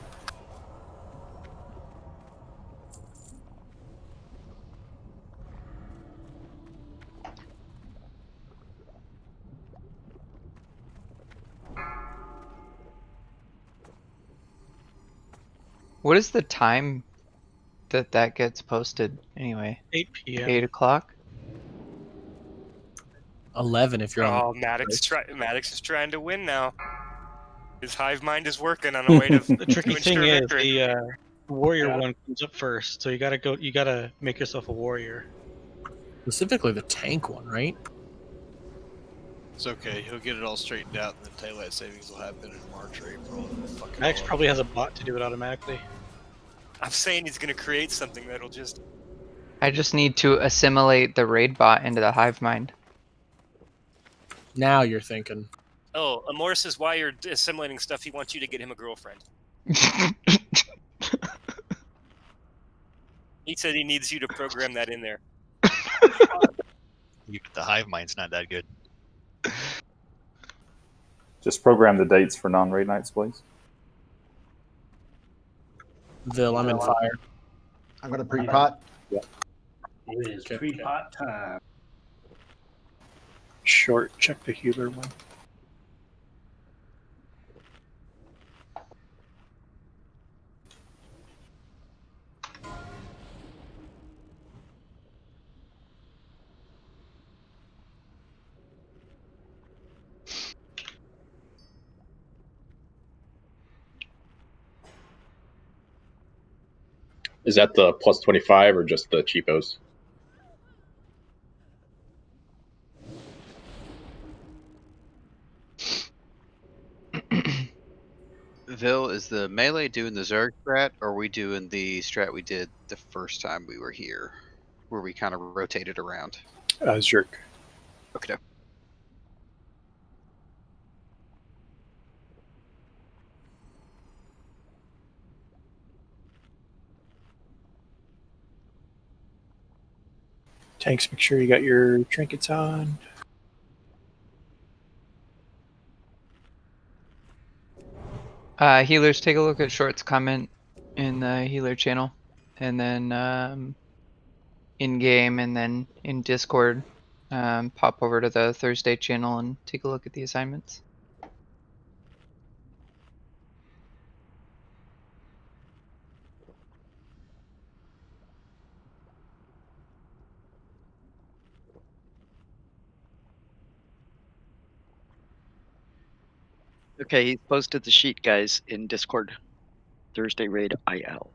What is the time that gets posted anyway? 8 p.m. 8 o'clock? 11 if you're on. Oh, Maddox is trying to win now. His hive mind is working on a way to. The tricky to thing ensure is victory. the warrior one comes up first, so you gotta go. You gotta make yourself a warrior. Specifically the tank one, right? It's okay. He'll get it all straightened out, and then daylight savings will happen in March or April. Max probably has a bot to do it automatically. I'm saying he's gonna create something that'll just. I just need to assimilate the raid bot into the hive mind. Now you're thinking. Oh, Amor says while you're assimilating stuff, he wants you to get him a girlfriend. He said he needs you to program that in there. The hive mind's not that good. Just program the dates for non-raid nights, please. Vil, I'm in fire. I'm going to pre-pot. Yep. It is pre-pot time. Short, check the healer one. Is that the plus 25 or just the cheapos? Vil, is the melee doing the Zerg strat, or are we doing the strat we did the first time we were here, where we kind of rotated around? Zerg. Okay. Tanks, make sure you got your trinkets on. Healers, take a look at Short's comment in the healer channel, and then in game, and then in Discord, pop over to the Thursday channel and take a look at the assignments. Okay, he posted the sheet, guys, in Discord. Thursday raid IL.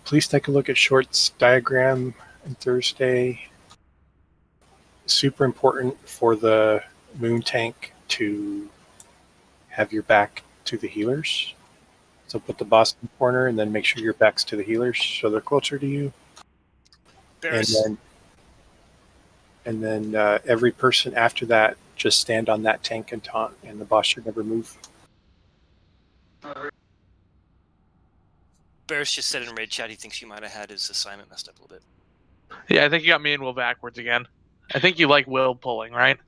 Please take a look at Short's diagram on Thursday. Super important for the moon tank to have your back to the healers. So put the boss in the corner and then make sure your back's to the healers so they're closer to you. Barris. And then every person after that, just stand on that tank and taunt, and the boss should never move. Barris just said in raid chat he thinks you might have had his assignment messed up a little bit. Yeah, I think you got me and Will backwards again. I think you like Will pulling, right?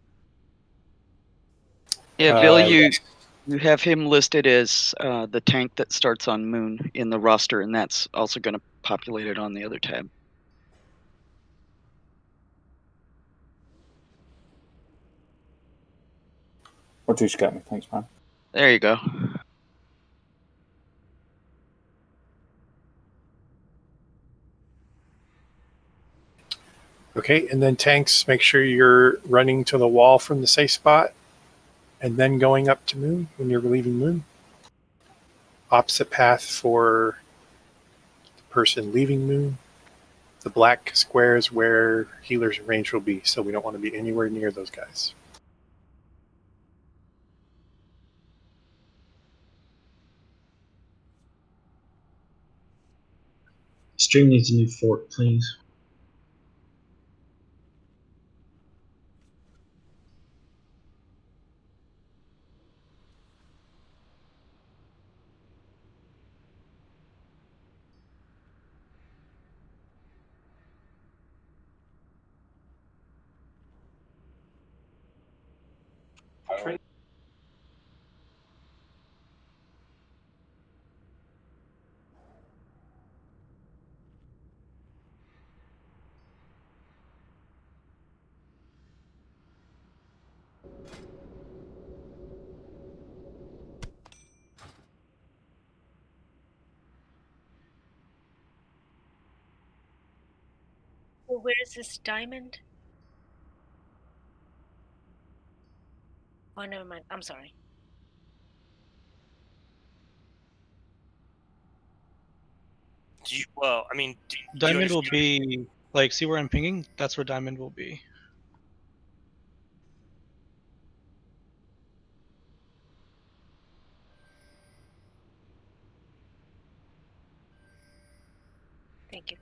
Yeah, Bill, you have him listed as the tank that starts on Moon in the roster, and that's also going to populate it on the other tab. Ortiz got me. Thanks, man. There you go. Okay, and then tanks, make sure you're running to the wall from the safe spot and then going up to Moon when you're leaving Moon. Opposite path for the person leaving Moon. The black squares where healers' range will be, so we don't want to be anywhere near those guys. Stream needs a new fort, please. Well, where is this diamond? Oh, never mind. I'm sorry. Well, I mean, Diamond will be like, see where I'm pinging? That's where diamond will be. Thank you.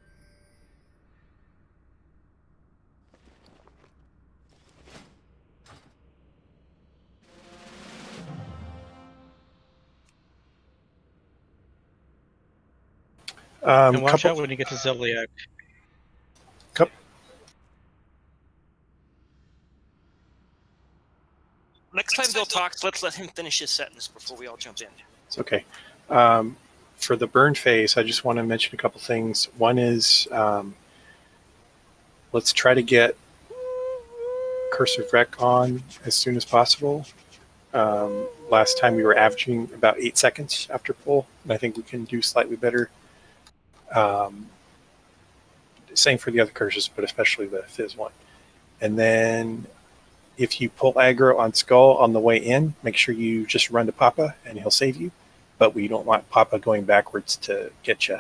And watch out when you get to Zeliak. Next time Bill talks, let's let him finish his sentence before we all jump in. It's okay. For the burn phase, I just want to mention a couple things. One is let's try to get Curse of Wreck on as soon as possible. Last time we were averaging about 8 seconds after pull, and I think we can do slightly better. Same for the other curses, but especially the Fizz one. And then if you pull aggro on Skull on the way in, make sure you just run to Papa and he'll save you. But we don't want Papa going backwards to get you.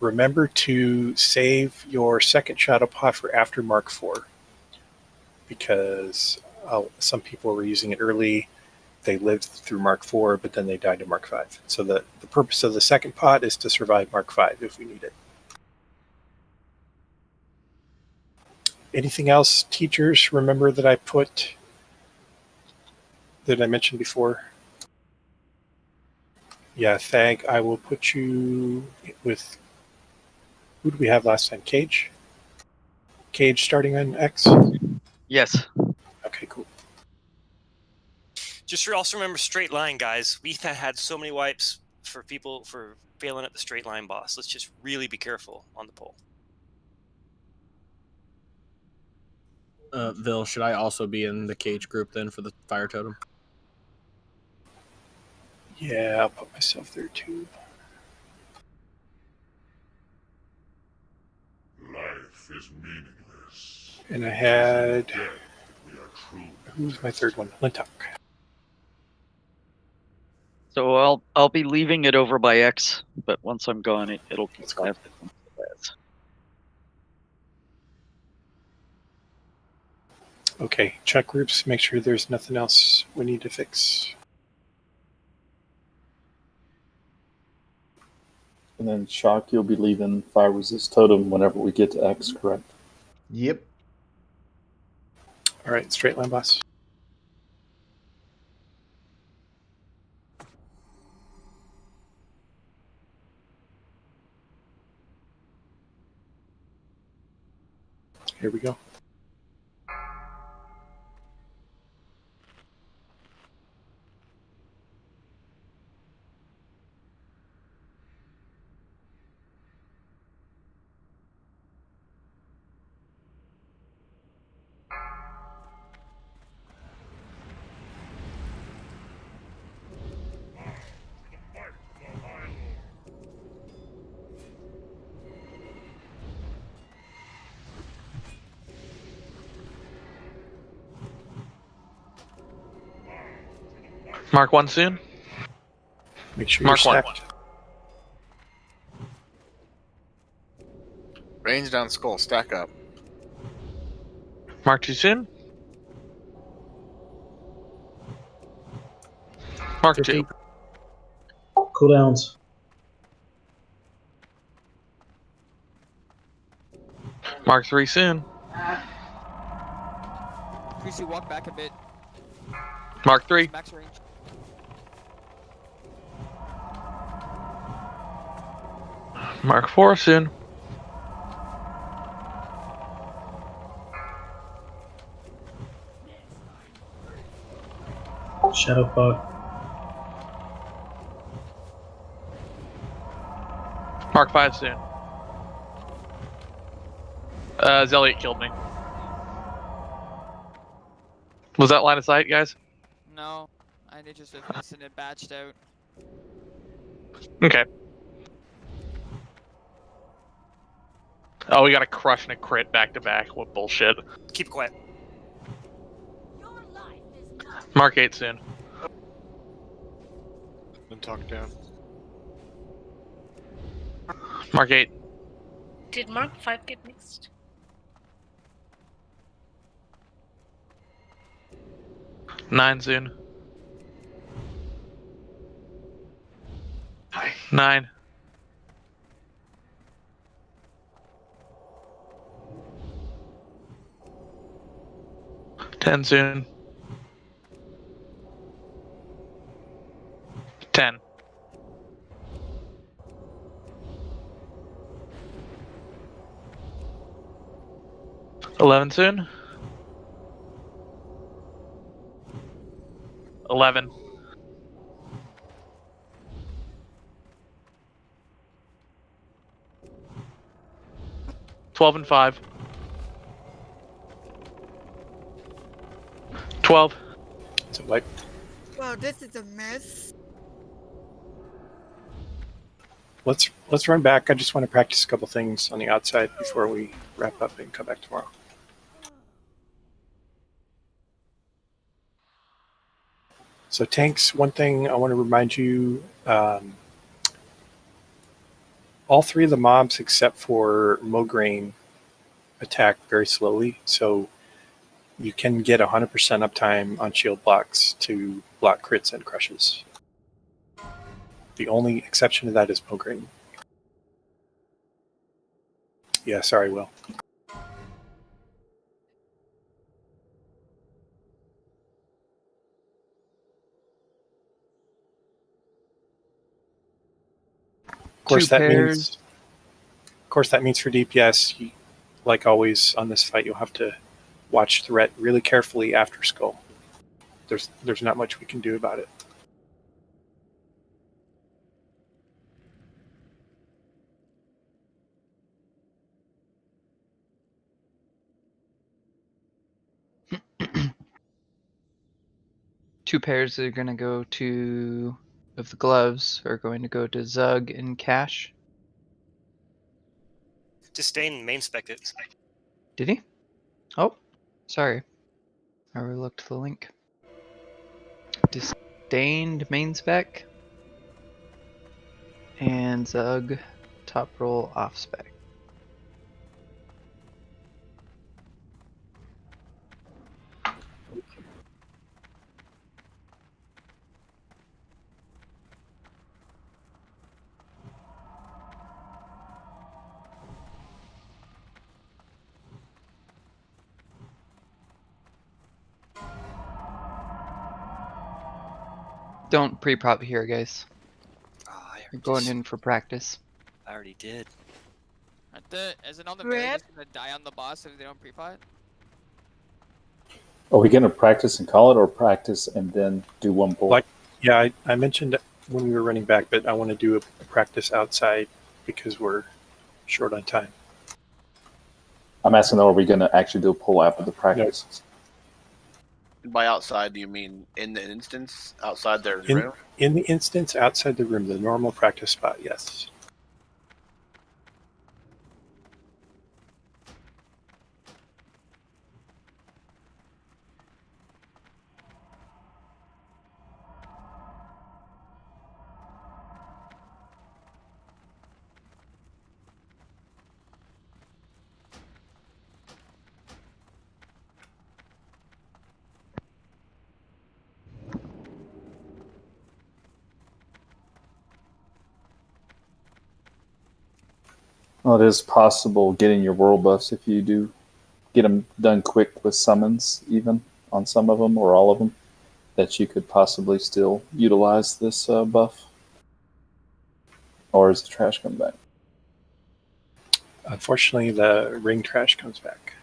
Remember to save your second Shadow Pot for after Mark 4. Because some people were using it early. They lived through Mark 4, but then they died in Mark 5. So the purpose of the second pot is to survive Mark 5 if we need it. Anything else, teachers, remember that I mentioned before? Yeah, Thag, I will put you with, who did we have last time? Cage? Cage starting on X? Yes. Okay, cool. Just also remember straight line, guys. We've had so many wipes for people for failing at the straight line boss. Let's just really be careful on the pull. Vil, should I also be in the cage group then for the fire totem? Yeah, I'll put myself there too. Life is meaningless. And I had, who's my third one? Lintok. So I'll be leaving it over by X, but once I'm gone, it'll be 5. Okay, check groups, make sure there's nothing else we need to fix. And then Shock, you'll be leaving Fire Resist Totem whenever we get to X, correct? Yep. All right, straight line boss. Here we go. Mark 1 soon. Make sure Mark you're 1. stacked. Range down skull, stack up. Mark 2 soon. Mark 2. Cooldowns. Mark 3 soon. Creasy, walk back a bit. Mark 3. Max range. Mark 4 soon. Shadow Fog. Mark 5 soon. Zeliot killed me. Was that line of sight, guys? No, I did just missing it batched out. Okay. Oh, we got a crush and a crit back to back. What bullshit. Keep quiet. Mark 8 soon. Then talk down. Mark 8. Did Mark 5 get mixed? Nine soon. 9. 10 soon. 10. 11 soon. 11. 12 and 5. 12. It's a wipe. Wow, this is a mess. Let's run back. I just want to practice a couple things on the outside before we wrap up and come back tomorrow. So tanks, one thing I want to remind you, all 3 of the mobs except for Mograine attack very slowly, so you can get 100% uptime on shield blocks to block crits and crushes. The only exception to that is Mograine. Yeah, sorry, Will. Of course, that means for DPS, like always on this fight, you'll have to watch threat really carefully after skull. There's not much we can do about it. Two pairs that are going to go to of the gloves are going to go to Zug and Cash. Disdain main spec it. Did he? Oh, sorry. I overlooked the link. Disdained main spec. And Zug, top roll off spec. Don't pre-prop here, guys. You're going in for practice. I already did. Isn't all the melee just gonna die on the boss if they don't pre-pot? Are we going to practice and call it, or practice and then do one pull? Like, yeah, I mentioned when we were running back, but I want to do a practice outside because we're short on time. I'm asking though, are we going to actually do a pull after the practice? By outside, do you mean in the instance outside their room? In the instance, outside the room, the normal practice spot, yes. Well, it is possible getting your world buffs if you do get them done quick with summons, even on some of them or all of them, that you could possibly still utilize this buff. Or is the trash come back? Unfortunately, the ring trash comes back.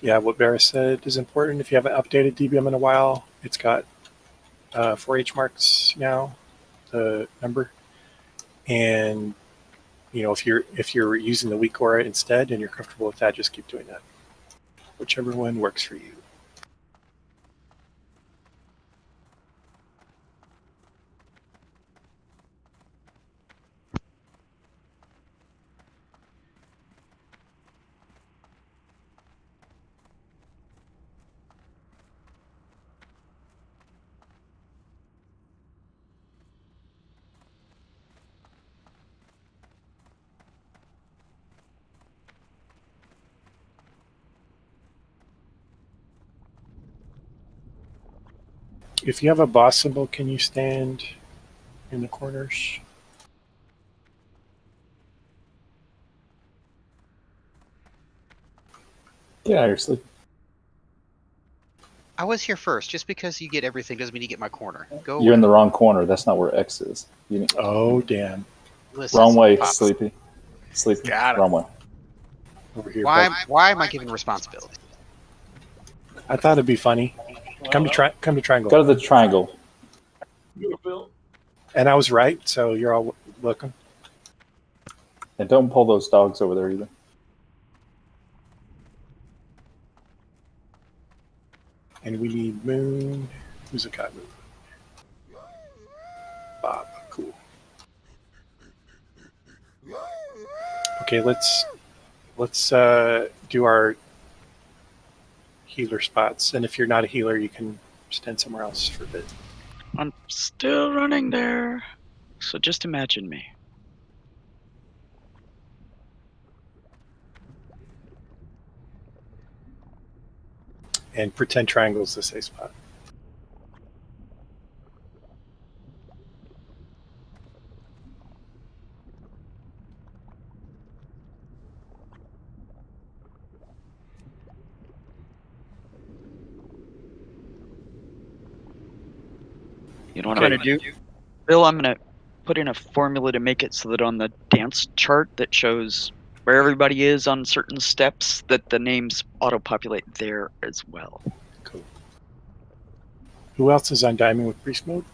Yeah, what Barris said is important. If you haven't updated DBM in a while, it's got 4H marks now, the number. And you know, if you're using the weak aura instead and you're comfortable with that, just keep doing that. Whichever one works for you. If you have a boss symbol, can you stand in the corners? Get out of your sleep. I was here first. Just because you get everything doesn't mean you get my corner. Go. You're in the wrong corner. That's not where X is. Oh, damn. Listen, Wrong way, Pop. Sleepy. Sleepy. Got it. Wrong way. Over here. Why am I giving responsibility? I thought it'd be funny. Come to triangle. Go to the triangle. And I was right, so you're all welcome. And don't pull those dogs over there either. And we need Moon. Who's got Moon? Bob. Cool. Okay, let's do our healer spots. And if you're not a healer, you can stand somewhere else for a bit. I'm still running there. So just imagine me. And pretend triangle's the safe spot. You know what I'm going to do? Bill, I'm going to put in a formula to make it so that on the dance chart that shows where everybody is on certain steps, that the names auto-populate there as well. Cool. Who else is on Diamond with Priest mode?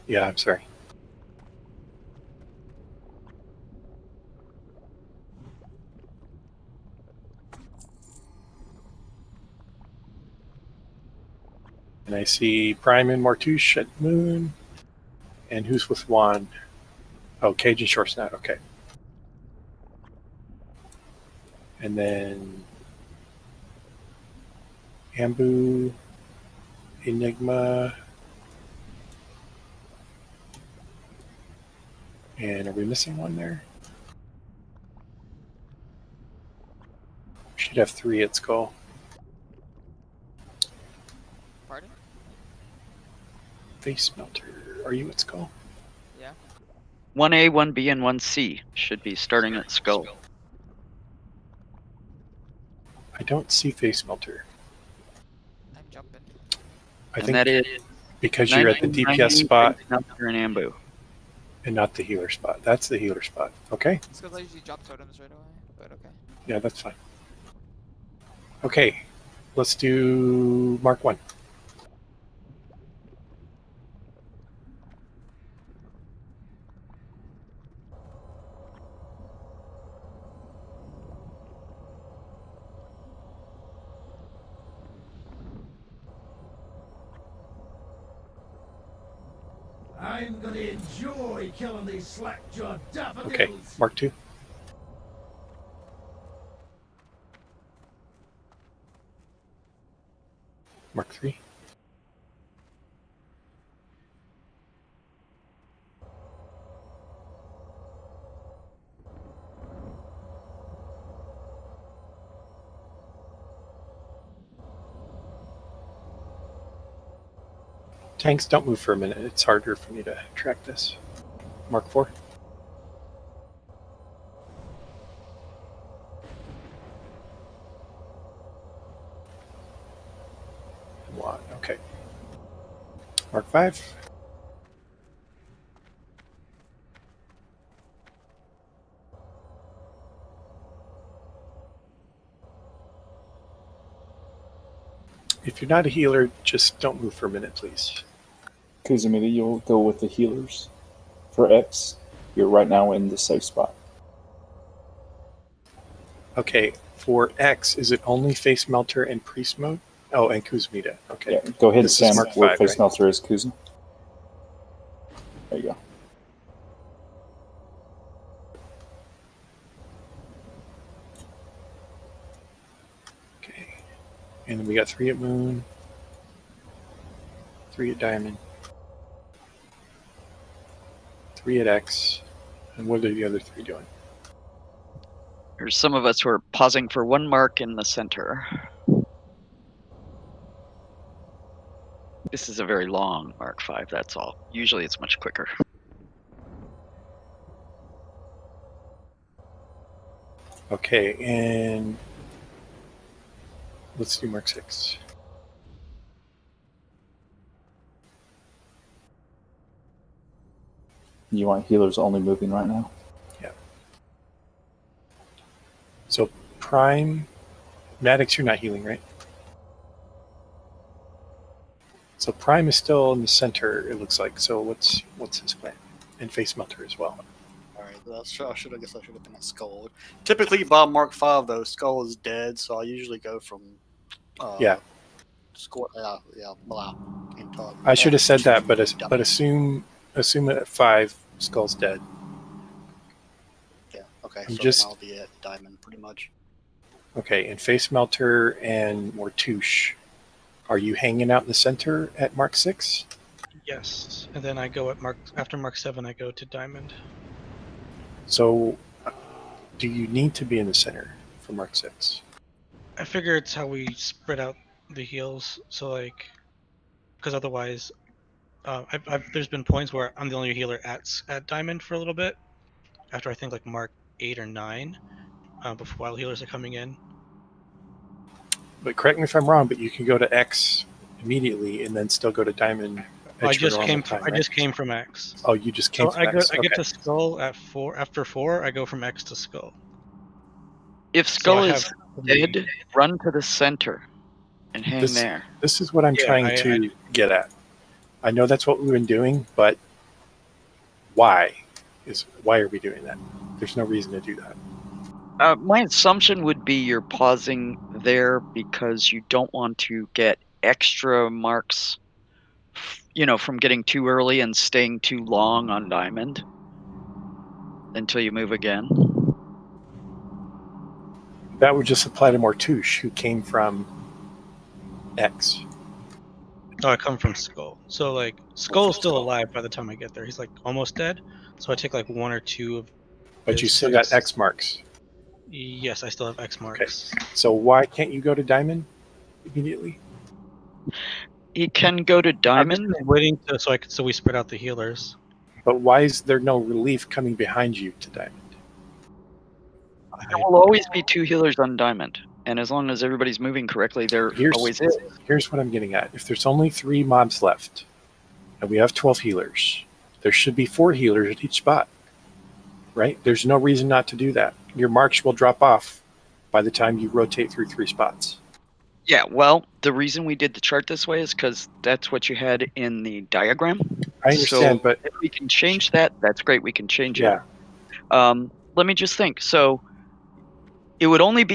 Yeah, I'm sorry. And I see Prime and Martouche at Moon. And who's with Juan? Oh, Cage and Short Snout. Okay. And then Ambu, Enigma. And are we missing one there? Should have 3 at Skull. Pardon? Face Melter. Are you at Skull? Yeah. 1A, 1B, and 1C should be starting at Skull. I don't see Face Melter. I'm jumping. I And think that is because you're at the DPS spot You're in Ambu. and not the healer spot. That's the healer spot. Okay. It's because I usually drop totems right away, but okay. Yeah, that's fine. Okay. Let's do Mark 1. I'm gonna enjoy killing these slack-jawed daffodils. Okay. Mark 2. Mark 3. Tanks, don't move for a minute. It's harder for me to track this. Mark 4. One. Okay. Mark 5. If you're not a healer, just don't move for a minute, please. Kuzumida, you'll go with the healers. For X, you're right now in the safe spot. Okay, for X, is it only Face Melter and Priest mode? Oh, and Kuzumida. Okay. Yeah, go ahead, This is Sam, Mark where 5, Face right? Melter is Kuzum. There you go. Okay. And then we got 3 at Moon, 3 at Diamond, 3 at X, and what are the other 3 doing? There's some of us who are pausing for 1 mark in the center. This is a very long Mark 5, that's all. Usually it's much quicker. Okay, and let's do Mark 6. You want healers only moving right now? Yeah. So Prime, Maddox, you're not healing, right? So Prime is still in the center, it looks like. So what's his plan? And Face Melter as well. Alright, I guess I should have been a Skull. Typically, by Mark 5, though, Skull is dead, so I usually go from. Yeah. Score. Yeah. Wow. Can't talk. I should have said that, but assume at 5, Skull's dead. Yeah. Okay. I'm So just- then I'll be at Diamond, pretty much. Okay, and Face Melter and Mortouche, are you hanging out in the center at Mark 6? Yes, and then I go at after Mark 7. I go to Diamond. So, do you need to be in the center for Mark 6? I figure it's how we spread out the heals. So like, because otherwise, there's been points where I'm the only healer at Diamond for a little bit. After I think like Mark 8 or 9, while healers are coming in. But correct me if I'm wrong, but you can go to X immediately and then still go to Diamond. I at your just normal came. time, I right? just came from X. Oh, you just came So from X. I get Okay. to Skull at 4. After 4, I go from X to Skull. If So Skull I is have- dead, run to the center and hang This- there. This is what I'm Yeah, trying to get at. I know that's what we've been doing, but why are we doing that? There's no reason to do that. My assumption would be you're pausing there because you don't want to get extra marks from getting too early and staying too long on diamond until you move again. That would just apply to Mortouche, who came from X. Oh, I come from Skull. So like Skull's still alive by the time I get there. He's like almost dead. So I take like 1 or 2 of. But you still got X marks. Yes, I still have X marks. Okay. So why can't you go to Diamond immediately? He can go to Diamond. I'm just waiting so we spread out the healers. But why is there no relief coming behind you to Diamond? There will always be 2 healers on Diamond, and as long as everybody's moving correctly, there always is. Here's what I'm getting at. If there's only 3 mobs left, and we have 12 healers, there should be 4 healers at each spot, right? There's no reason not to do that. Your marks will drop off by the time you rotate through 3 spots. Yeah, well, the reason we did the chart this way is because that's what you had in the diagram. I understand, so but if we can change that, that's great. We can change yeah. it. Let me just think. So it would only be